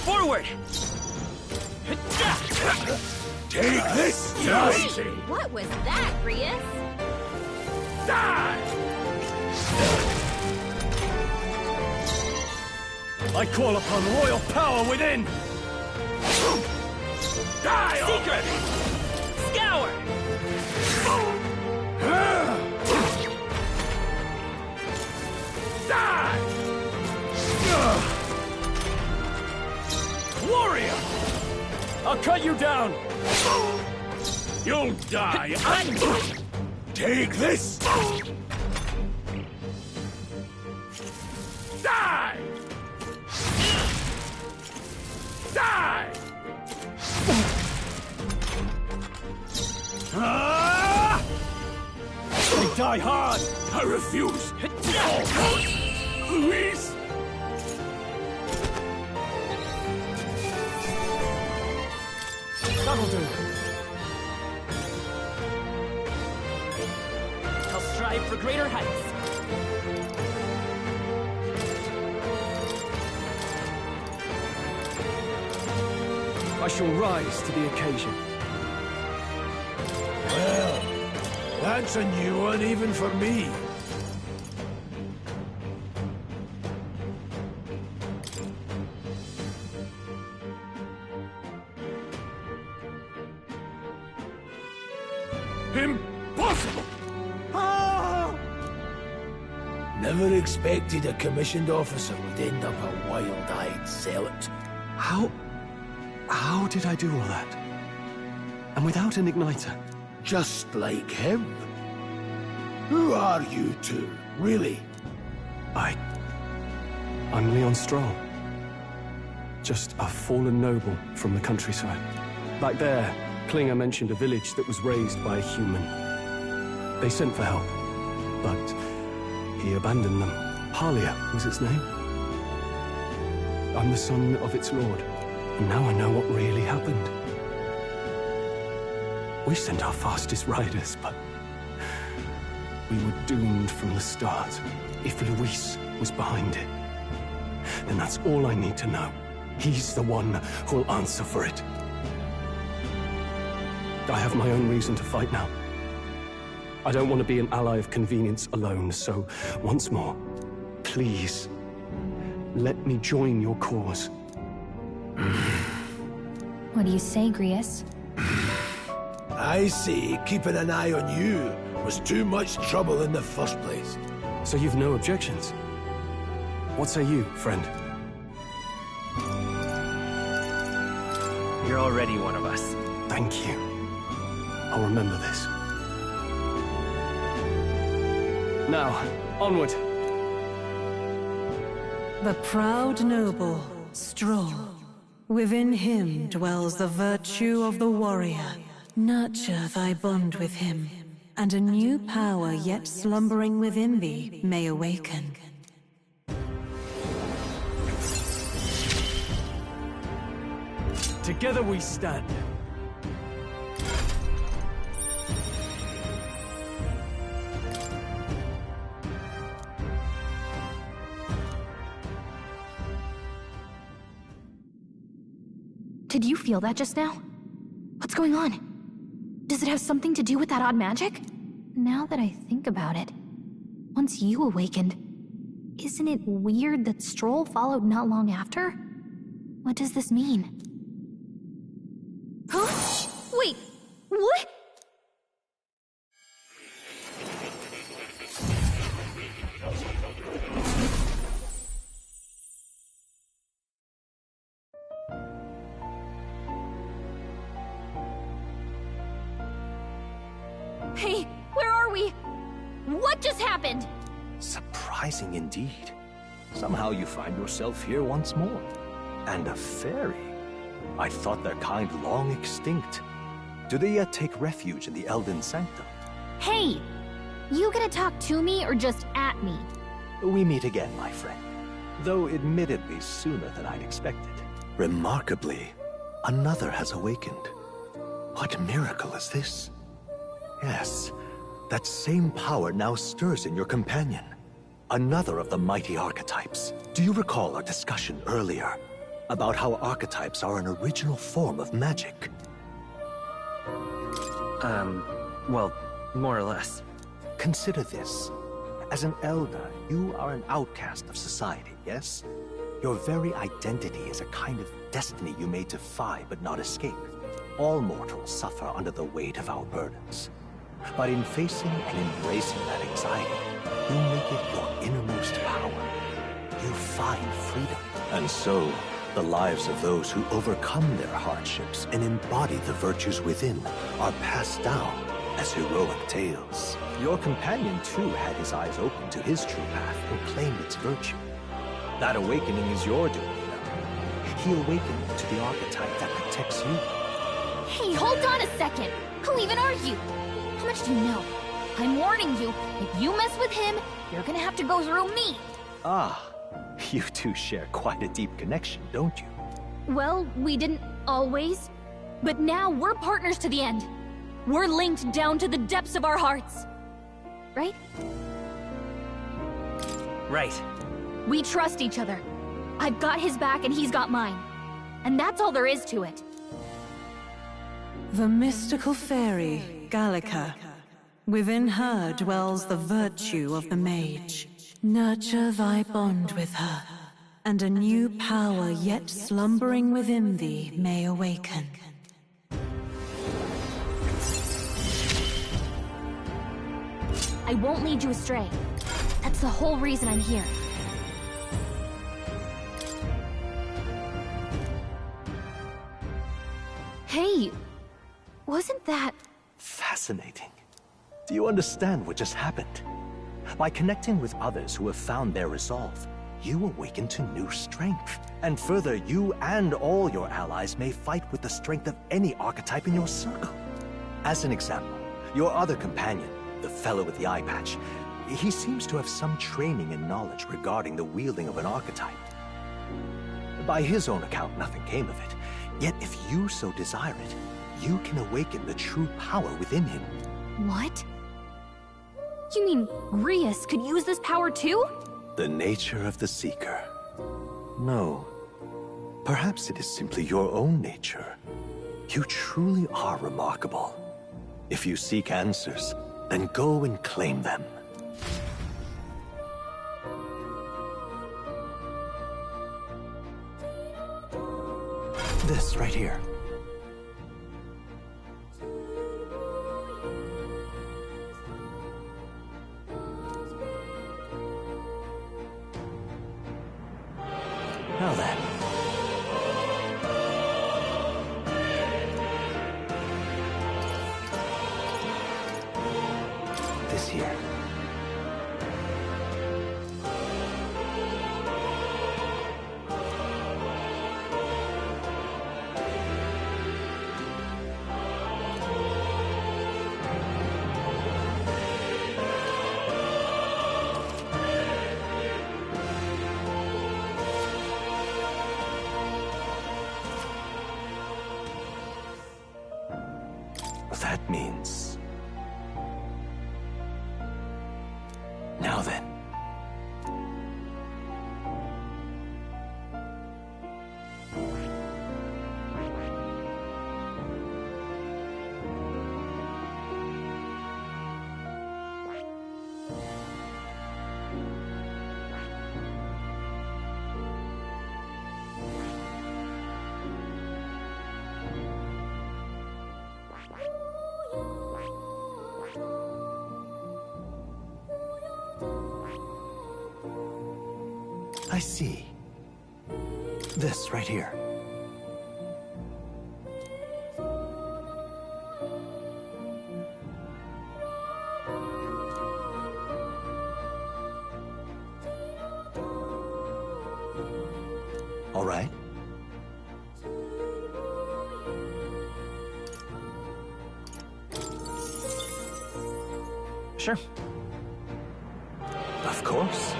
Forward! Take this, Wait, what was that, Rias? Die! I call upon royal power within! Die Seeker! already! Scour! Die! Warrior! I'll cut you down! You'll die! Take this! Die! Die! They die hard! I refuse! Luis! That'll do. I'll strive for greater heights. I shall rise to the occasion. Well, that's a new one even for me. Impossible! Never expected a commissioned officer would end up a wild-eyed zealot. How did I do all that? And without an igniter? Just like him. Who are you two, really? I'm Leon Stroll. Just a fallen noble from the countryside. Back there, Klinger mentioned a village that was raised by a human. They sent for help, but he abandoned them. Halia was its name. I'm the son of its lord, and now I know what really happened. We sent our fastest riders, but we were doomed from the start. If Luis was behind it, then that's all I need to know. He's the one who'll answer for it. I have my own reason to fight now. I don't want to be an ally of convenience alone, so once more, please, let me join your cause. What do you say, Grius? I see keeping an eye on you was too much trouble in the first place. So you've no objections? What say you, friend? You're already one of us. Thank you. I'll remember this. Now, onward. The proud noble, strong. Within him dwells the virtue of the warrior. Nurture thy bond with him, and a new power yet slumbering within thee may awaken. Together we stand. Did you feel that just now? What's going on? Does it have something to do with that odd magic? Now that I think about it, once you awakened, isn't it weird that Stroll followed not long after? What does this mean? Huh? Wait, what? Hey, where are we? What just happened? Surprising indeed. Somehow you find yourself here once more. And a fairy. I thought their kind long extinct. Do they yet take refuge in the Elden Sanctum? Hey! You gonna talk to me or just at me? We meet again, my friend. Though admittedly sooner than I'd expected. Remarkably, another has awakened. What miracle is this? Yes, that same power now stirs in your companion. Another of the mighty archetypes. Do you recall our discussion earlier about how archetypes are an original form of magic? Well, more or less. Consider this. As an elder, you are an outcast of society, yes? Your very identity is a kind of destiny you may defy but not escape. All mortals suffer under the weight of our burdens. But in facing and embracing that anxiety, you make it your innermost power. You find freedom. And so, the lives of those who overcome their hardships and embody the virtues within are passed down as heroic tales. Your companion, too, had his eyes open to his true path and claimed its virtue. That awakening is your doing now. He awakened to the archetype that protects you. Hey, hold on a second! Who even are you? How much do you know? I'm warning you, if you mess with him, you're gonna have to go through me! Ah, you two share quite a deep connection, don't you? Well, we didn't always. But now we're partners to the end. We're linked down to the depths of our hearts. Right? Right. We trust each other. I've got his back and he's got mine. And that's all there is to it. The mystical fairy, Gallica. Within her dwells the virtue of the mage. Nurture thy bond with her, and a new power yet slumbering within thee may awaken. I won't lead you astray. That's the whole reason I'm here. Hey, wasn't that... Fascinating. Do you understand what just happened? By connecting with others who have found their resolve, you awaken to new strength. And further, you and all your allies may fight with the strength of any archetype in your circle. As an example, your other companion, the fellow with the eye patch, he seems to have some training and knowledge regarding the wielding of an archetype. By his own account, nothing came of it. Yet if you so desire it, you can awaken the true power within him. What? You mean Grius could use this power too? The nature of the Seeker. No. Perhaps it is simply your own nature. You truly are remarkable. If you seek answers, then go and claim them. This right here. Now then. This here. That means... Now then. I see. This right here. All right. Sure. Of course.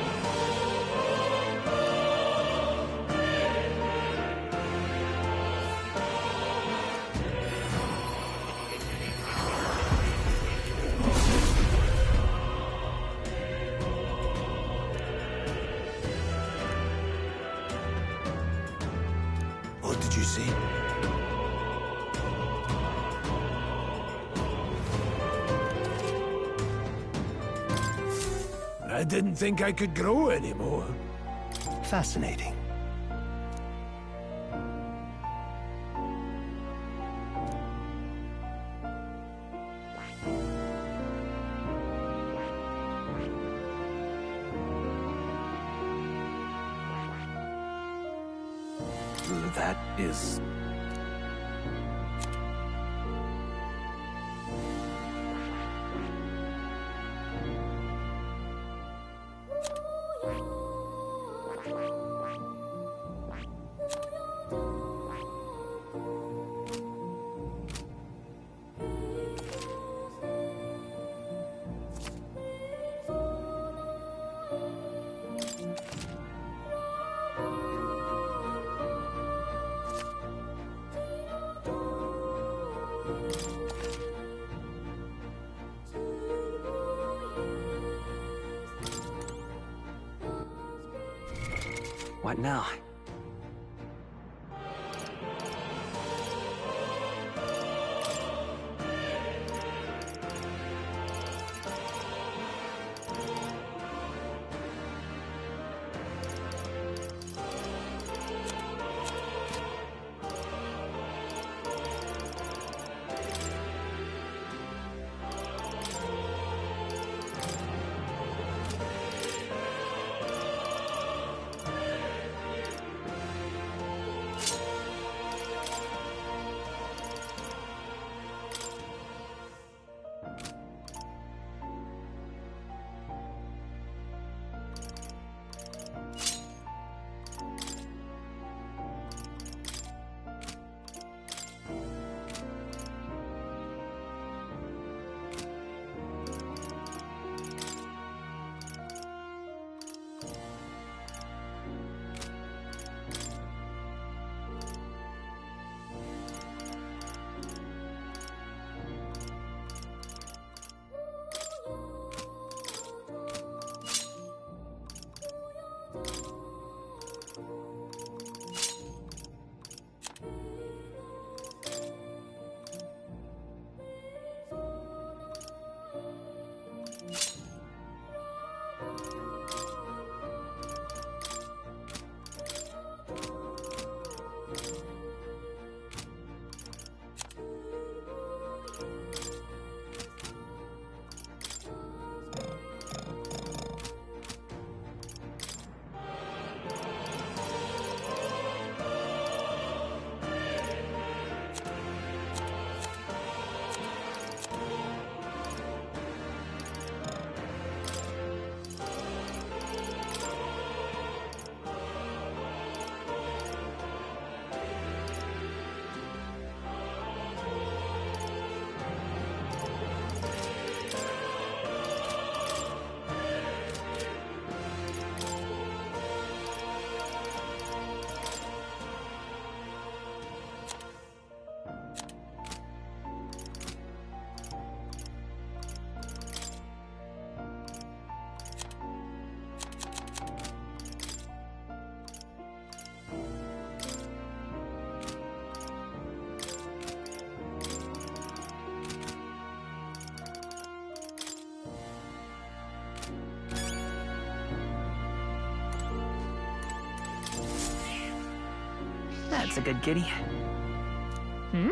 What did you see? I didn't think I could grow anymore. Fascinating. That is... What now? That's a good kitty. Hmm?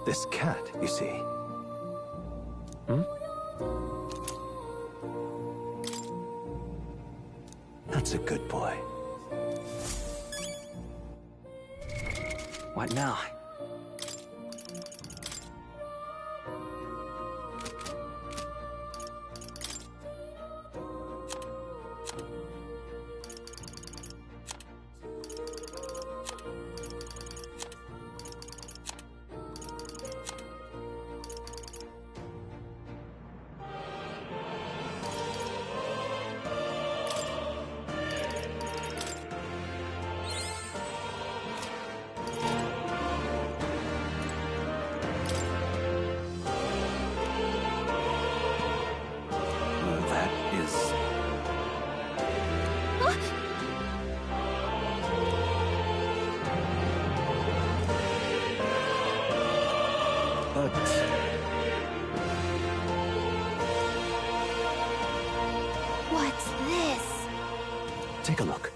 This cat, you see. Hmm? That's a good boy. What now? What's this? Take a look.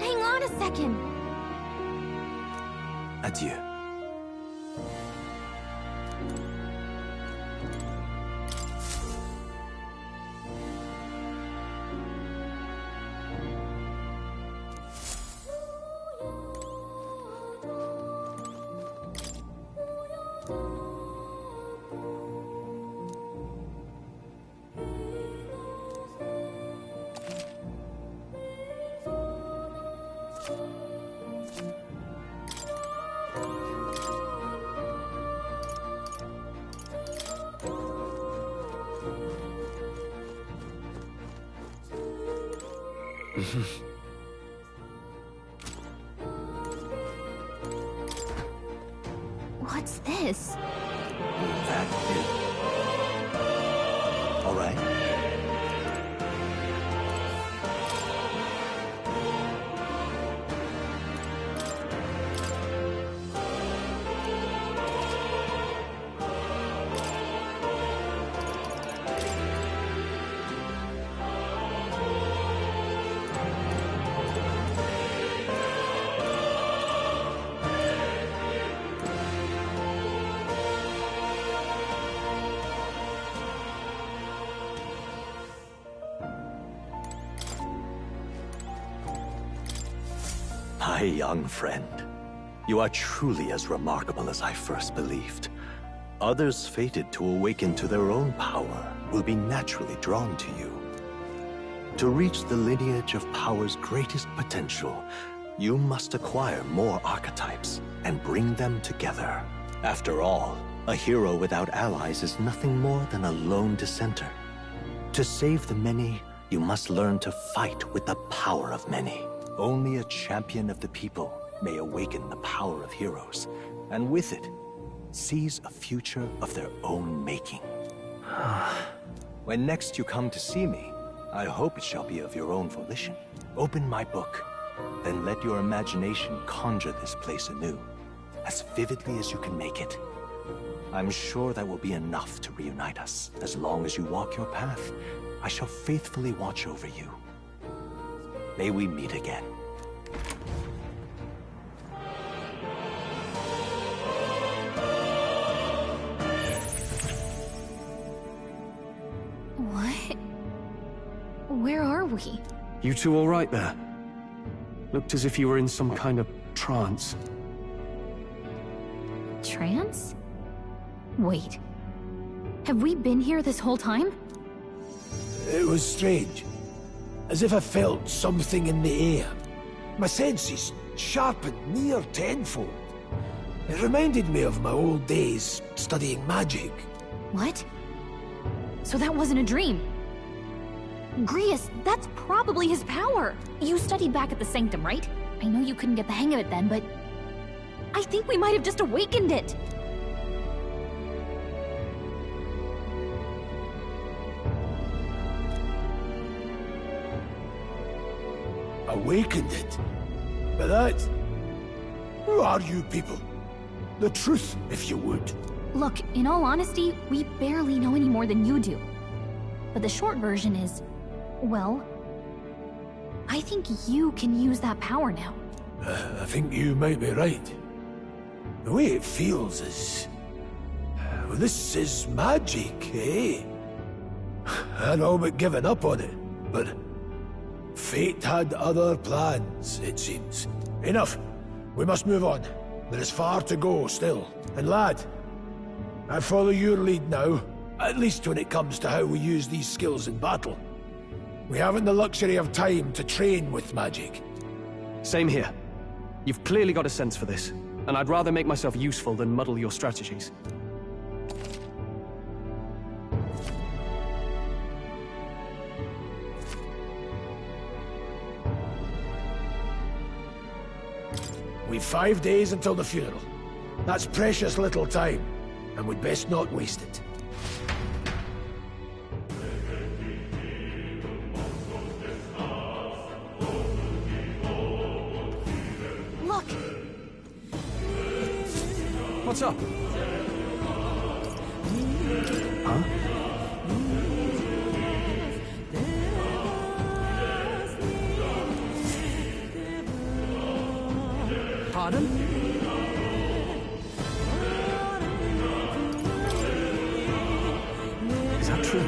Hang on a second. Adieu. What's this? That is... All right. My young friend, you are truly as remarkable as I first believed. Others fated to awaken to their own power will be naturally drawn to you. To reach the lineage of power's greatest potential, you must acquire more archetypes and bring them together. After all, a hero without allies is nothing more than a lone dissenter. To save the many, you must learn to fight with the power of many. Only a champion of the people may awaken the power of heroes, and with it, seize a future of their own making. When next you come to see me, I hope it shall be of your own volition. Open my book, then let your imagination conjure this place anew, as vividly as you can make it. I'm sure that will be enough to reunite us. As long as you walk your path, I shall faithfully watch over you. May we meet again. What? Where are we? You two all right there? Looked as if you were in some kind of trance. Trance? Wait. Have we been here this whole time? It was strange. As if I felt something in the air. My senses sharpened near tenfold. It reminded me of my old days studying magic. What? So that wasn't a dream. Grius, that's probably his power. You studied back at the Sanctum, right? I know you couldn't get the hang of it then, but I think we might have just awakened it. Awakened it? But that... Who are you people? The truth, if you would. Look, in all honesty, we barely know any more than you do. But the short version is, well, I think you can use that power now. I think you might be right. The way it feels is... Well, this is magic, eh? I'd all but given up on it, but... Fate had other plans, it seems. Enough. We must move on. There is far to go still. And lad, I follow your lead now, at least when it comes to how we use these skills in battle. We haven't the luxury of time to train with magic. Same here. You've clearly got a sense for this, and I'd rather make myself useful than muddle your strategies. We've 5 days until the funeral. That's precious little time, and we'd best not waste it. Look! What's up? Huh? Pardon? Is that true?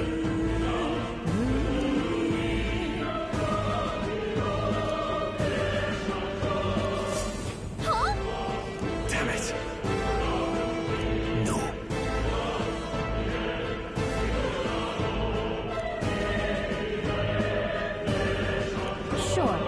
Huh? Damn it. No. Sure.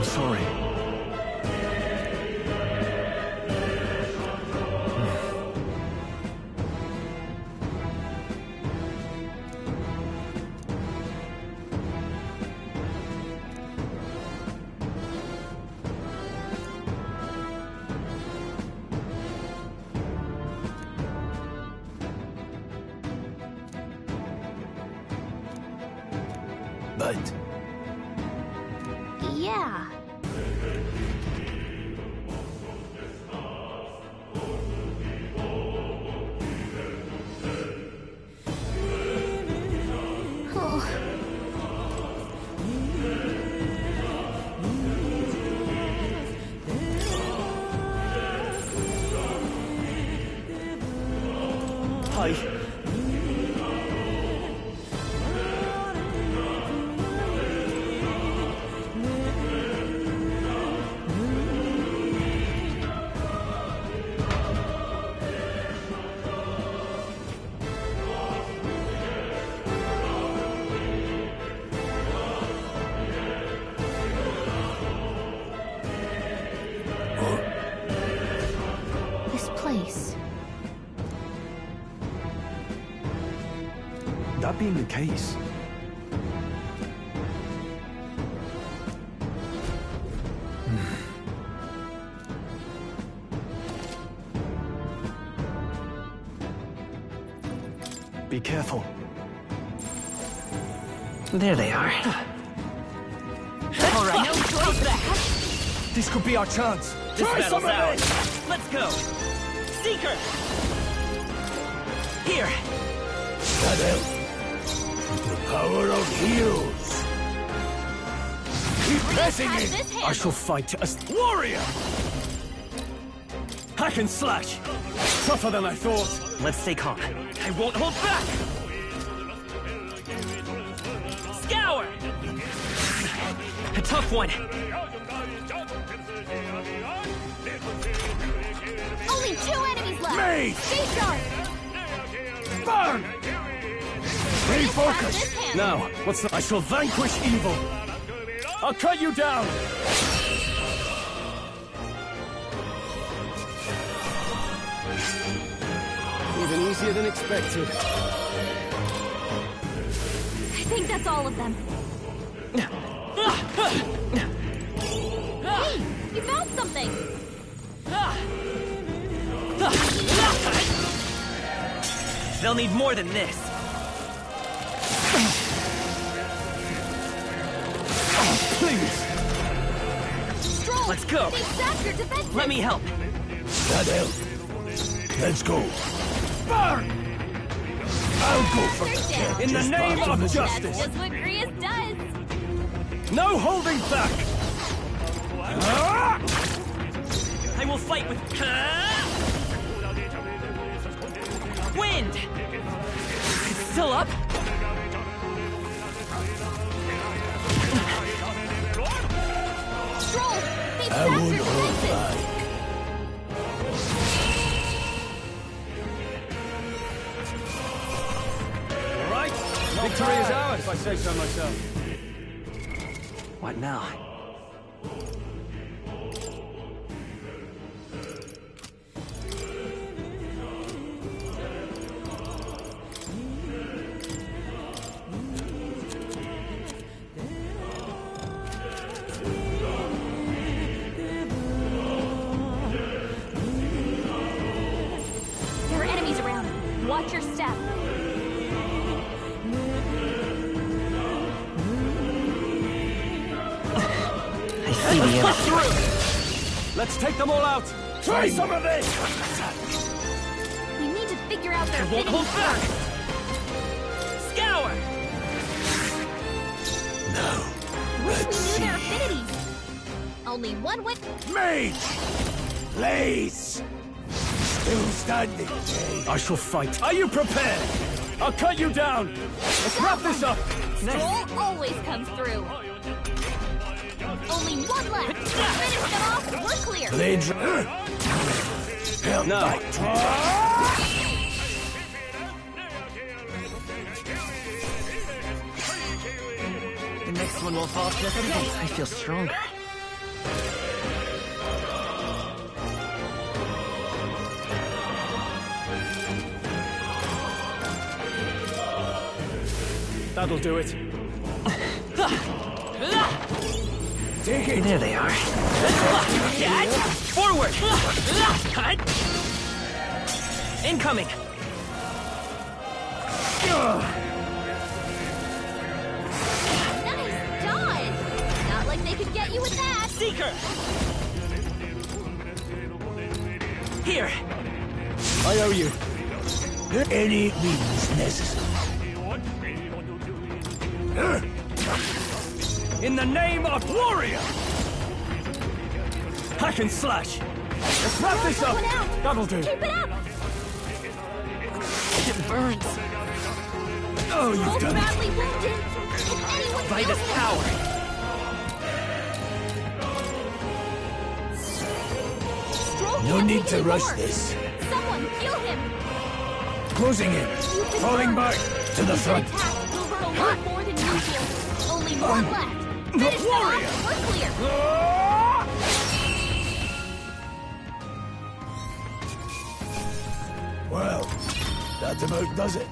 Sorry. But... Yeah. Hi. This place. That being the case, be careful. There they are. All right. No choice. This could be our chance. This battle's ours. Let's go. Seeker! Here! That help. The power of heroes. Keep pressing in. I shall fight as warrior. Hack and slash. Tougher than I thought. Let's stay calm. I won't hold back. Scour. A tough one. Only 2 enemies left. Mage. Stay sharp. Burn. Refocus. Now, what's the... I shall vanquish evil. I'll cut you down. Even easier than expected. I think that's all of them. Hey, you found something. They'll need more than this. Oh, please. Stroll, Let's go. they sapped your defenses. Let me help. That help. Let's go. Burn! I'll go for the kill. In the name of justice. That's just what Grius does. No holding back. I will fight with... Wind! It's still up? Stroll, they I sapped won't your hold defenses. back. All right. Victory is ours, if I say so myself. What now? There are enemies around. Watch your step. I see the enemy. Let's take them all out. Try some of this. We need to figure out their I won't hold back. Scour. Now, Wish let's we see. knew their affinities. Only one way. Mage! Blaze! Still standing, eh? I shall fight. Are you prepared? I'll cut you down. Let's wrap this up. Stroll always comes through. Only one left. Finish them off. We're clear. Blades. Help No. back. The next one will fall just in case. I feel stronger. That'll do it. Take it. There they are. Forward! Cut! Incoming! Nice dodge. Not like they could get you with that. Seeker! Here! I owe you. Any means necessary. In the name of warrior! Hack and slash! Let's wrap this up! That'll do. Keep it up. It burns! Oh, you've Both done it! badly wounded. Can anyone By heal this him? power! Stroll No can't need take to any rush more. this. Someone heal him. Closing in. You've been Falling burned. back to the Each front. attack will burn a lot more than usual. Only one left. Finish them off. We're clear. Well, that about does it.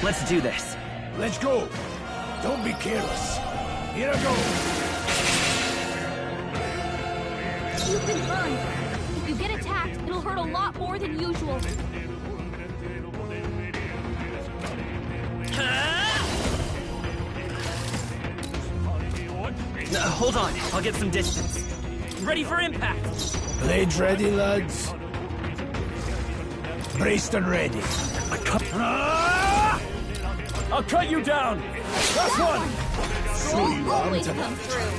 Let's do this. Let's go. Don't be careless. Here I go. You've been burned. If you get attacked, it'll hurt a lot more than usual. Hold on, I'll get some distance. Ready for impact! Blades ready, lads. Braced and ready. I'll cut you down! Last one! Trolls always come through.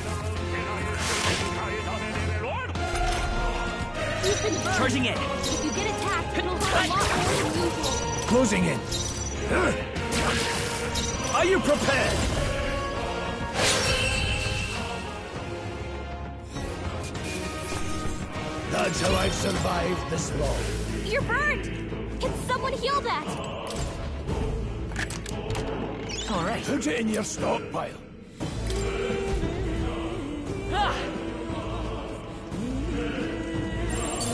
You've been burned. Charging in. If you get attacked, it'll hurt a lot more than usual. Closing in. Are you prepared? That's how I've survived this long. You're burned! Can someone heal that? All right. Put it in your stockpile.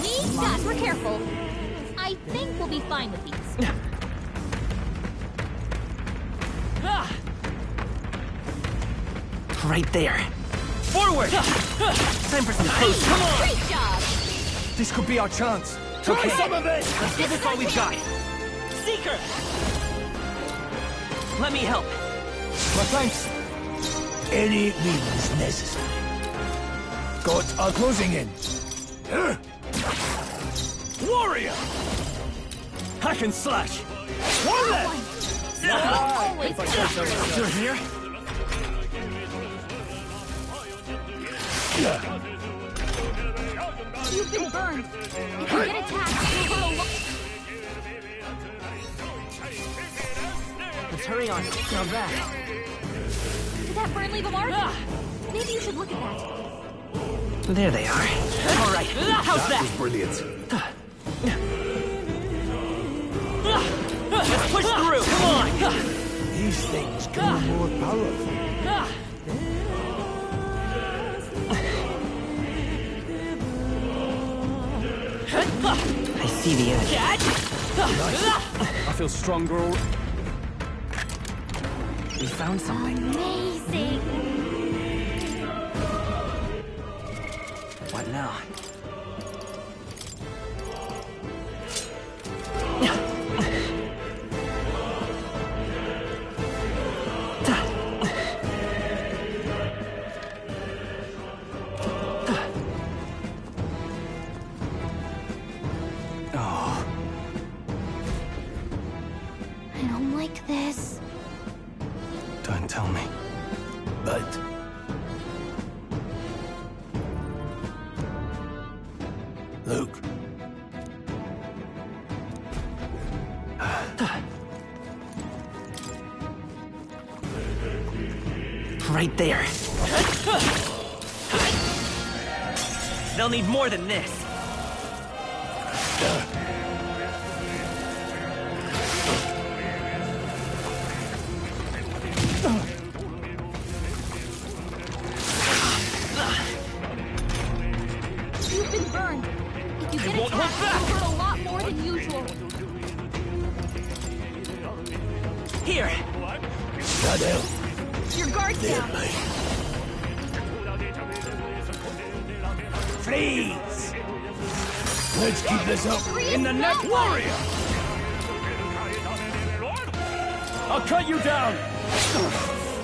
We've got. We're careful. I think we'll be fine with these. Right there. Forward! Time for some close. Come on! Great job! This could be our chance. Okay. Some of it! Let's give this all we've got. Seeker! Let me help. Well, thanks. Any means necessary. Got a closing in. Warrior! Hack and slash! One left! Always You're here? You've been burned. If you get attacked, you'll hurt a lot. Let's hurry on. Now that. Did that burn leave a mark? Maybe you should look at that. There they are. All right. How's that? was brilliant. Let's push through. Come on. These things grow more powerful. I see the edge. I feel stronger. We found something. Amazing. What now? I don't like this. Don't tell me. But Luke. Right there. They'll need more than this. You've been burned. If you get attacked, it'll hurt a lot more than usual. Here. That help. Your guard's down. Freeze! Let's keep this up. In the neck, warrior! I'll cut you down!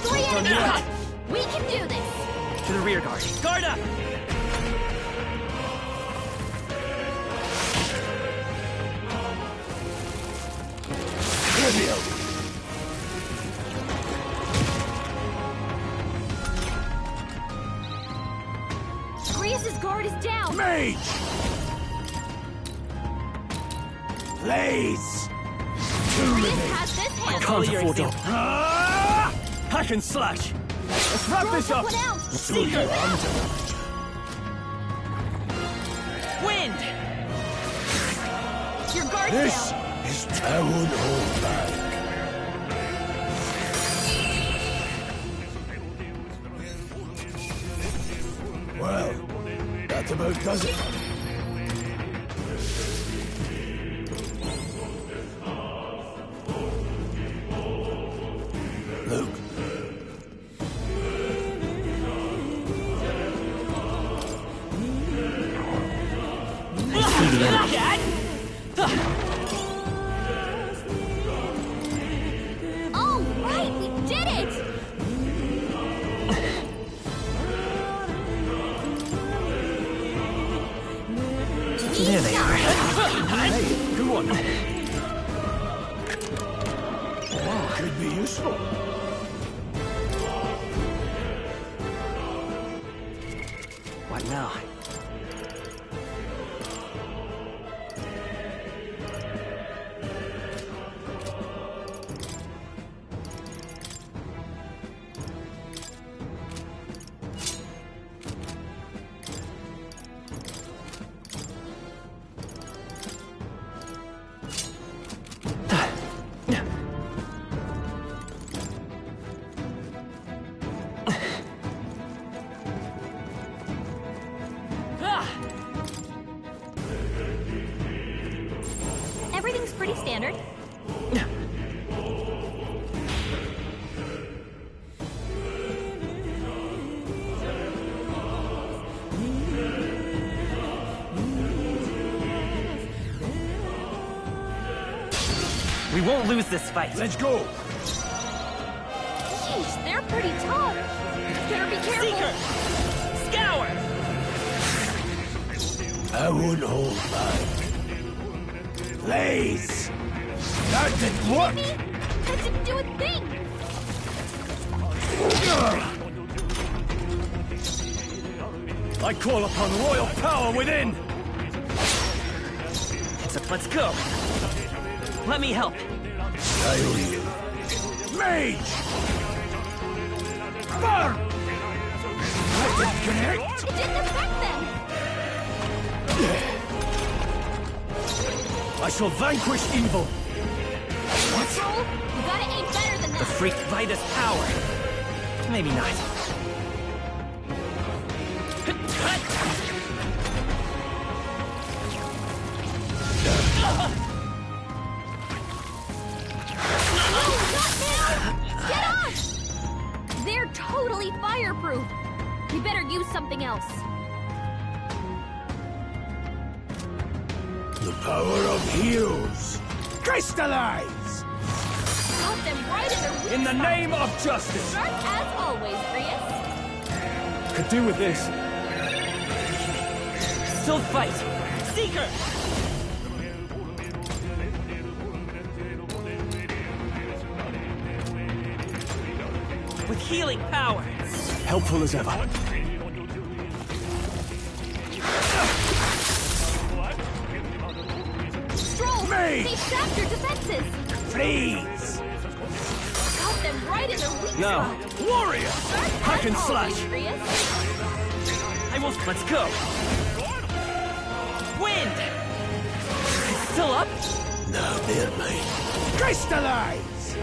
3 enemies! We can do this! To the rear guard. Guard up! Trivial. Grius' guard is down! Mage! Blaze! Grius has this handled! Can't afford it. Hack and slash! Let's wrap this up! One out! Seeker! Wind! Your guard's This down! is Town Hall Bank. Well, that about does it. Luke. see the enemy. All right, we did it! There they are. Hey, good one. Wow, could be useful. What now? Everything's pretty standard. We won't lose this fight. Let's go. Jeez, they're pretty tough. Better be careful. Seeker! Scour! I won't hold back. Blaze! That didn't work! That didn't do a thing! I call upon royal power within! Let's go. Let me help. I'll you. Mage! Burn! That didn't connect! It didn't affect them! I shall vanquish evil. Control, you gotta aim better than that. The freak Vitus power. Maybe not. Get off! They're totally fireproof. We better use something else. The power of heroes! Crystallize! Got them right in their weak In the spot. name of justice! Sharp as always, Prius. Could do with this. Still fight. Seeker! With healing power. Helpful as ever. Stroll, Me! they sapped your defenses. Freeze! Got them right in their weak Now, spot. warrior! Sharp Hack as and always, slash! Prius. I will. Let's go. Wind! Still up? Now, merely. Crystallize!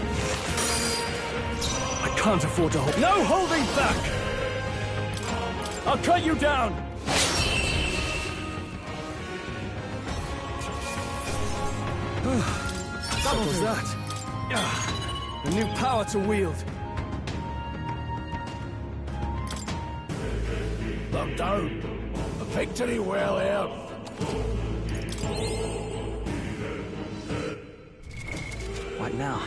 I can't afford to hold. No holding back! I'll cut you down! What was that? A new power to wield. Look down. A victory well earned. What now?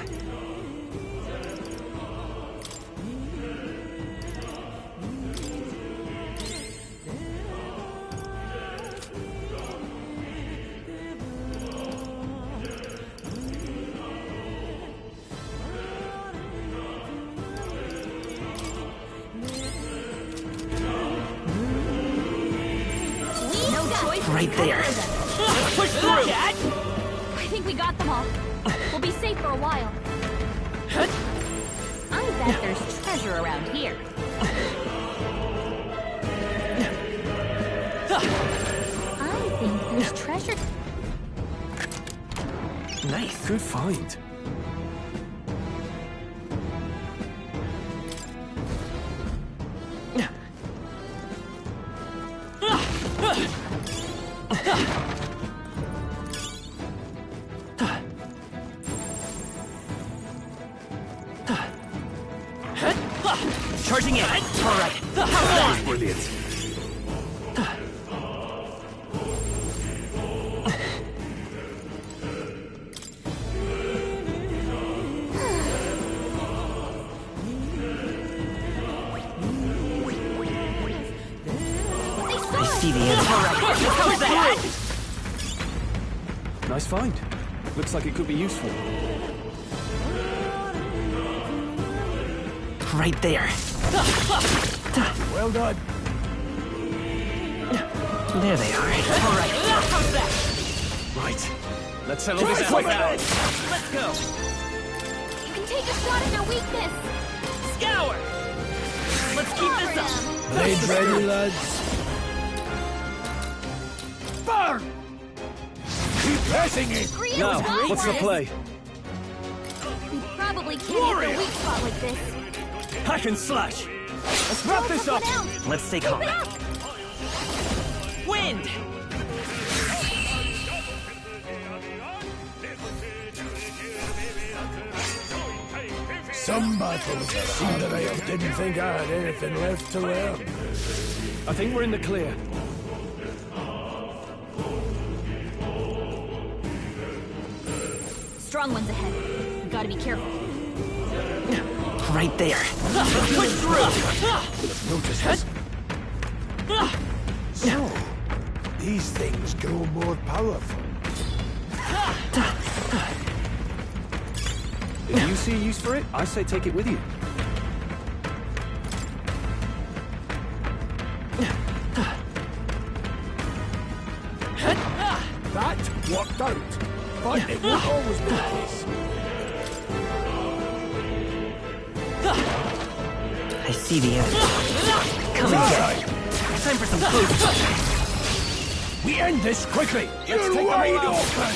Right there. Let's push through! I think we got them all. We'll be safe for a while. I bet there's treasure around here. I think there's treasure. Nice. Good find. Charging in. All right. That was brilliant. see the end. How's that? Nice find. Looks like it could be useful. Right there. Well done. There they are. All right. How's that? Right. Let's settle this out. Let's go. You can take a shot at their weakness. Scour. Let's keep this up. Blade ready, lads. Burn! Keep pressing it! Now, what's the play? We probably can't hit the weak spot like this. Hack and slash. Let's wrap this up. Let's stay calm. Wind. Some battles are hard that I didn't think I had anything left to learn. I think we're in the clear. Strong ones ahead. We gotta be careful. Right there. Push through. Notice this. So, these things grow more powerful. If you see a use for it, I say take it with you. That worked out, but it won't always be the case. I see the end. Come and get it. Time for some food. We end this quickly. You're wide open.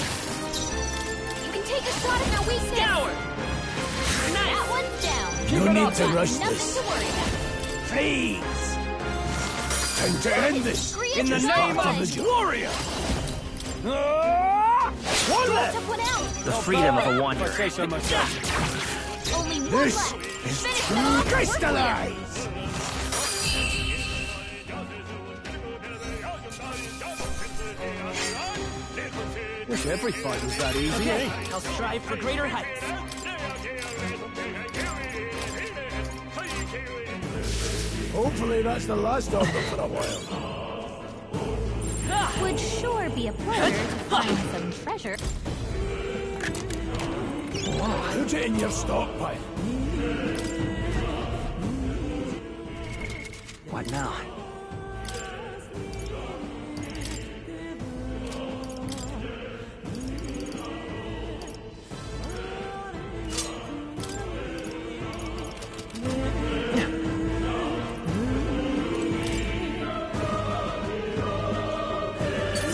You can take a shot at their weakness. Scour. That one's down. No need to rush Nothing this. to worry about. Please. Time to end this. In the name of the warrior. One left. Took one out. The freedom of a wanderer. Say so myself. Only one This left. is Finish true them off. crystallize. Wish every fight was that easy, Okay, eh? I'll strive for greater heights. Hopefully that's the last of them for a while. Would sure be a pleasure to find some treasure. Put it in your stockpile. What now?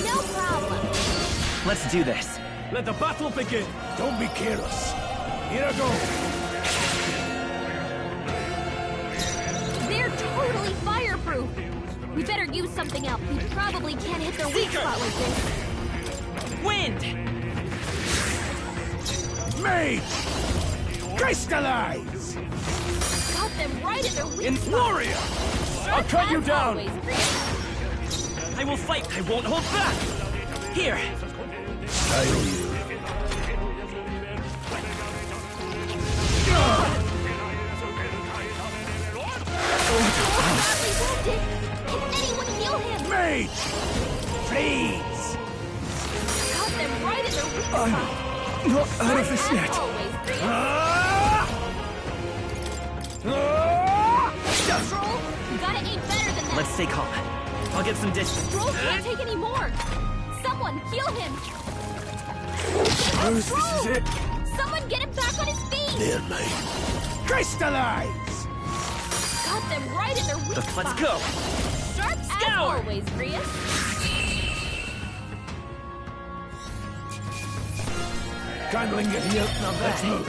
No problem. Let's do this. Let the battle begin. Don't be careless. Here I go. They're totally fireproof. We better use something else. We probably can't hit their weak spot like this. Wind. Mage! Crystallize! Got them right in their weak In spot. Warrior! I'll cut you As down! always, Chris. I will fight. I won't hold back. Here. I owe you. Badly wounded. Can anyone heal him? Mage! Please! Got them right in their weak spot. Not out of this As yet. always, Chris. Troll, you gotta aim better than that. Let's stay calm. I'll get some distance. Troll can't take any more. Someone heal him. Suppose this is it. Someone get him back on his feet. There, mate. Crystallize! Got them right in their weak spot. Let's go. Sharp as always, Grius. Can't linger here. Let's move.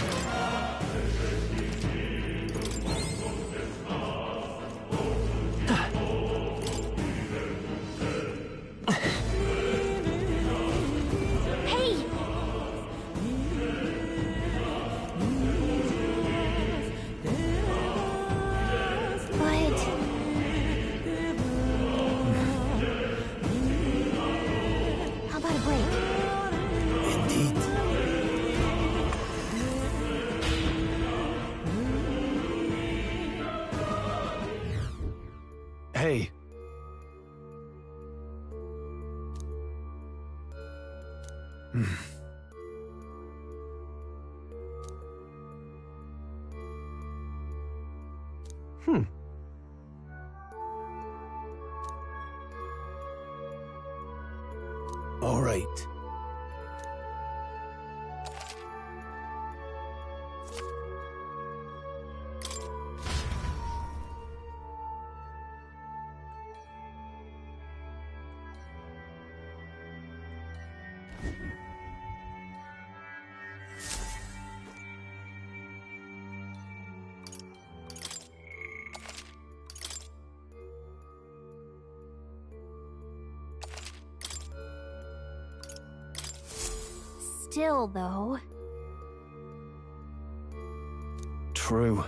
Hey! But... How about a break? Indeed. All right. Still, though. True.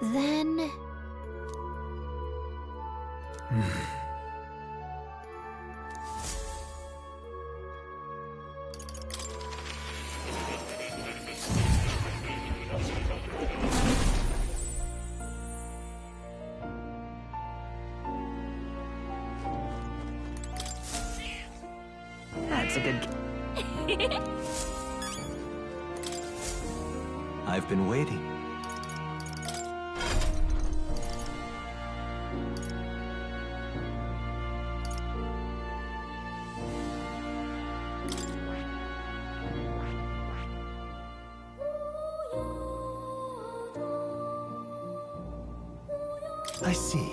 Then... That's a good... I've been waiting. I see.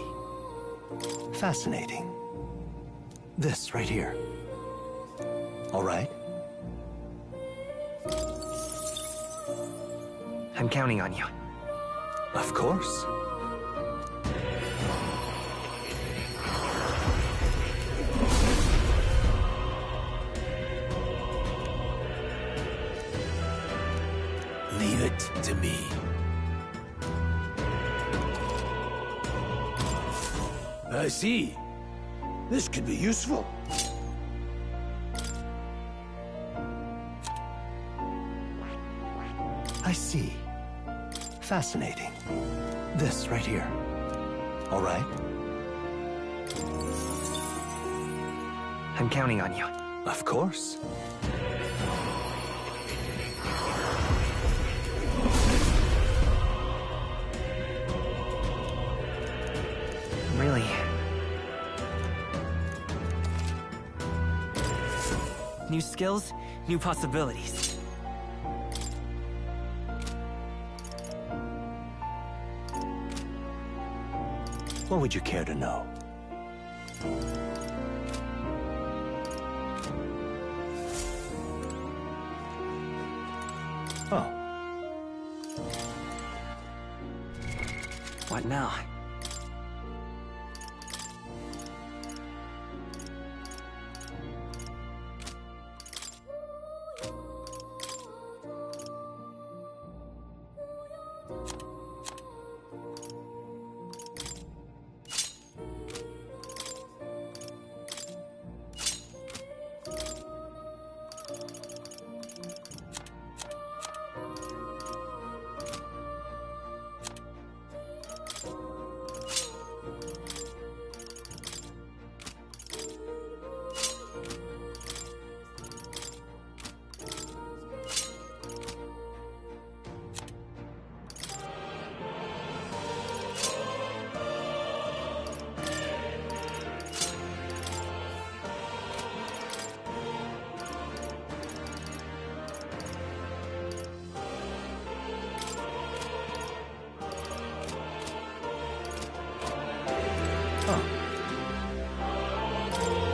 Fascinating. This right here. All right. I'm counting on you. Of course. Leave it to me. I see. This could be useful. I see. Fascinating. This right here. All right. I'm counting on you. Of course. Really? New skills, new possibilities. What would you care to know? Oh. What now?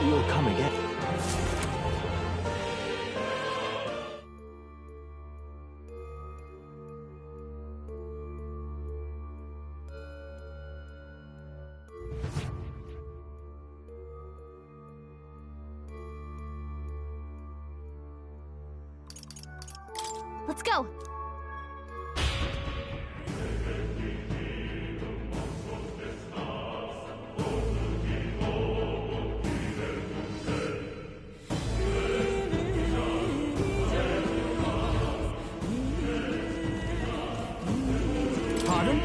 You'll come again. Let's go! Pardon?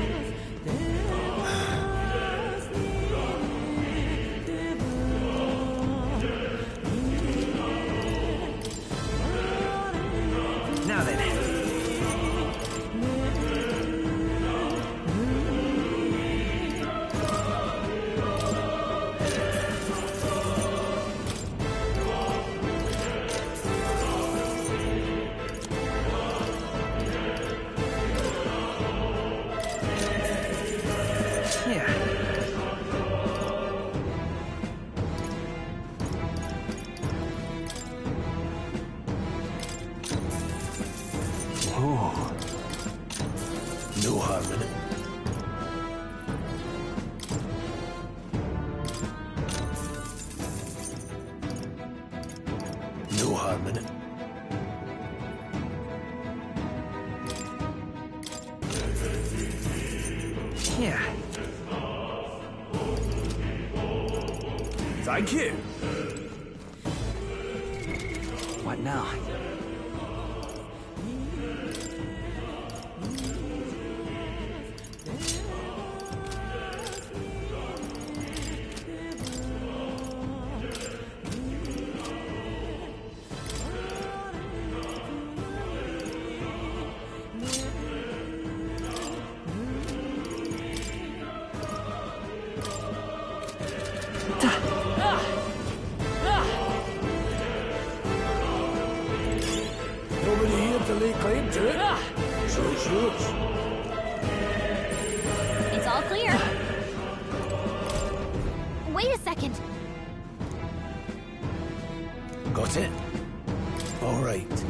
Here. Thank you. What now? Nobody here to lay claim to it. So it's yours. It's all clear. Wait a second. Got it? All right.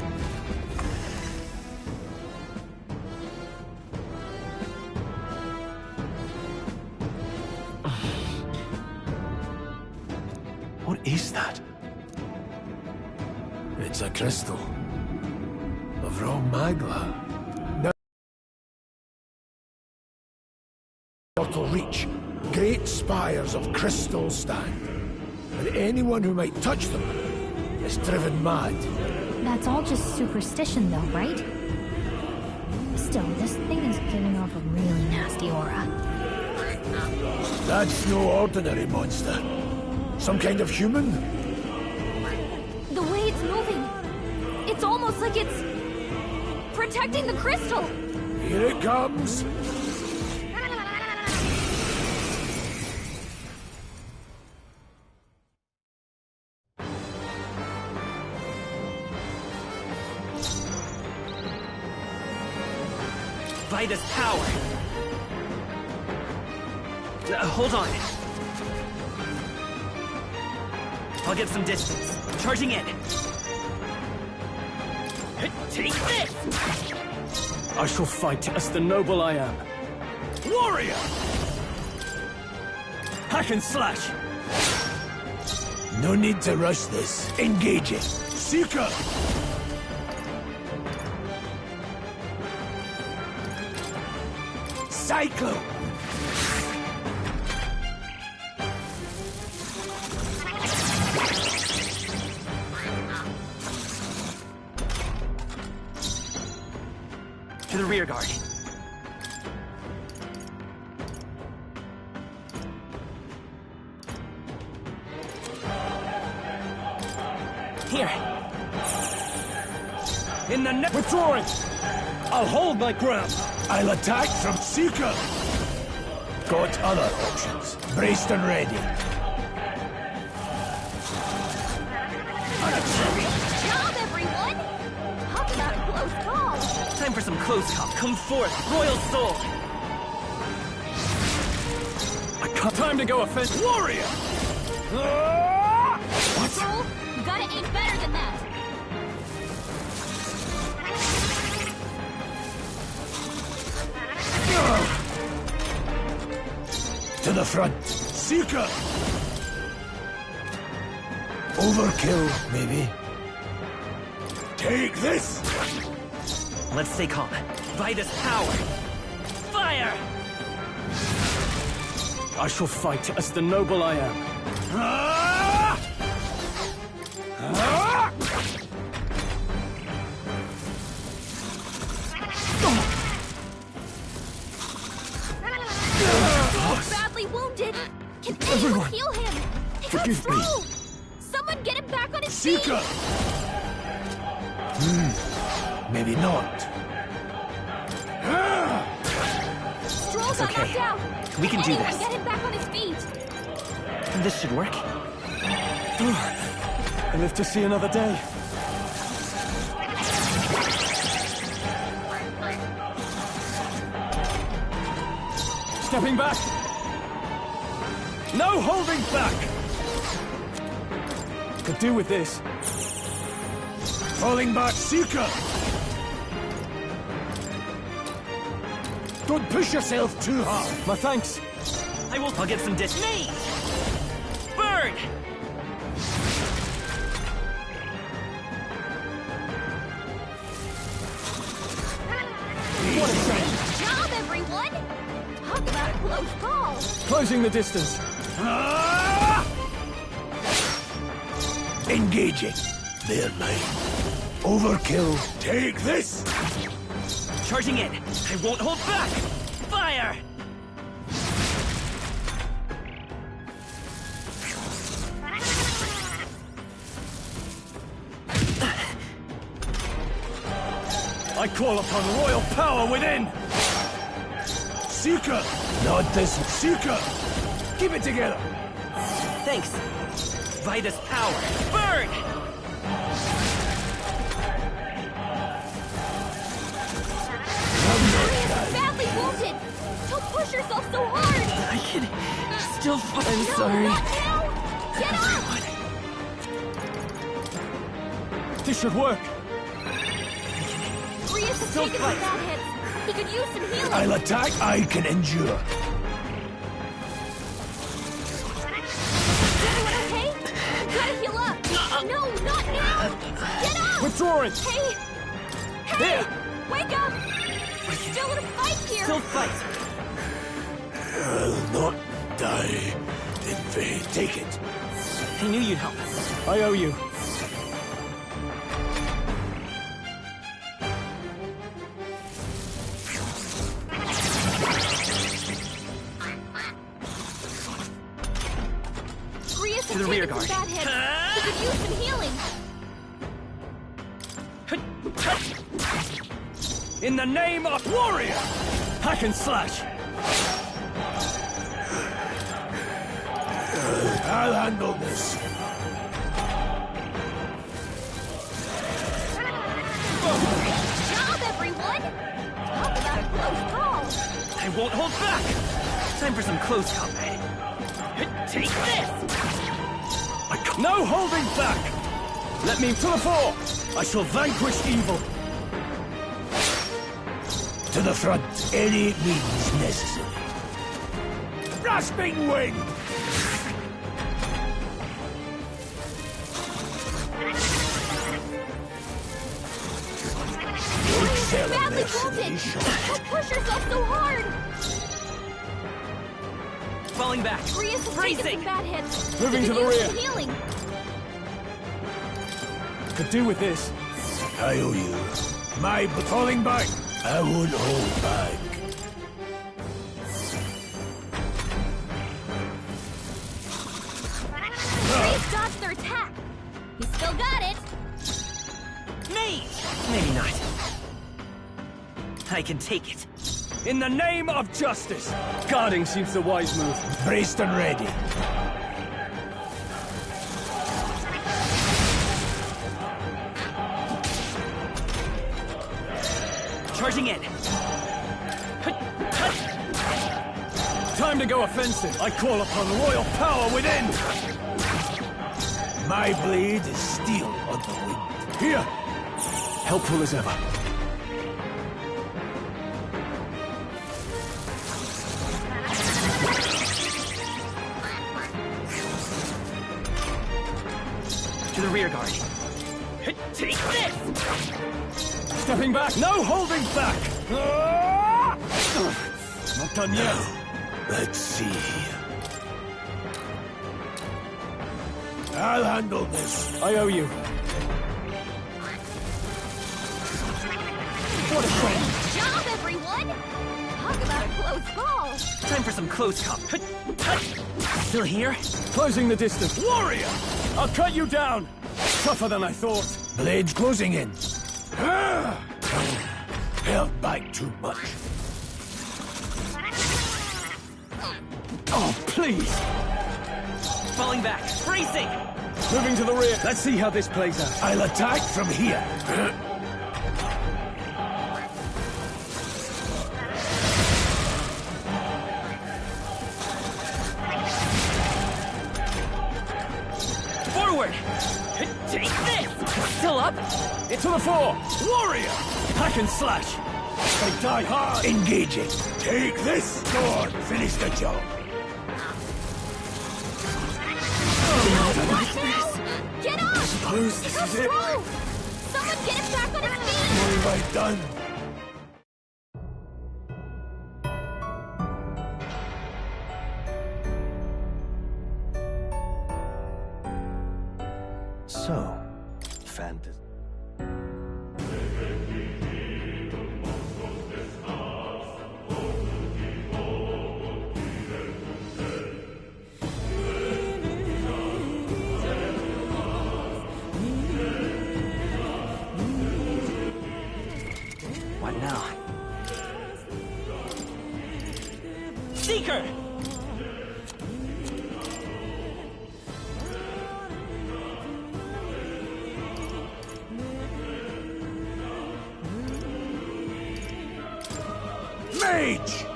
What is that? It's a crystal. Of raw magla. Now mortal reach. Great spires of crystal stand. And anyone who might touch them is driven mad. That's all just superstition, though, right? Still, this thing is giving off a really nasty aura. That's no ordinary monster. Some kind of human? The way it's moving, it's almost like it's protecting the crystal. Here it comes. Vida's power. Hold on. I'll get some distance. Charging in. Take this! I shall fight as the noble I am. Warrior! Hack and slash! No need to rush this. Engage it. Seeker! Cyclone! To the rear guard. Here. In the net. Withdrawing! I'll hold my ground. I'll attack from Seeker! Got other options. Braced and ready. Good job, everyone! Talk about a close call! Time for some close call. Come forth, Royal Soul! Time to go offensive. Warrior! Soul, you gotta aim better than that! To the front. Seeker! Overkill, maybe. Take this! Let's stay calm. Vida's power! Fire! I shall fight as the noble I am. He's badly wounded! Can anyone heal him? He got Forgive me. through! Someone get him back on his feet! Seeker! Maybe not. Stroll's It's not okay. knocked out! We can do Anyone this. get him back on his feet! This should work. I live to see another day. Stepping back. No holding back. Could do with this. Falling back, Seeker! Don't push yourself too hard. My thanks. I'll get some distance. Me! Burn! What a job, everyone! Talk about a close call. Closing the distance. Engaging. They're mine. Overkill. Take this! Charging in. I won't hold back. Fire! I call upon royal power within! Seeker! Not this Seeker! Keep it together! Thanks. Vitus power. Burn! Badly wounded. Don't push yourself so hard. I can still fight. I'm No, sorry. not now. Get up. This should work. Rias has taken some bad hits. He could use some healing. I'll attack, I can endure. Everyone okay? You gotta heal up. No, not now. Get up. Withdrawing. Hey. Here. Wake up. We're still in a fight here. Still fight. I'll not die in vain. Take it. I knew you'd help. I owe you. Rias To has the rear taken some guard. bad hits. He could use some healing. In the name of warrior! Hack and slash! I'll handle this. Job, everyone. Talk about a close call. I won't hold back. Time for some close combat. Take this! No holding back! Let me to the fore! I shall vanquish evil! To the front, any means necessary. Rasping wing! You're badly wounded. Don't push yourself so hard. Falling back. Rias has taken some bad hits. Moving He to could the use rear. some healing. Could do with this. I owe you. My falling back. I won't hold back. Rias dodged their attack. He still got it. Me! Maybe not. I can take it. In the name of justice! Guarding seems the wise move. Braced and ready. Charging in. Time to go offensive. I call upon royal power within! My blade is steel on the wind. Here! Helpful as ever. To the rear guard. Take this! Stepping back, no holding back! Ah! Not done yet. Let's see. I'll handle this. I owe you. What a friend! Job, everyone. Talk about a close call. Time for some close combat. Still here? Closing the distance. Warrior! I'll cut you down! Tougher than I thought. Blade closing in. Held back too much. Oh, please! Falling back. Bracing! Moving to the rear. Let's see how this plays out. I'll attack from here. Forward! Take this! Still up? Into the fore! Warrior! Hack and slash! They die hard! Engaging. Take this. Go on, finish the job. Get up! Suppose this Go is it. strong! Someone get him back on his feet! What have I done? So, fantasy. What now? Seeker! Mage!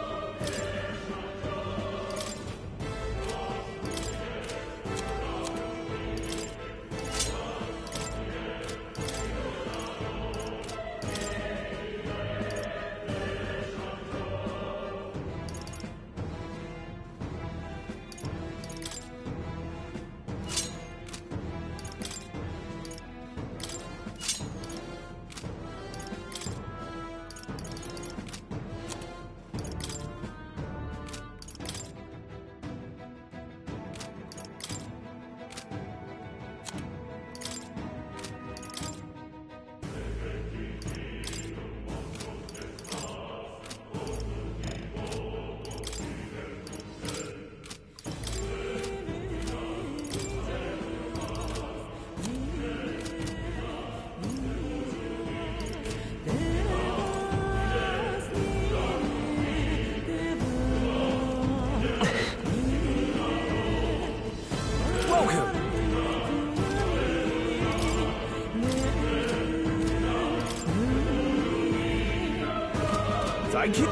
Thank you.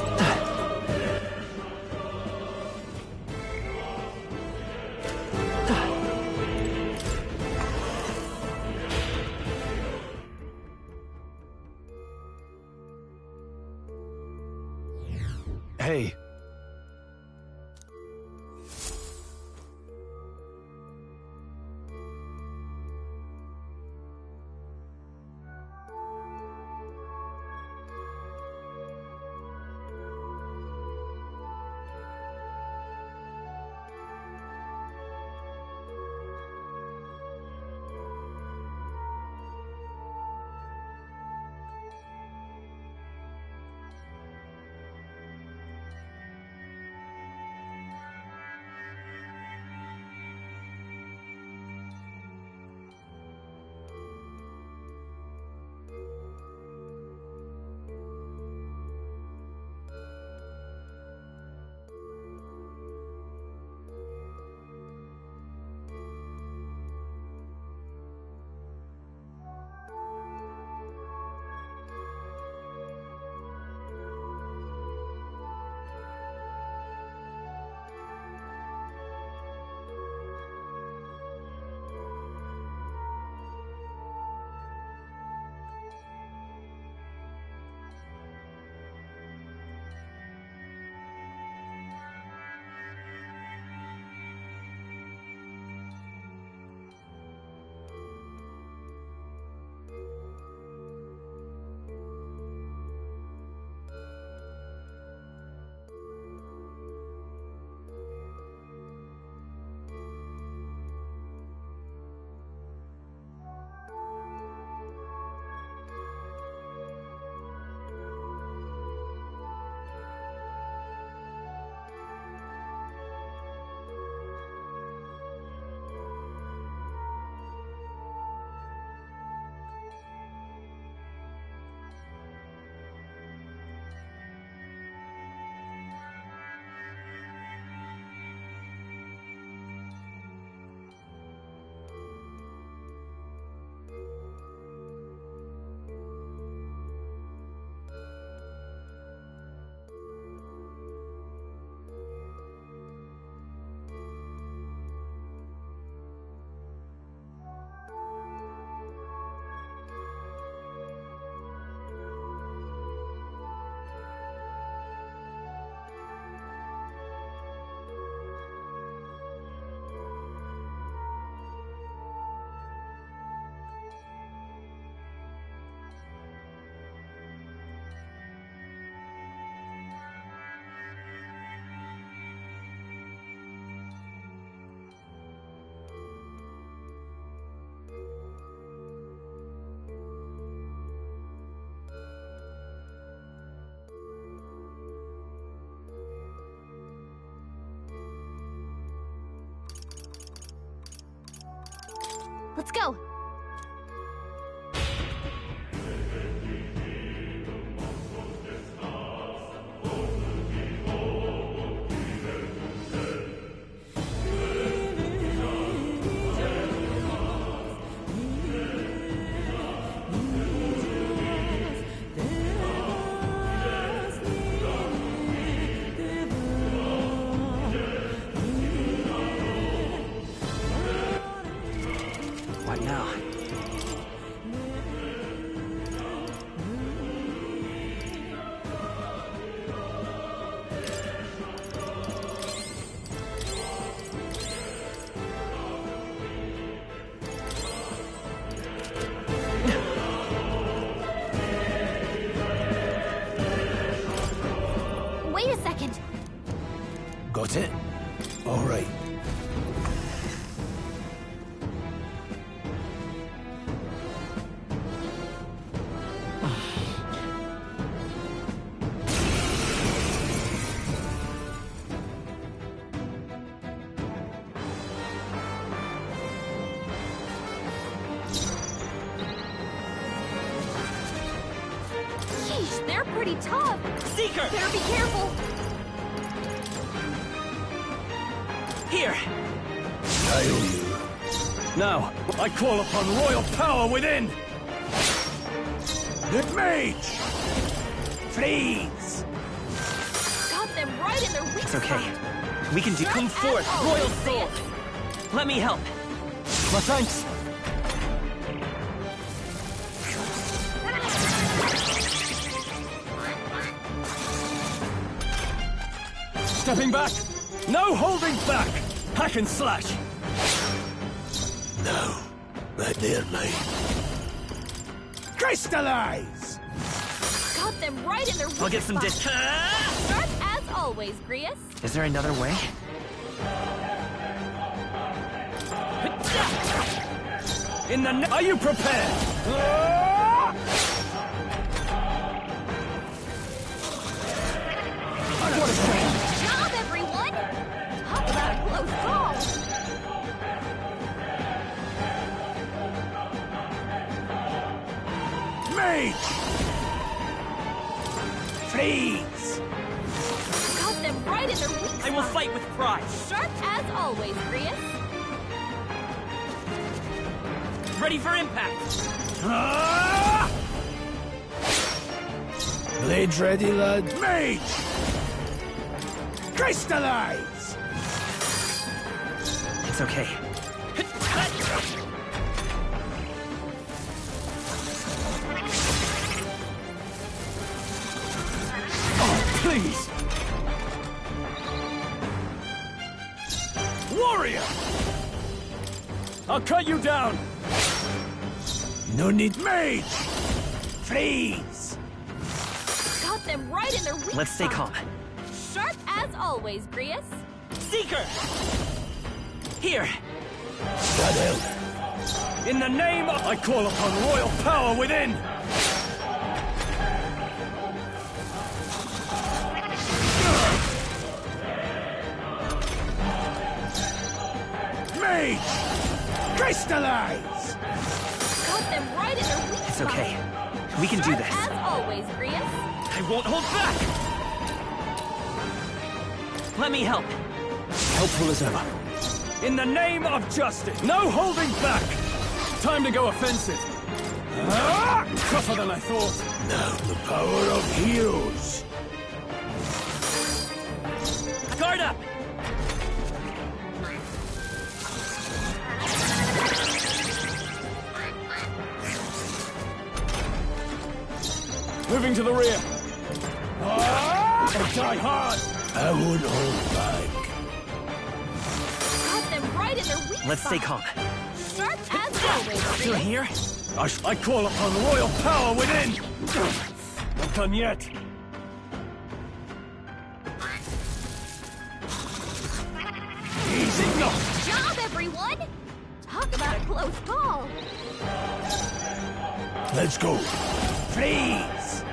Hey. Let's go. What now? Wait a second. Got it? All right. Yeesh, they're pretty tough. Seeker! Better be careful. Here! I owe you. Now, I call upon royal power within! The mage! Freeze! Got them right in their weak It's okay. spot. We can do. Come forth, as royal always, soul! Let me help. My thanks. Stepping back! No holding back! Hack and slash! No. Right there, mate. Crystallize! Got them right in their weak I'll get some spot. Sharp as always, Grius. Is there another way? In the Are you prepared? What a shame! Job, everyone! Talk about a close call. Mage! Freeze! Got them right in their weak spot. I will fight with pride. Sharp as always, Grius. Ready for impact. Blades ready, lad? Mage! Crystallize! It's okay. Oh, please! Warrior! I'll cut you down! No need. Mage! Freeze! Got them right in their weak Let's stay spot. calm. Sharp as always, Grius. Seeker! Here! That help. In the name of... I call upon royal power within! Mage! Crystallize! Got them right in their weak It's spot. okay. We can do this. As always, Grius. I won't hold back! Let me help. Helpful as ever. In the name of justice, no holding back! Time to go offensive. Tougher than I thought. Now the power of heroes. Guard up! Moving to the rear. Or die hard! I won't hold back. Got them right in their weak Let's stay spot. calm. Sharp as always, Still Grius. here? I call upon royal power within! Not done yet. Easy enough! Job, everyone! Talk about a close call. Let's go. Freeze!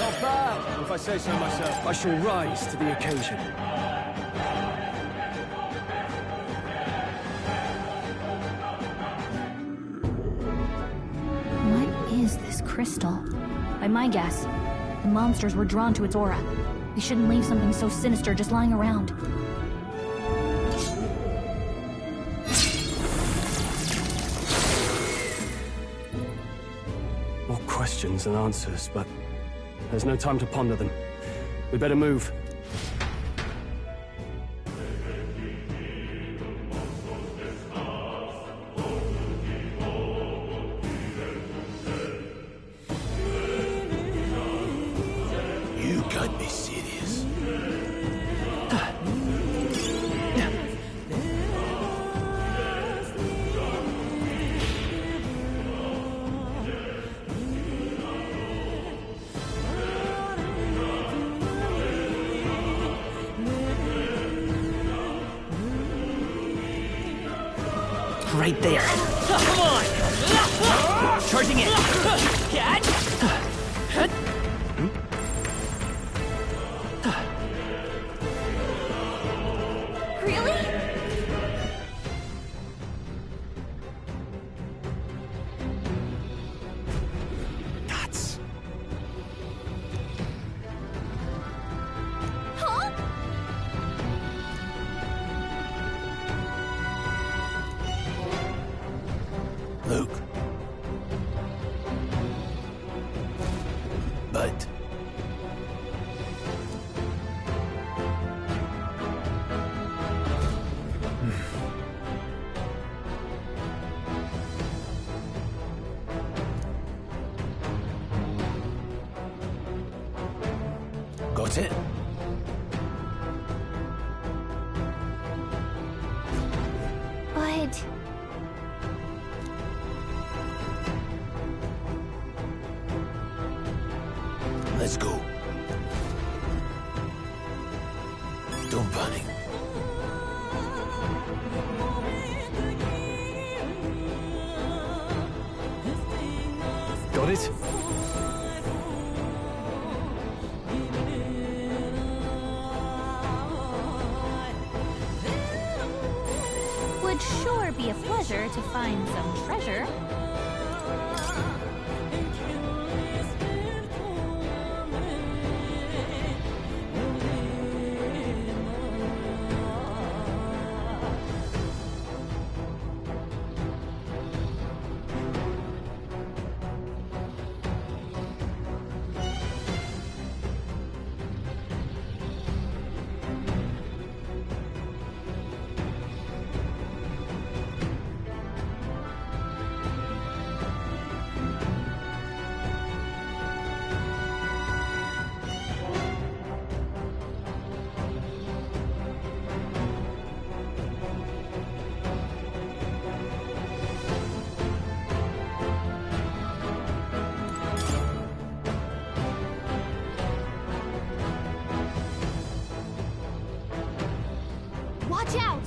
I'll bad, if I say so myself. I shall rise to the occasion. What is this crystal? By my guess, the monsters were drawn to its aura. We shouldn't leave something so sinister just lying around. More questions than answers, but there's no time to ponder them. We better move. You can't be serious. Right there. Come on! Charging in. Catch! Really? Nuts. Huh? Luke. But... Got it? But... Let's go. Don't panic. Got it? Would sure be a pleasure to find some treasure. Watch out!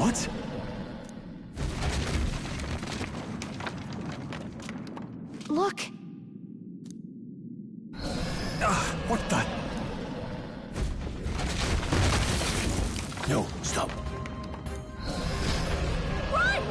What? Look! What the? No, stop. Run!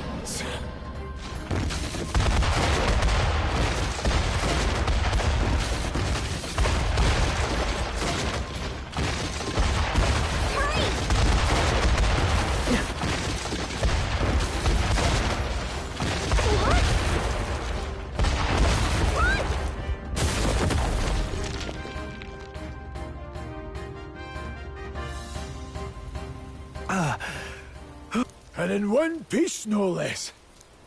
And in one piece, no less.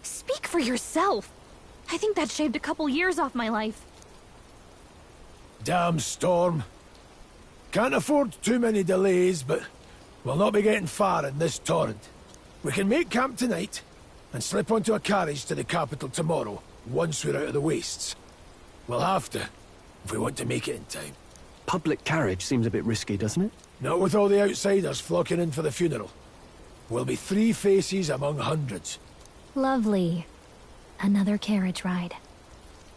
Speak for yourself. I think that shaved a couple years off my life. Damn storm. Can't afford too many delays, but we'll not be getting far in this torrent. We can make camp tonight, and slip onto a carriage to the capital tomorrow, once we're out of the wastes. We'll have to, if we want to make it in time. Public carriage seems a bit risky, doesn't it? Not with all the outsiders flocking in for the funeral. We'll be 3 faces among hundreds. Lovely. Another carriage ride.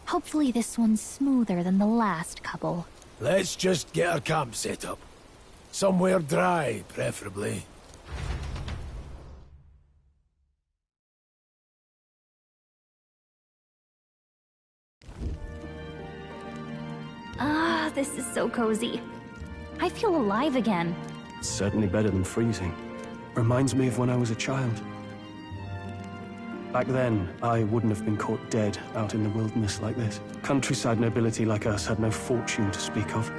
Hopefully this one's smoother than the last couple. Let's just get our camp set up. Somewhere dry, preferably. Ah, this is so cozy. I feel alive again. Certainly better than freezing. Reminds me of when I was a child. Back then, I wouldn't have been caught dead out in the wilderness like this. Countryside nobility like us had no fortune to speak of.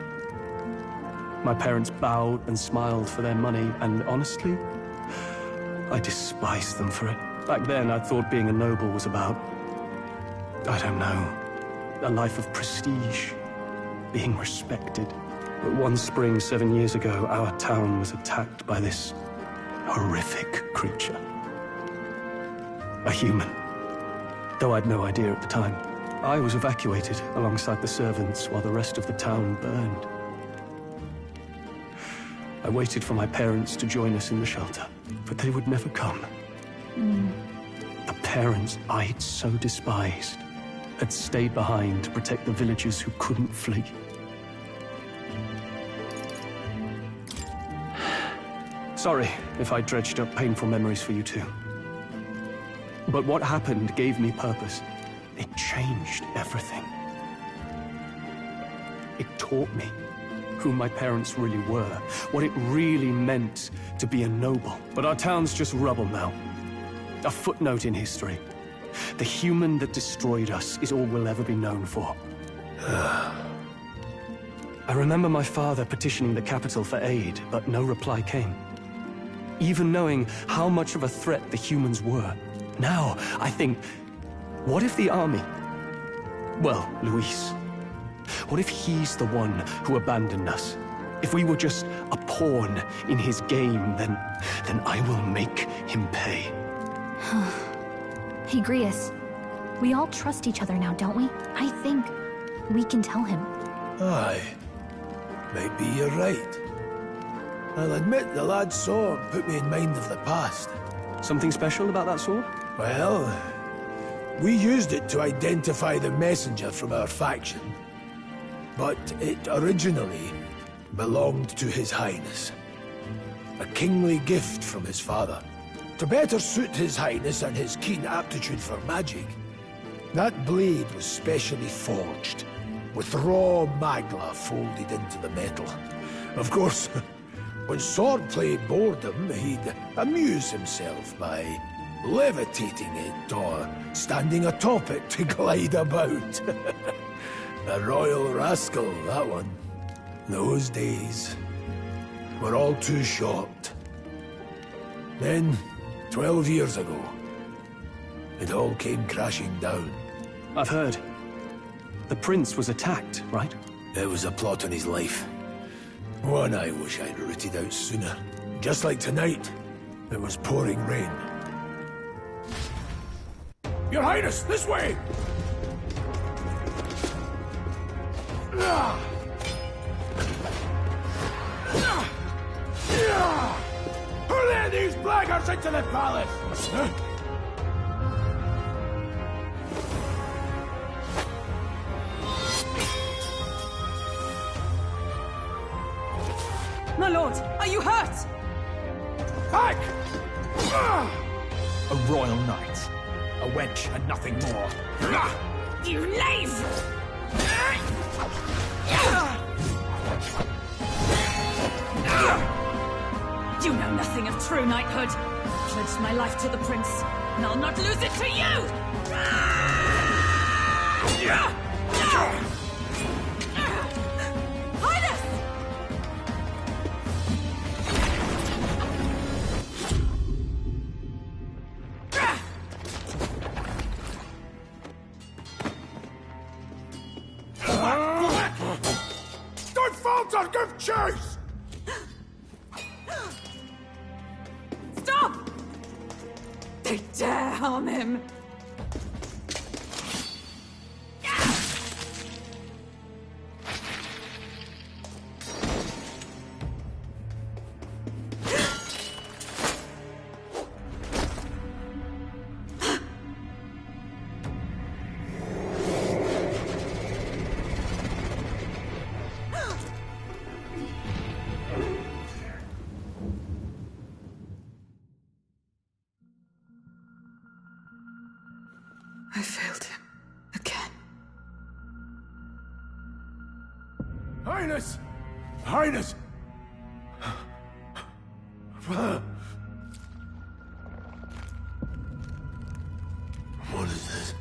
My parents bowed and smiled for their money, and honestly, I despised them for it. Back then, I thought being a noble was about, I don't know, a life of prestige, being respected. But one spring 7 years ago, our town was attacked by this horrific creature. A human. Though I'd no idea at the time. I was evacuated alongside the servants while the rest of the town burned. I waited for my parents to join us in the shelter, but they would never come. The parents I'd so despised had stayed behind to protect the villagers who couldn't flee. Sorry if I dredged up painful memories for you too. But what happened gave me purpose. It changed everything. It taught me who my parents really were, what it really meant to be a noble. But our town's just rubble now. A footnote in history. The human that destroyed us is all we'll ever be known for. I remember my father petitioning the capital for aid, but no reply came. Even knowing how much of a threat the humans were. Now, I think, what if the army... Well, Luis. What if he's the one who abandoned us? If we were just a pawn in his game, then I will make him pay. Hey, Grius. We all trust each other now, don't we? I think we can tell him. Aye. Maybe you're right. I'll admit the lad's sword put me in mind of the past. Something special about that sword? Well, we used it to identify the messenger from our faction. But it originally belonged to His Highness. A kingly gift from his father. To better suit His Highness and his keen aptitude for magic, that blade was specially forged, with raw magla folded into the metal. Of course, when swordplay bored him, he'd amuse himself by levitating it or standing atop it to glide about. A royal rascal, that one. Those days were all too short. Then, 12 years ago, it all came crashing down. I've heard. The prince was attacked, right? It was a plot on his life. One I wish I'd rooted out sooner. Just like tonight, it was pouring rain. Your Highness, this way! Who let these black daggers into the palace! My lord, are you hurt? Back! A royal knight. A wench and nothing more. You knave! You know nothing of true knighthood. Pledged my life to the prince, and I'll not lose it to you! Highness! Don't falter! Give chase! Stop! They dare harm him. I failed him. Again. Highness! Highness! What is this?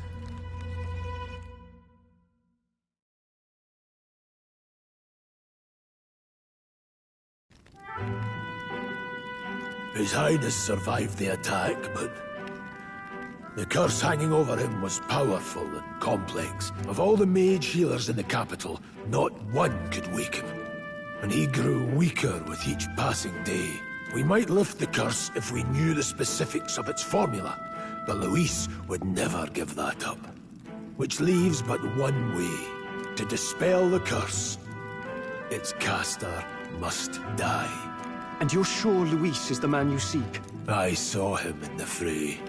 His Highness survived the attack, but the curse hanging over him was powerful and complex. Of all the mage healers in the capital, not one could wake him. And he grew weaker with each passing day. We might lift the curse if we knew the specifics of its formula, but Luis would never give that up. Which leaves but one way. To dispel the curse, its caster must die. And you're sure Luis is the man you seek? I saw him in the fray.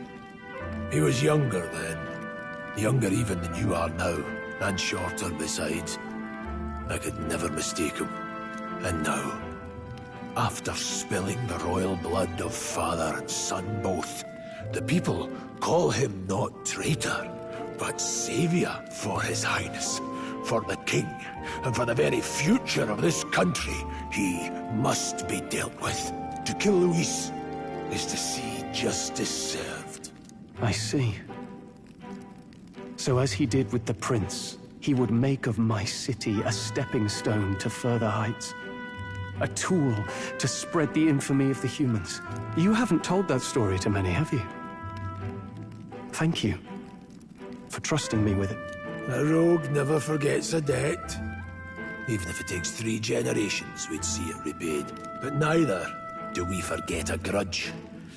He was younger then. Younger even than you are now, and shorter besides. I could never mistake him. And now, after spilling the royal blood of father and son both, the people call him not traitor, but savior for his highness, for the king, and for the very future of this country. He must be dealt with. To kill Luis is to see justice served. I see. So as he did with the prince, he would make of my city a stepping stone to further heights. A tool to spread the infamy of the humans. You haven't told that story to many, have you? Thank you for trusting me with it. A rogue never forgets a debt. Even if it takes 3 generations, we'd see it repaid. But neither do we forget a grudge.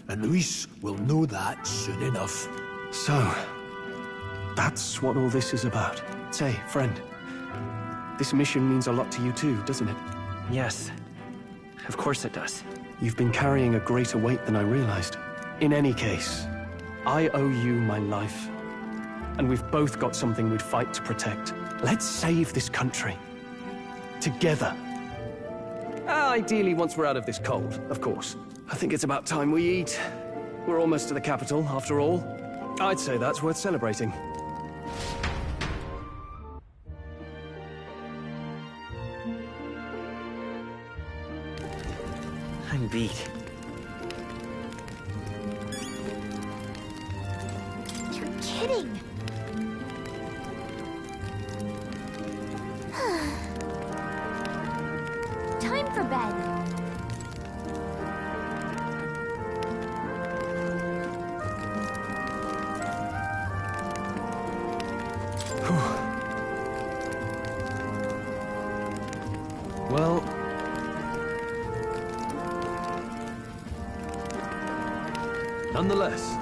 And Luis will know that soon enough. So, that's what all this is about. Say, friend, this mission means a lot to you too, doesn't it? Yes. Of course it does. You've been carrying a greater weight than I realized. In any case, I owe you my life. And we've both got something we'd fight to protect. Let's save this country. Together. Ideally, once we're out of this cold, of course. I think it's about time we eat. We're almost to the capital, after all. I'd say that's worth celebrating. I'm beat. You're kidding. Time for bed. Well... nonetheless...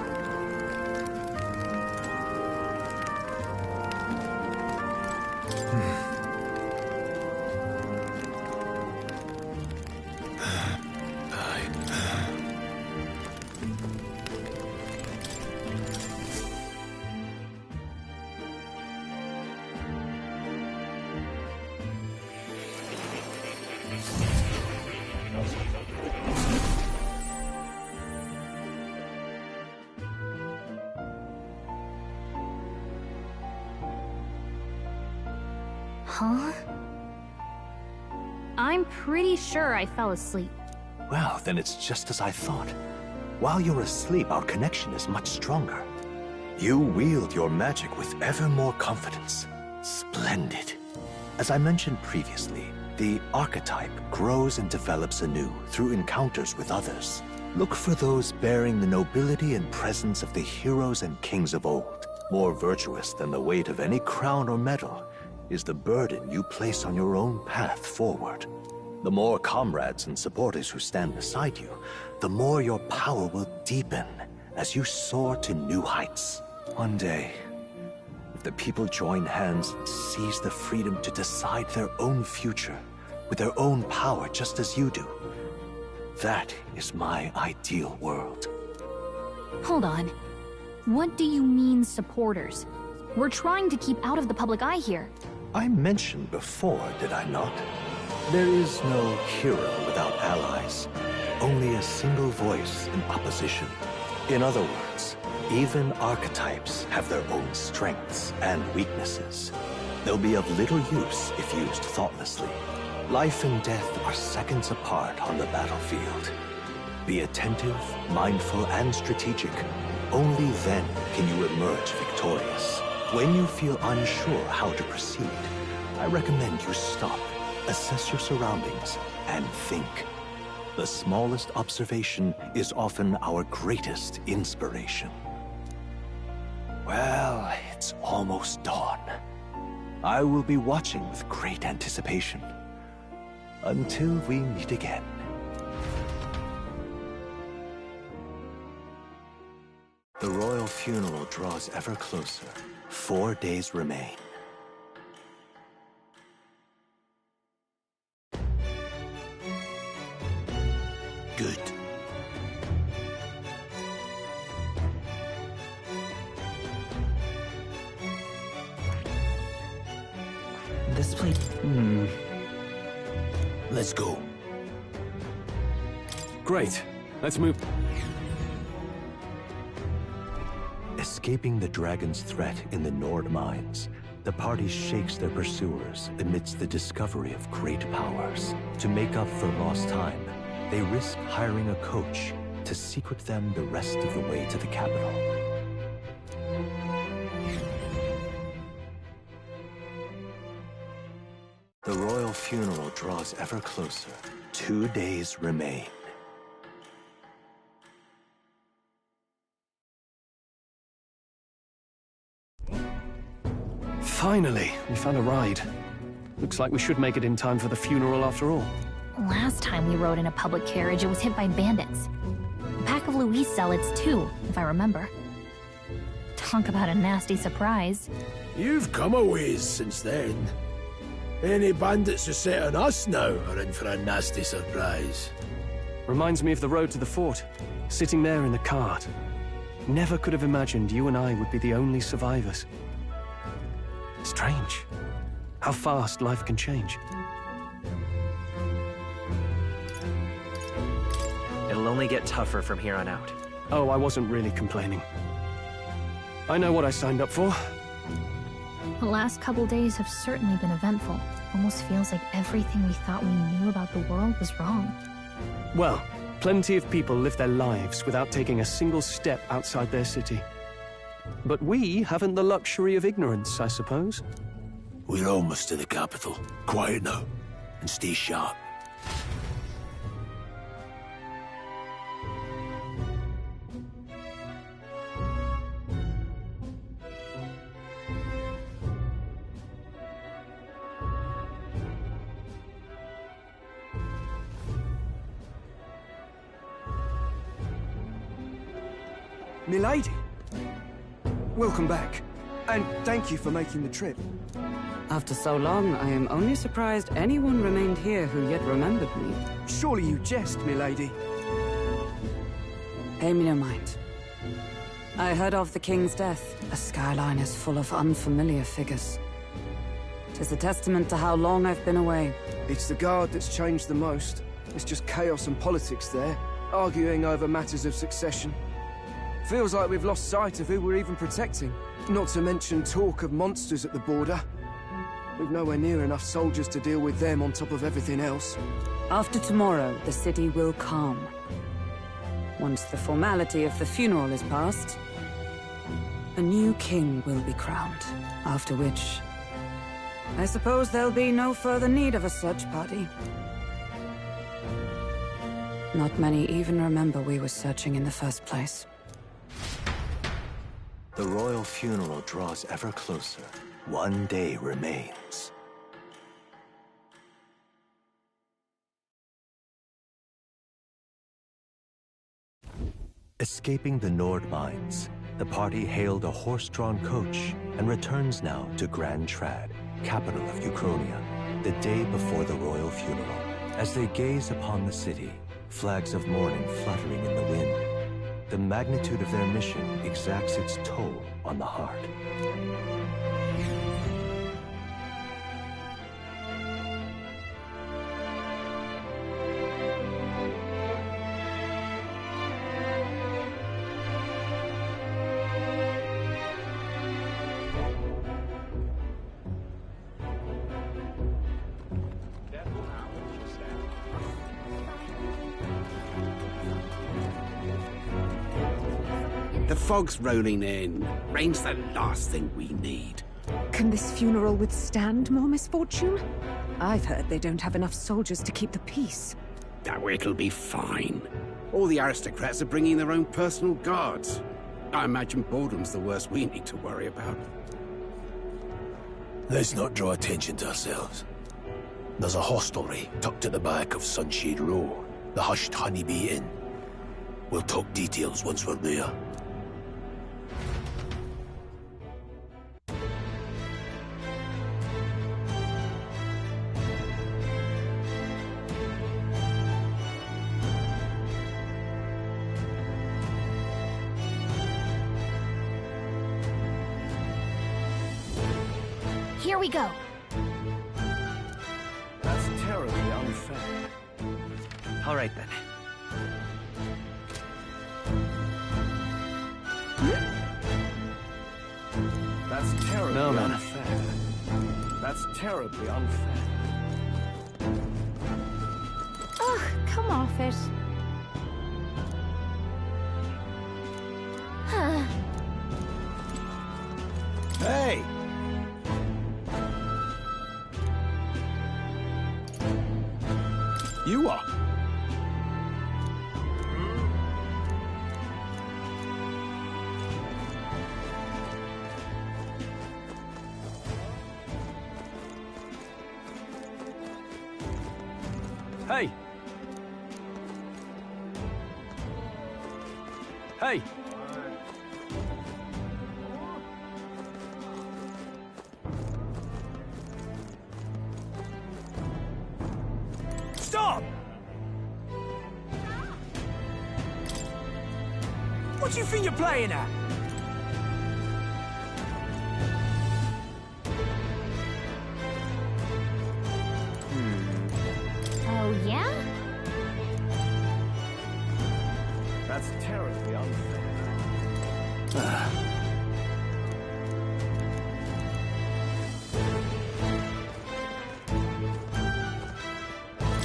Huh? I'm pretty sure I fell asleep. Well, then it's just as I thought. While you're asleep, our connection is much stronger. You wield your magic with ever more confidence. Splendid. As I mentioned previously, the archetype grows and develops anew through encounters with others. Look for those bearing the nobility and presence of the heroes and kings of old. More virtuous than the weight of any crown or medal is the burden you place on your own path forward. The more comrades and supporters who stand beside you, the more your power will deepen as you soar to new heights. One day, if the people join hands and seize the freedom to decide their own future with their own power just as you do, that is my ideal world. Hold on. What do you mean, supporters? We're trying to keep out of the public eye here. I mentioned before, did I not? There is no hero without allies. Only a single voice in opposition. In other words, even archetypes have their own strengths and weaknesses. They'll be of little use if used thoughtlessly. Life and death are seconds apart on the battlefield. Be attentive, mindful, and strategic. Only then can you emerge victorious. When you feel unsure how to proceed, I recommend you stop, assess your surroundings, and think. The smallest observation is often our greatest inspiration. Well, it's almost dawn. I will be watching with great anticipation. Until we meet again. The royal funeral draws ever closer. 4 days remain. Good. This place... Let's go. Great. Let's move. Escaping the dragon's threat in the Nord mines, the party shakes their pursuers amidst the discovery of great powers. To make up for lost time, they risk hiring a coach to secret them the rest of the way to the capital. The royal funeral draws ever closer. 2 days remain. Finally, we found a ride. Looks like we should make it in time for the funeral after all. Last time we rode in a public carriage, it was hit by bandits. A pack of Louis zealots, too, if I remember. Talk about a nasty surprise. You've come a ways since then. Any bandits who set on us now are in for a nasty surprise. Reminds me of the road to the fort, sitting there in the cart. Never could have imagined you and I would be the only survivors. Strange. How fast life can change. It'll only get tougher from here on out. Oh, I wasn't really complaining. I know what I signed up for. The last couple days have certainly been eventful. Almost feels like everything we thought we knew about the world was wrong. Well, plenty of people live their lives without taking a single step outside their city. But we haven't the luxury of ignorance, I suppose. We're almost to the capital. Quiet now, and stay sharp. Milady, welcome back, and thank you for making the trip. After so long, I am only surprised anyone remained here who yet remembered me. Surely you jest, milady. Pay me no mind. I heard of the king's death. The skyline is full of unfamiliar figures. 'Tis a testament to how long I've been away. It's the guard that's changed the most. It's just chaos and politics there, arguing over matters of succession. Feels like we've lost sight of who we're even protecting. Not to mention talk of monsters at the border. We've nowhere near enough soldiers to deal with them on top of everything else. After tomorrow, the city will calm. Once the formality of the funeral is past, a new king will be crowned, after which I suppose there'll be no further need of a search party. Not many even remember we were searching in the first place. The royal funeral draws ever closer. One day remains. Escaping the Nord mines, the party hailed a horse-drawn coach and returns now to Grand Trad, capital of Euchronia, the day before the royal funeral. As they gaze upon the city, flags of mourning fluttering in the wind, the magnitude of their mission exacts its toll on the heart. The fog's rolling in. Rain's the last thing we need. Can this funeral withstand more misfortune? I've heard they don't have enough soldiers to keep the peace. Oh, it'll be fine. All the aristocrats are bringing their own personal guards. I imagine boredom's the worst we need to worry about. Let's not draw attention to ourselves. There's a hostelry tucked at the back of Sunshade Row, the Hushed Honeybee Inn. We'll talk details once we're there. Here we go. That's terribly unfair. All right, then. That's terribly No, man. unfair. That's terribly unfair. Ugh, come off it. Hey! You are. Hey! Hey! Stop! What do you think you're playing at? Oh, yeah? That's terribly unfair.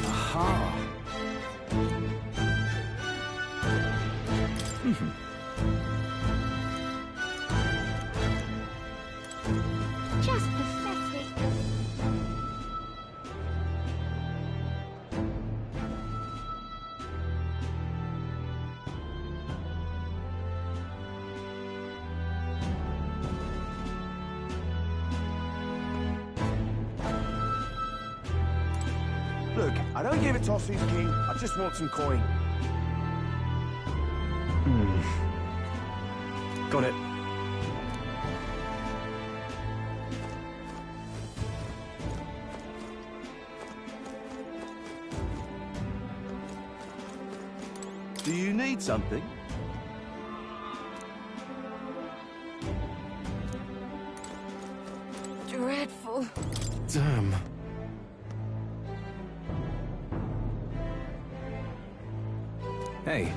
Aha! Just pathetic. Look, I don't give a toss who's king. I just want some coin. Got it. Do you need something? Dreadful. Damn. Hey.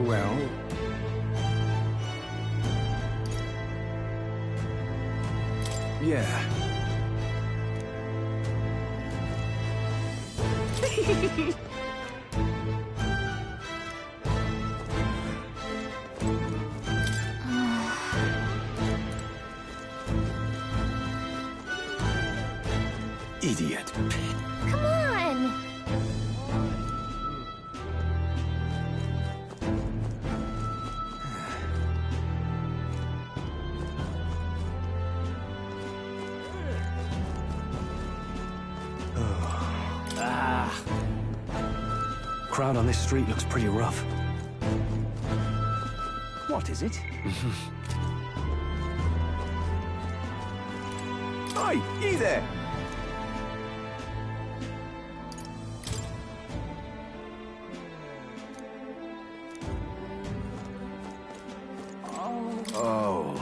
Well... yeah. Idiot. Come on! Crowd on this street looks pretty rough. What is it? Hi, you there! Oh.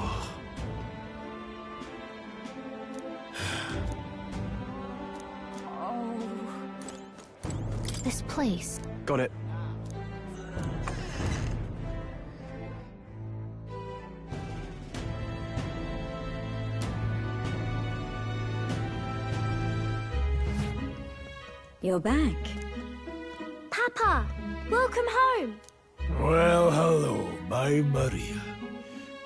This place. Got it. You're back. Papa! Welcome home! Well, hello, my Maria.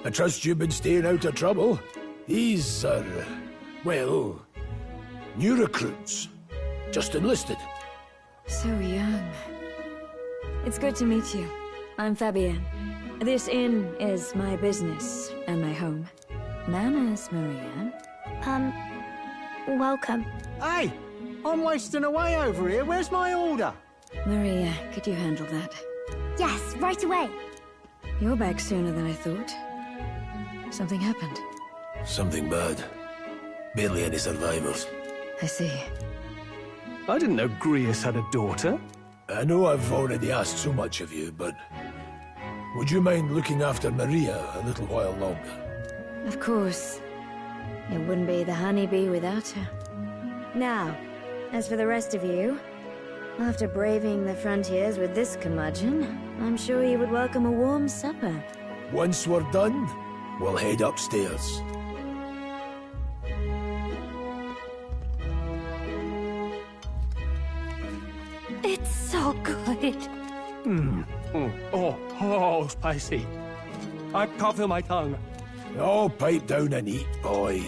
I trust you've been staying out of trouble. These are, well, new recruits. Just enlisted. So young. It's good to meet you. I'm Fabienne. This inn is my business and my home. Manners, Maria. Welcome. Hey! I'm wasting away over here. Where's my order? Maria, could you handle that? Yes, right away. You're back sooner than I thought. Something happened. Something bad. Barely any survivors. I see. I didn't know Grius had a daughter. I know I've already asked so much of you, but would you mind looking after Maria a little while longer? Of course. It wouldn't be the honeybee without her. Now, as for the rest of you, after braving the frontiers with this curmudgeon, I'm sure you would welcome a warm supper. Once we're done, we'll head upstairs. It's so good. Oh, spicy. I can't feel my tongue. Oh, pipe down and eat, boy.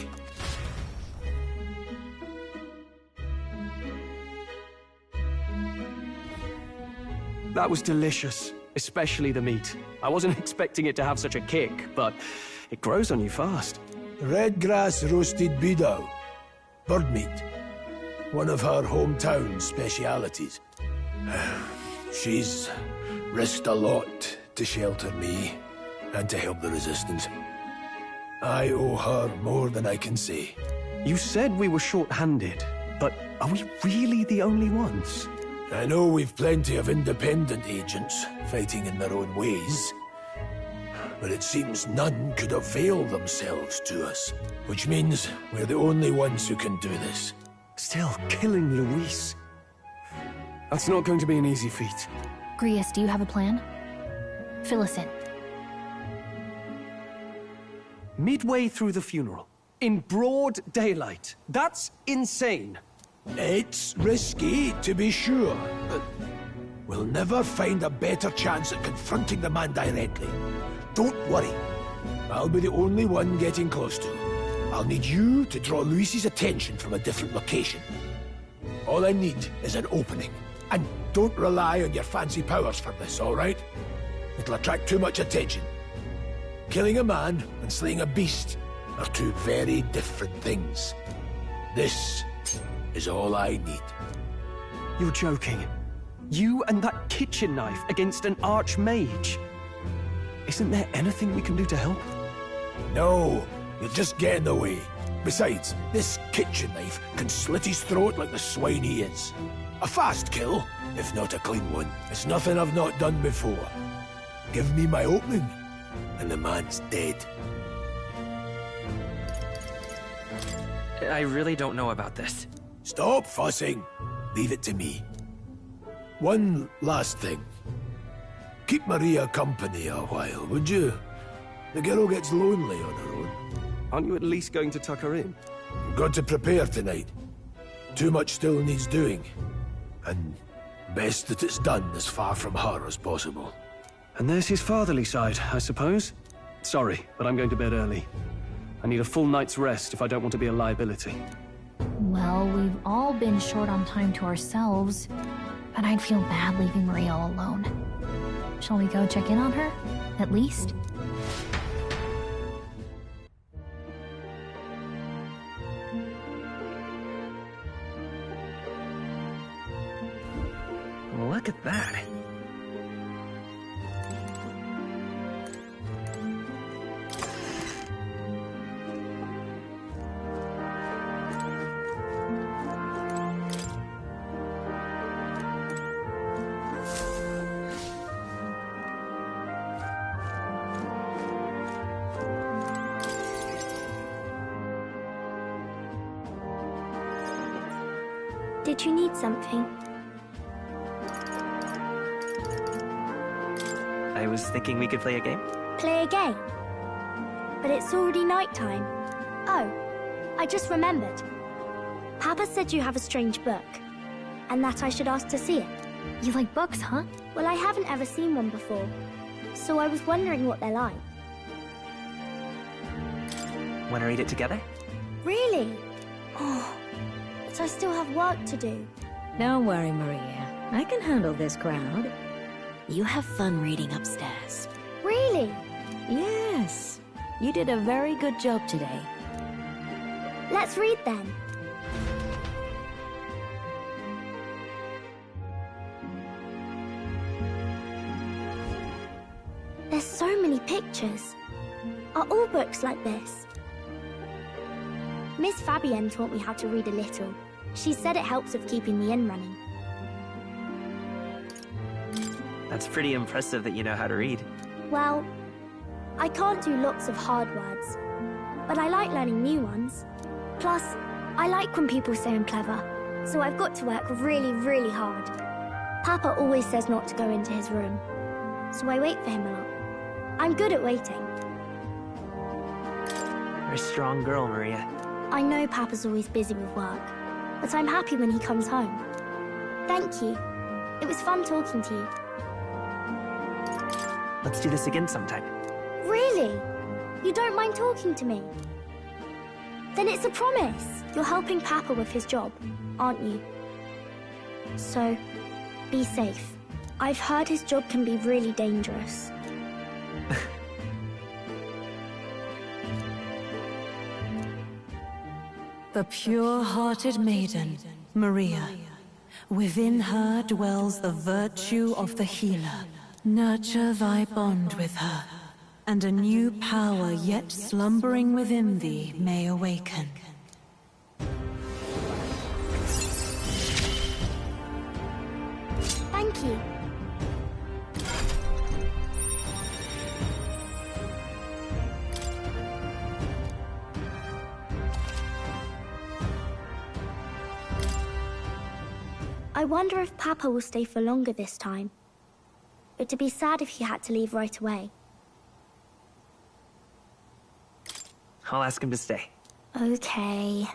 That was delicious, especially the meat. I wasn't expecting it to have such a kick, but it grows on you fast. Red grass roasted bidou. Bird meat. One of her hometown specialities. She's risked a lot to shelter me and to help the resistance. I owe her more than I can say. You said we were short-handed, but are we really the only ones? I know we've plenty of independent agents fighting in their own ways, but it seems none could avail themselves to us, which means we're the only ones who can do this. Still, killing Luis. That's not going to be an easy feat. Grius, do you have a plan? Fill us in. Midway through the funeral, in broad daylight. That's insane. It's risky, to be sure, but we'll never find a better chance at confronting the man directly. Don't worry. I'll be the only one getting close to him. I'll need you to draw Luis's attention from a different location. All I need is an opening. And don't rely on your fancy powers for this, all right? It'll attract too much attention. Killing a man and slaying a beast are two very different things. This is all I need. You're joking. You and that kitchen knife against an archmage. Isn't there anything we can do to help? No, you'll just get in the way. Besides, this kitchen knife can slit his throat like the swine he is. A fast kill, if not a clean one. It's nothing I've not done before. Give me my opening, and the man's dead. I really don't know about this. Stop fussing. Leave it to me. One last thing. Keep Maria company a while, would you? The girl gets lonely on her own. Aren't you at least going to tuck her in? Got to prepare tonight. Too much still needs doing. And best that it's done as far from her as possible. And there's his fatherly side, I suppose. Sorry, but I'm going to bed early. I need a full night's rest if I don't want to be a liability. Well, we've all been short on time to ourselves, but I'd feel bad leaving Maria all alone. Shall we go check in on her, at least? Look at that. Did you need something? I was thinking we could play a game. Play a game? But it's already nighttime. Oh, I just remembered. Papa said you have a strange book, and that I should ask to see it. You like books, huh? Well, I haven't ever seen one before, so I was wondering what they're like. Want to read it together? Really? Oh, but I still have work to do. Don't worry, Maria. I can handle this crowd. You have fun reading upstairs. Really? Yes. You did a very good job today. Let's read then. There's so many pictures. Are all books like this? Miss Fabienne taught me how to read a little. She said it helps with keeping the inn running. That's pretty impressive that you know how to read. Well, I can't do lots of hard words, but I like learning new ones. Plus, I like when people say I'm clever, so I've got to work really, really hard. Papa always says not to go into his room, so I wait for him a lot. I'm good at waiting. You're a strong girl, Maria. I know Papa's always busy with work, but I'm happy when he comes home. Thank you. It was fun talking to you. Let's do this again sometime. Really? You don't mind talking to me? Then it's a promise. You're helping Papa with his job, aren't you? So, be safe. I've heard his job can be really dangerous. The pure-hearted maiden, Maria. Within her dwells the virtue of the healer. Nurture thy bond with her, and a new power yet slumbering within thee may awaken. Thank you. I wonder if Papa will stay for longer this time. It'd be sad if he had to leave right away. I'll ask him to stay. Okay.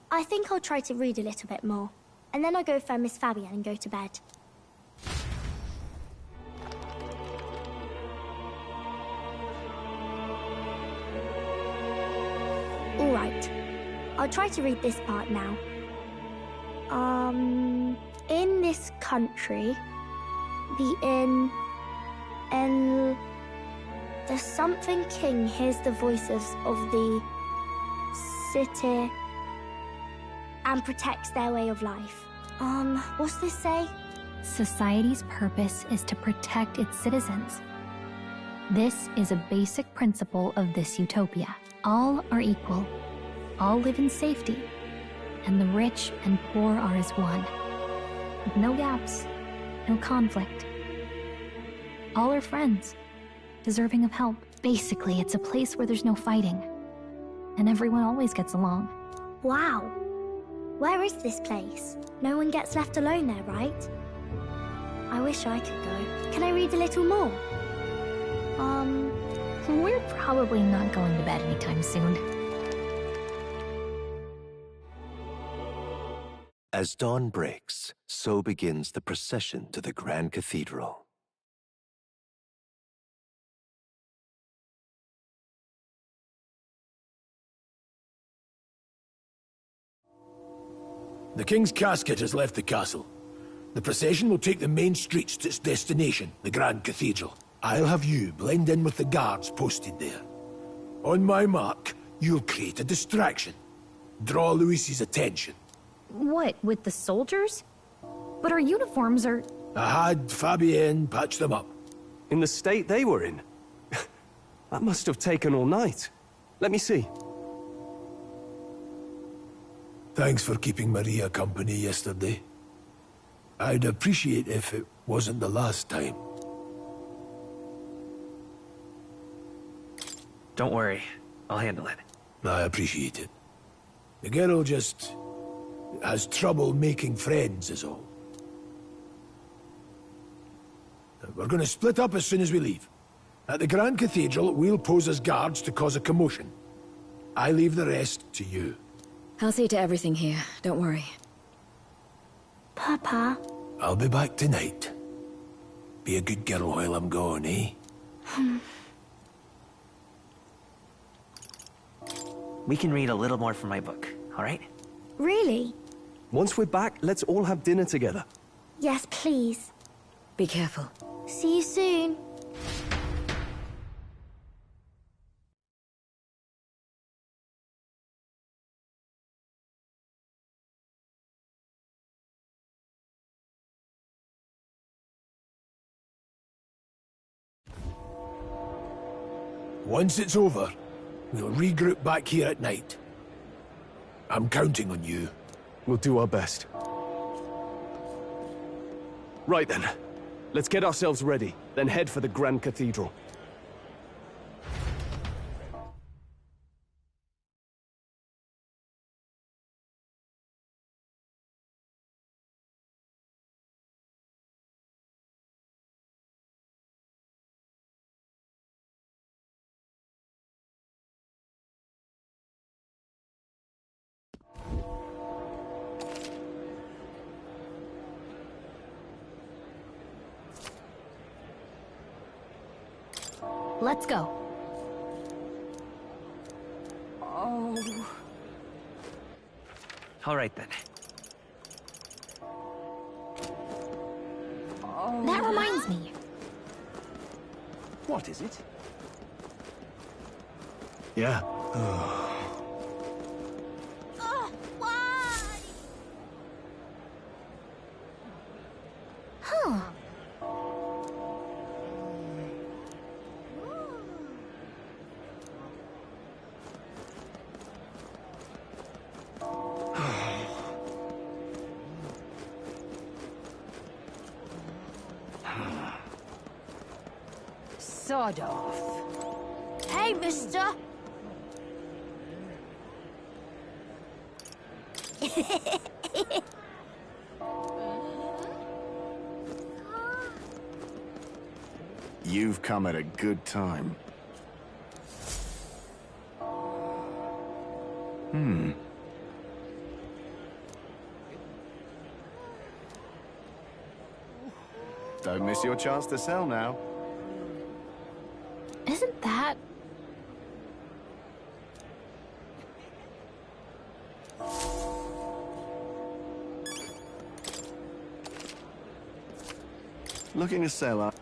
I think I'll try to read a little bit more, and then I'll go find Miss Fabienne and go to bed. All right. I'll try to read this part now. In this country, the something king hears the voices of the city and protects their way of life. What's this say? Society's purpose is to protect its citizens. This is a basic principle of this utopia. All are equal. All live in safety. And the rich and poor are as one. With no gaps, no conflict. All are friends, deserving of help. Basically, it's a place where there's no fighting. And everyone always gets along. Wow. Where is this place? No one gets left alone there, right? I wish I could go. Can I read a little more? We're probably not going to bed anytime soon. As dawn breaks, so begins the procession to the Grand Cathedral. The King's casket has left the castle. The procession will take the main streets to its destination, the Grand Cathedral. I'll have you blend in with the guards posted there. On my mark, you'll create a distraction. Draw Luis's attention. What, with the soldiers? But our uniforms are... I had Fabienne patch them up. In the state they were in? That must have taken all night. Let me see. Thanks for keeping Maria company yesterday. I'd appreciate if it wasn't the last time. Don't worry. I'll handle it. I appreciate it. The girl just has trouble making friends, is all. We're going to split up as soon as we leave. At the Grand Cathedral, we'll pose as guards to cause a commotion. I leave the rest to you. I'll see to everything here, don't worry. Papa. I'll be back tonight. Be a good girl while I'm gone, eh? We can read a little more from my book, all right? Really? Once we're back, let's all have dinner together. Yes, please. Be careful. See you soon. Once it's over, we'll regroup back here at night. I'm counting on you. We'll do our best. Right then. Let's get ourselves ready, then head for the Grand Cathedral. Let's go. Oh. All right then. Oh. That reminds me. What is it? Yeah. Huh. Sod off. Hey, mister. You've come at a good time. Don't miss your chance to sell now. Isn't that... Looking to sell up.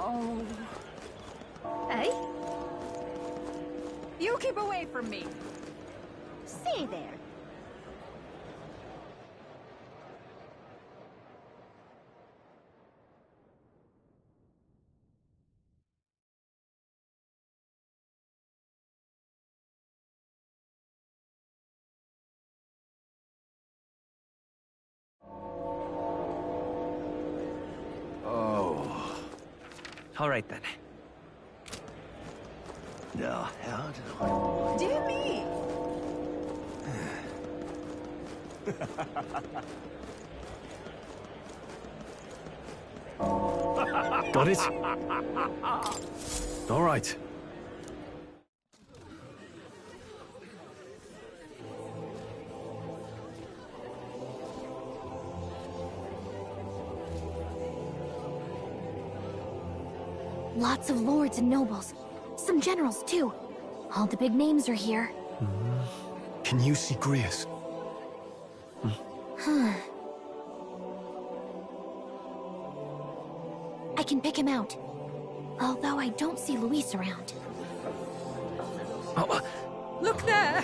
Oh. Hey? You keep away from me. Stay there. All right then. Now, how did I... Dear me! Got it? All right. Lots of lords and nobles. Some generals, too. All the big names are here. Can you see Grius? I can pick him out. Although I don't see Luis around. Look there!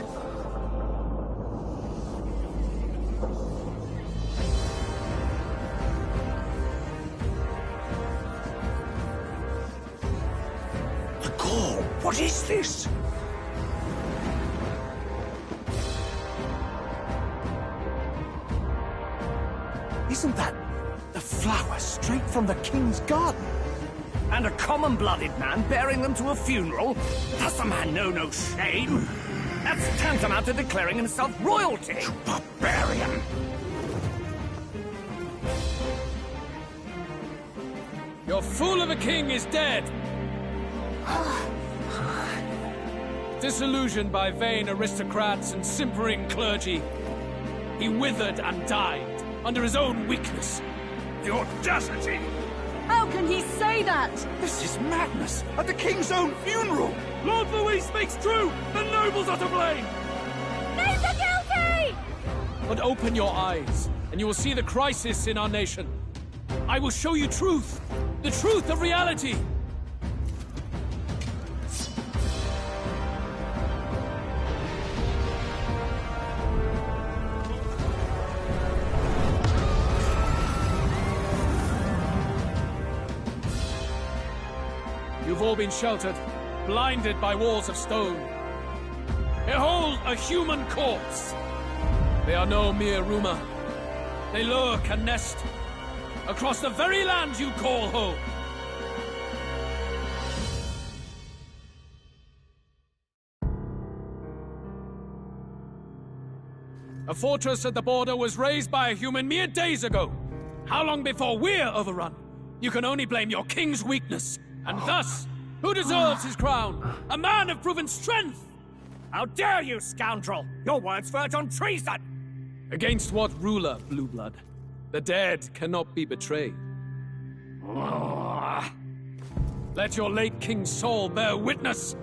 The gore! What is this? Isn't that the flower straight from the king's garden? And a common-blooded man bearing them to a funeral? Does the man know no shame? That's tantamount to declaring himself royalty! You barbarian! Your fool of a king is dead! Disillusioned by vain aristocrats and simpering clergy, he withered and died under his own weakness. The audacity! How can he say that? This is madness! At the king's own funeral! Lord Louis speaks true! The nobles are to blame! Names are guilty! But open your eyes, and you will see the crisis in our nation. I will show you truth! The truth of reality! You've all been sheltered, blinded by walls of stone. Behold a human corpse! They are no mere rumor. They lurk and nest across the very land you call home. A fortress at the border was raised by a human mere days ago. How long before we're overrun? You can only blame your king's weakness. And thus, who deserves his crown? A man of proven strength! How dare you, scoundrel! Your words verge on treason! Against what ruler, Blueblood? The dead cannot be betrayed. Let your late king's soul bear witness.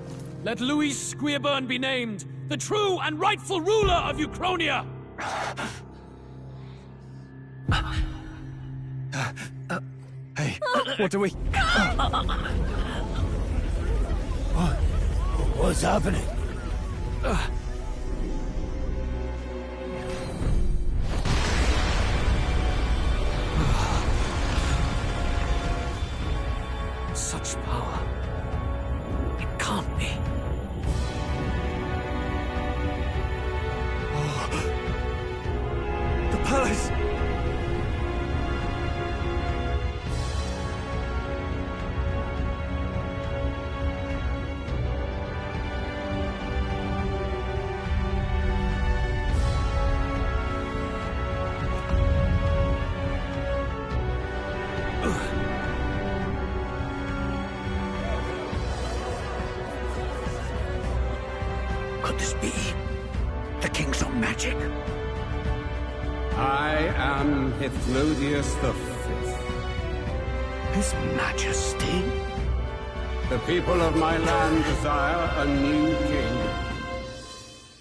Let Louis Squeerburn be named the true and rightful ruler of Euchronia. Hey, what do we... What's happening? Such power. It can't be. The palace! Could this be the king's own magic? I am Hythlodius V. His Majesty? The people of my land desire a new king,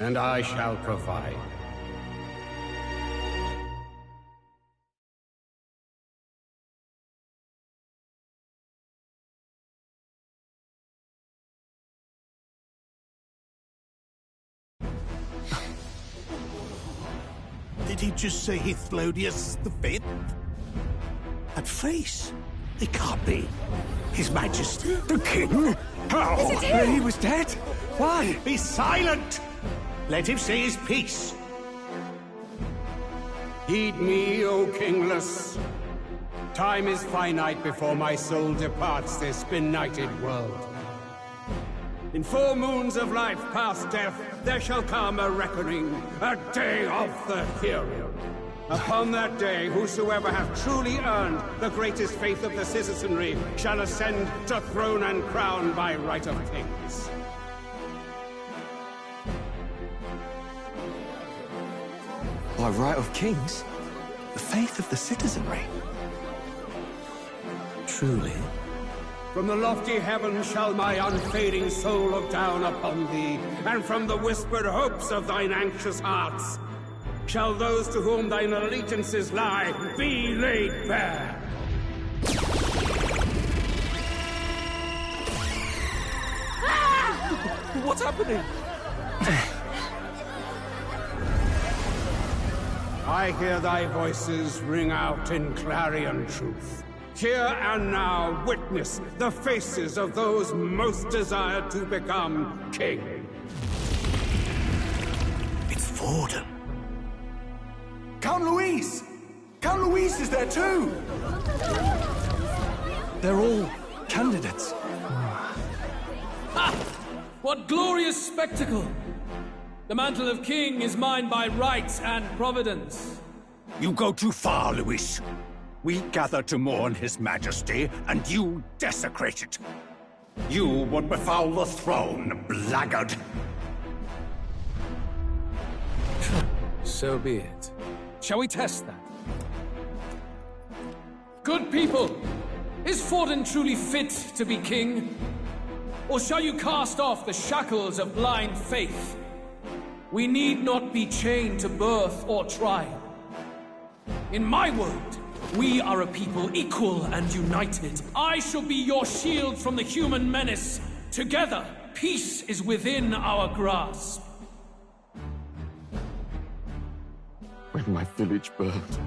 and I shall provide. Did he just say Hythlodius V? That face? It can't be. His Majesty. The king? How? Is it him? He was dead? Why? Be silent! Let him say his piece. Heed me, O kingless. Time is finite before my soul departs this benighted world. In 4 moons of life past death, there shall come a reckoning, a day of the hero. Upon that day, whosoever hath truly earned the greatest faith of the citizenry shall ascend to throne and crown by right of kings. By right of kings? The faith of the citizenry? Truly? From the lofty heavens shall my unfading soul look down upon thee, and from the whispered hopes of thine anxious hearts shall those to whom thine allegiances lie be laid bare. What's happening? I hear thy voices ring out in clarion truth. Here and now witness the faces of those most desired to become king. It's Forden. Count Louise! Count Louise is there too! They're all candidates. Ha! What glorious spectacle! The mantle of king is mine by right and providence. You go too far, Louis. We gather to mourn his majesty, and you desecrate it. You would befoul the throne, blackguard. So be it. Shall we test that? Good people, is Forden truly fit to be king? Or shall you cast off the shackles of blind faith? We need not be chained to birth or trial. In my world, we are a people equal and united. I shall be your shield from the human menace. Together, peace is within our grasp. When my village burned,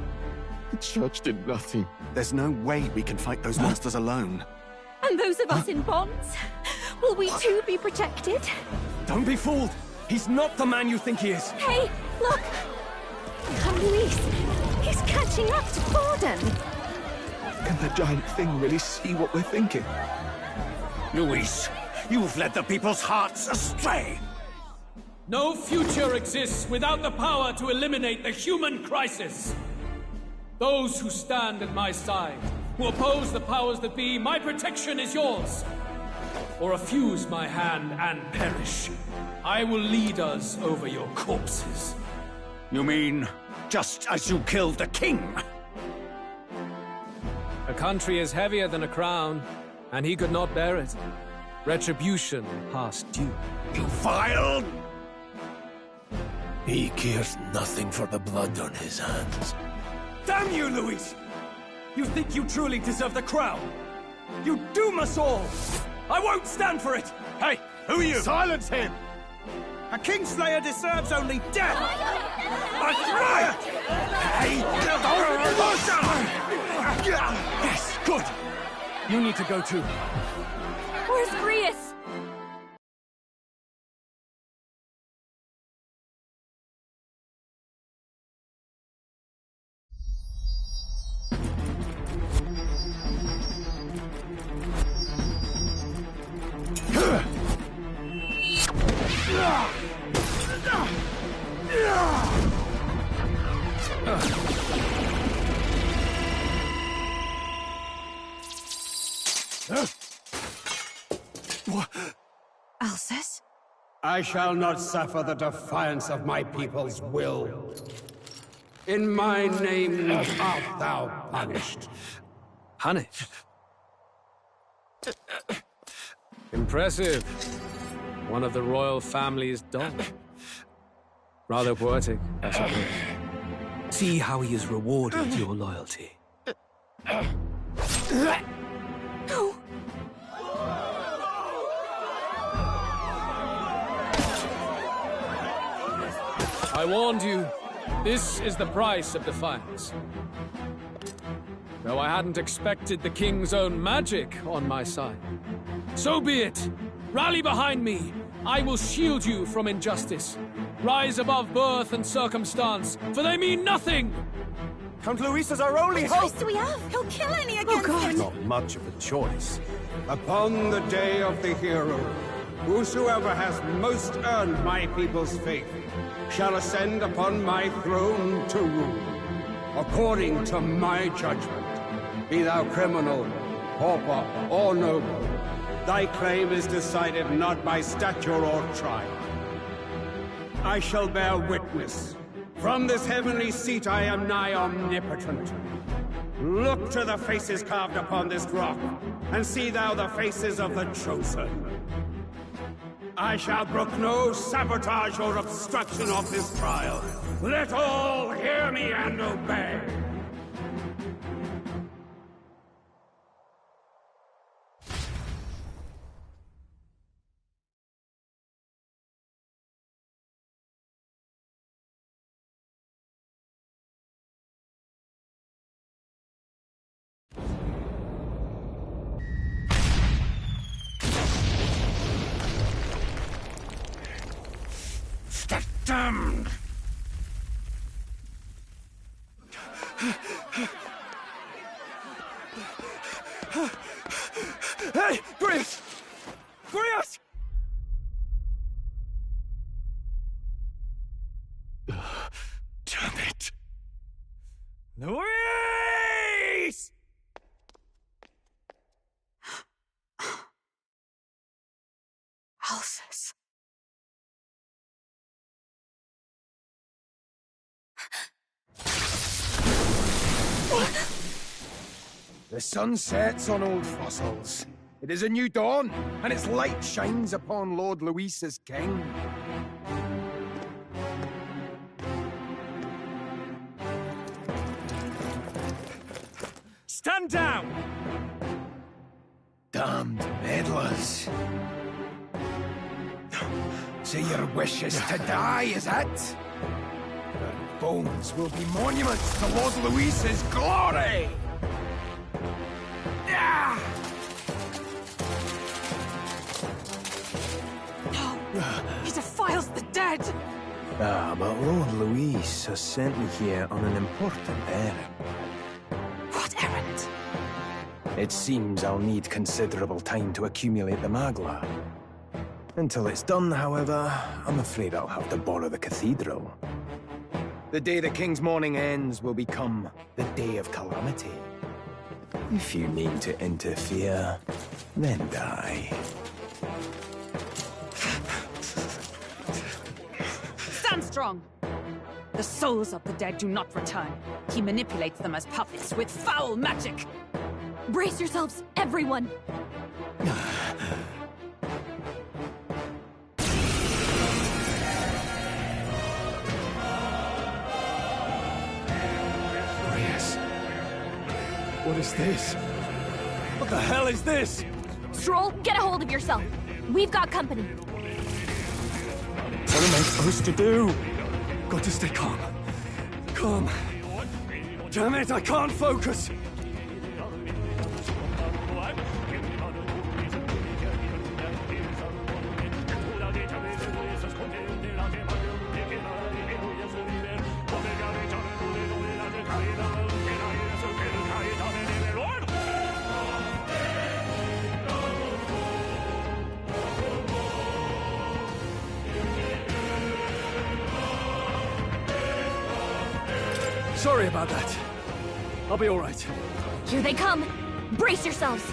the church did nothing. There's no way we can fight those monsters alone. And those of us in bonds? Will we too be protected? Don't be fooled! He's not the man you think he is! Hey, look! Come, Luis! He's catching up to Forden! Can the giant thing really see what we're thinking? Louis, you've led the people's hearts astray! No future exists without the power to eliminate the human crisis. Those who stand at my side, who oppose the powers that be, my protection is yours. Or refuse my hand and perish. I will lead us over your corpses. You mean, just as you killed the king? A country is heavier than a crown, and he could not bear it. Retribution past due. You vile... He cares nothing for the blood on his hands. Damn you, Louis! You think you truly deserve the crown? You doom us all! I won't stand for it! Hey, who are you? Silence him! A Kingslayer deserves only death! That's right! Hey! Yes, good! You need to go too. Where's Grius? Alcest? I shall not suffer the defiance of my people's will. In my name art thou punished. Punished? Impressive. One of the royal family's dog. Rather poetic, I suppose. See how he has rewarded your loyalty. No. I warned you. This is the price of defiance. Though I hadn't expected the king's own magic on my side. So be it. Rally behind me. I will shield you from injustice. Rise above birth and circumstance, for they mean nothing. Count Luis is our only What hope! choice do we have? He'll kill any against him! Not much of a choice. Upon the day of the hero, whosoever has most earned my people's faith shall ascend upon my throne to rule, according to my judgment. Be thou criminal, pauper, or noble, thy claim is decided not by stature or trial. I shall bear witness. From this heavenly seat I am nigh omnipotent. Look to the faces carved upon this rock, and see thou the faces of the chosen. I shall brook no sabotage or obstruction of this trial. Let all hear me and obey. Damned! Hey! Grius! Grius! Damn it! Luis! Alphys. The sun sets on old fossils. It is a new dawn, and its light shines upon Lord Luis as king. Stand down! Damned meddlers. So your wish is to die, is it? Your bones will be monuments to Lord Luis's glory! He defiles the dead! But Lord Luis has sent me here on an important errand. What errand? It seems I'll need considerable time to accumulate the Magla. Until it's done, however, I'm afraid I'll have to borrow the cathedral. The day the king's mourning ends will become the day of calamity. If you need to interfere, then die. Stand strong! The souls of the dead do not return. He manipulates them as puppets with foul magic! Brace yourselves, everyone! What is this? What the hell is this? Stroll, get a hold of yourself. We've got company. What am I supposed to do? Got to stay calm. Calm. Damn it, I can't focus. Sorry about that. I'll be all right. Here they come. Brace yourselves.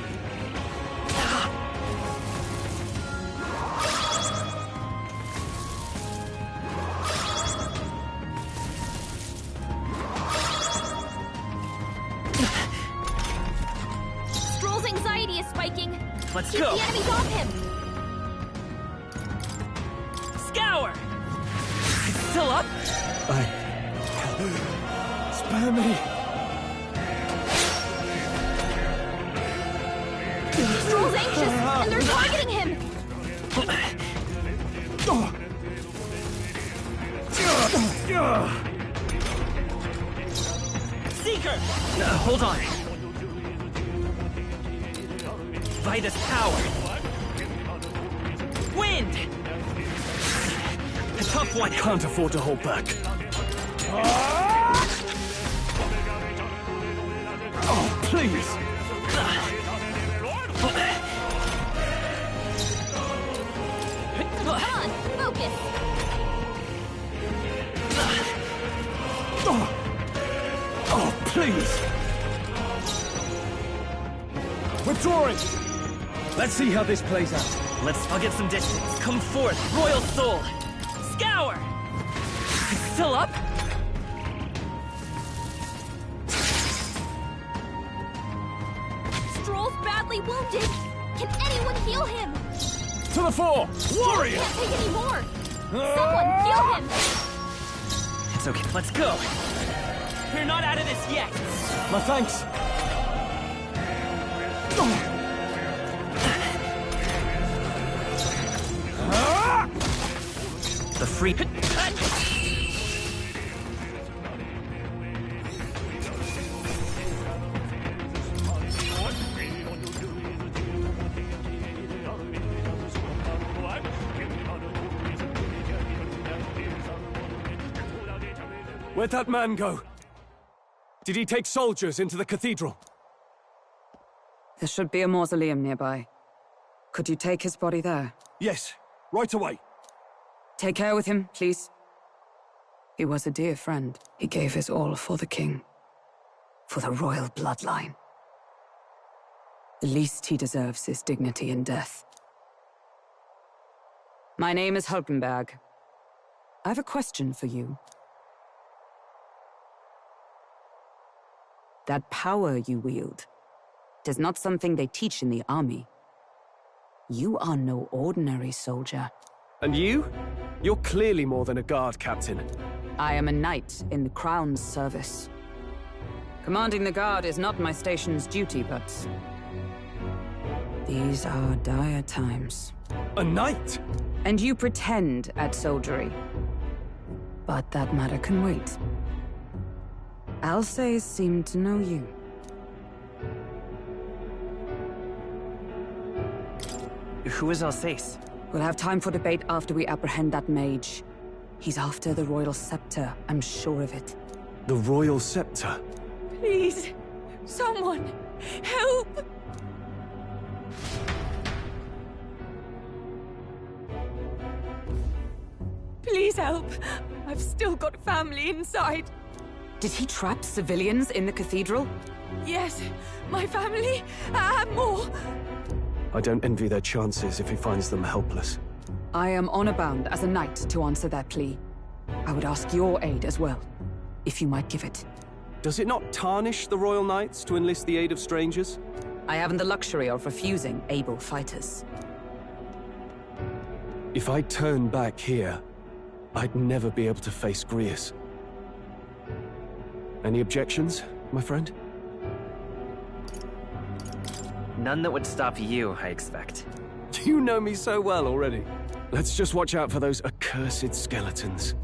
Stroll's anxiety is spiking. Let's Keep go. the enemies off him. Scour! It's still up? Spare me. Stroll's anxious, and they're targeting him. Seeker! Hold on. Vitus power. Wind! A tough one. Can't afford to hold back. please! Come on, focus! Oh, please! Withdrawing! Let's see how this plays out. Let's get some dishes. Come forth, royal soul! Scour! Still up? Stroll's badly wounded! Can anyone heal him? To the fore! Warrior! Can't take any more! Someone heal him! It's okay, let's go! We're not out of this yet! My thanks! The free... Where'd that man go? Did he take soldiers into the cathedral? There should be a mausoleum nearby. Could you take his body there? Yes, right away. Take care with him, please. He was a dear friend. He gave his all for the king. For the royal bloodline. The least he deserves is dignity in death. My name is Hulkenberg. I have a question for you. That power you wield, it is not something they teach in the army. You are no ordinary soldier. And you? You're clearly more than a guard, Captain. I am a knight in the Crown's service. Commanding the guard is not my station's duty, but... these are dire times. A knight? And you pretend at soldiery. But that matter can wait. Alsace seemed to know you. Who is Alsace? We'll have time for debate after we apprehend that mage. He's after the royal scepter, I'm sure of it. The royal scepter? Please, someone, help! Please help. I've still got family inside. Did he trap civilians in the cathedral? Yes, my family, and more. I don't envy their chances if he finds them helpless. I am honor-bound as a knight to answer their plea. I would ask your aid as well, if you might give it. Does it not tarnish the Royal Knights to enlist the aid of strangers? I haven't the luxury of refusing able fighters. If I turn back here, I'd never be able to face Grius. Any objections, my friend? None that would stop you, I expect. You know me so well already. Let's just watch out for those accursed skeletons.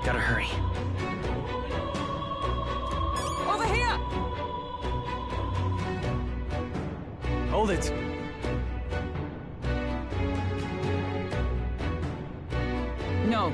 Gotta hurry. Over here! Hold it. No.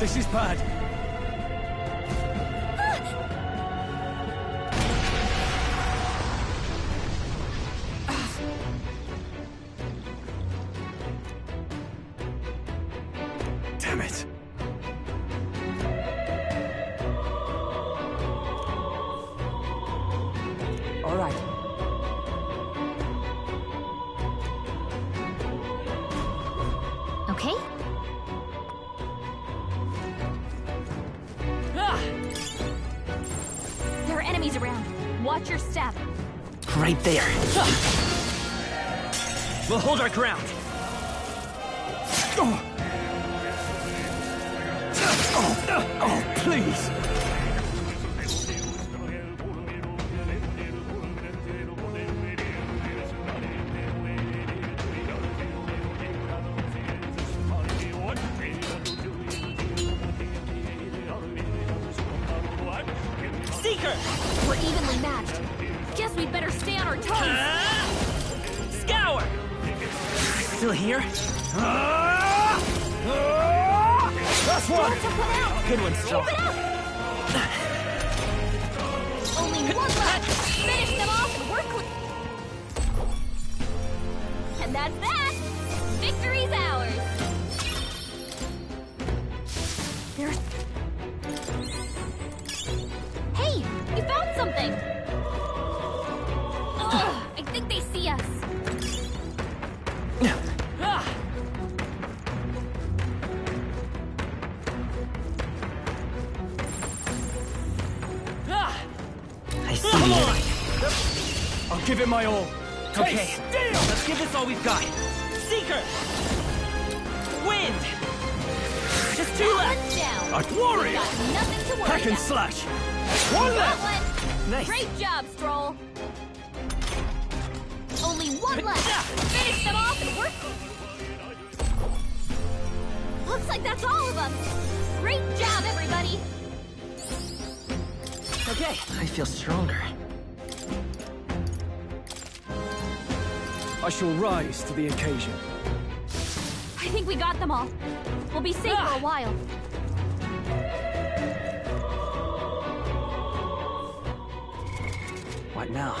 This is bad. Damn it. All right. Okay? There are enemies around. Watch your step. Right there. We'll hold our ground. Oh, please! Seeker! We're evenly matched. Guess we'd better stay on our toes. Scour! Still here? That's one! Good one, Straw. Keep it up! Only one left! Finish them off and we're clear! And that's that! Victory's ours! There's... Hey! We found something! Ugh, I think they see us. I see the enemy. I'll give it my all. Okay, let's give this all we've got. Seeker! Wind! Just two left! Down. A warrior! Got nothing to worry Hack and about. slash! One left! Nice. Great job, Stroll! Only one left! Finish them off and we're... Looks like that's all of them! Great job, everybody! Okay, I feel stronger. I shall rise to the occasion. I think we got them all. We'll be safe for a while. What now?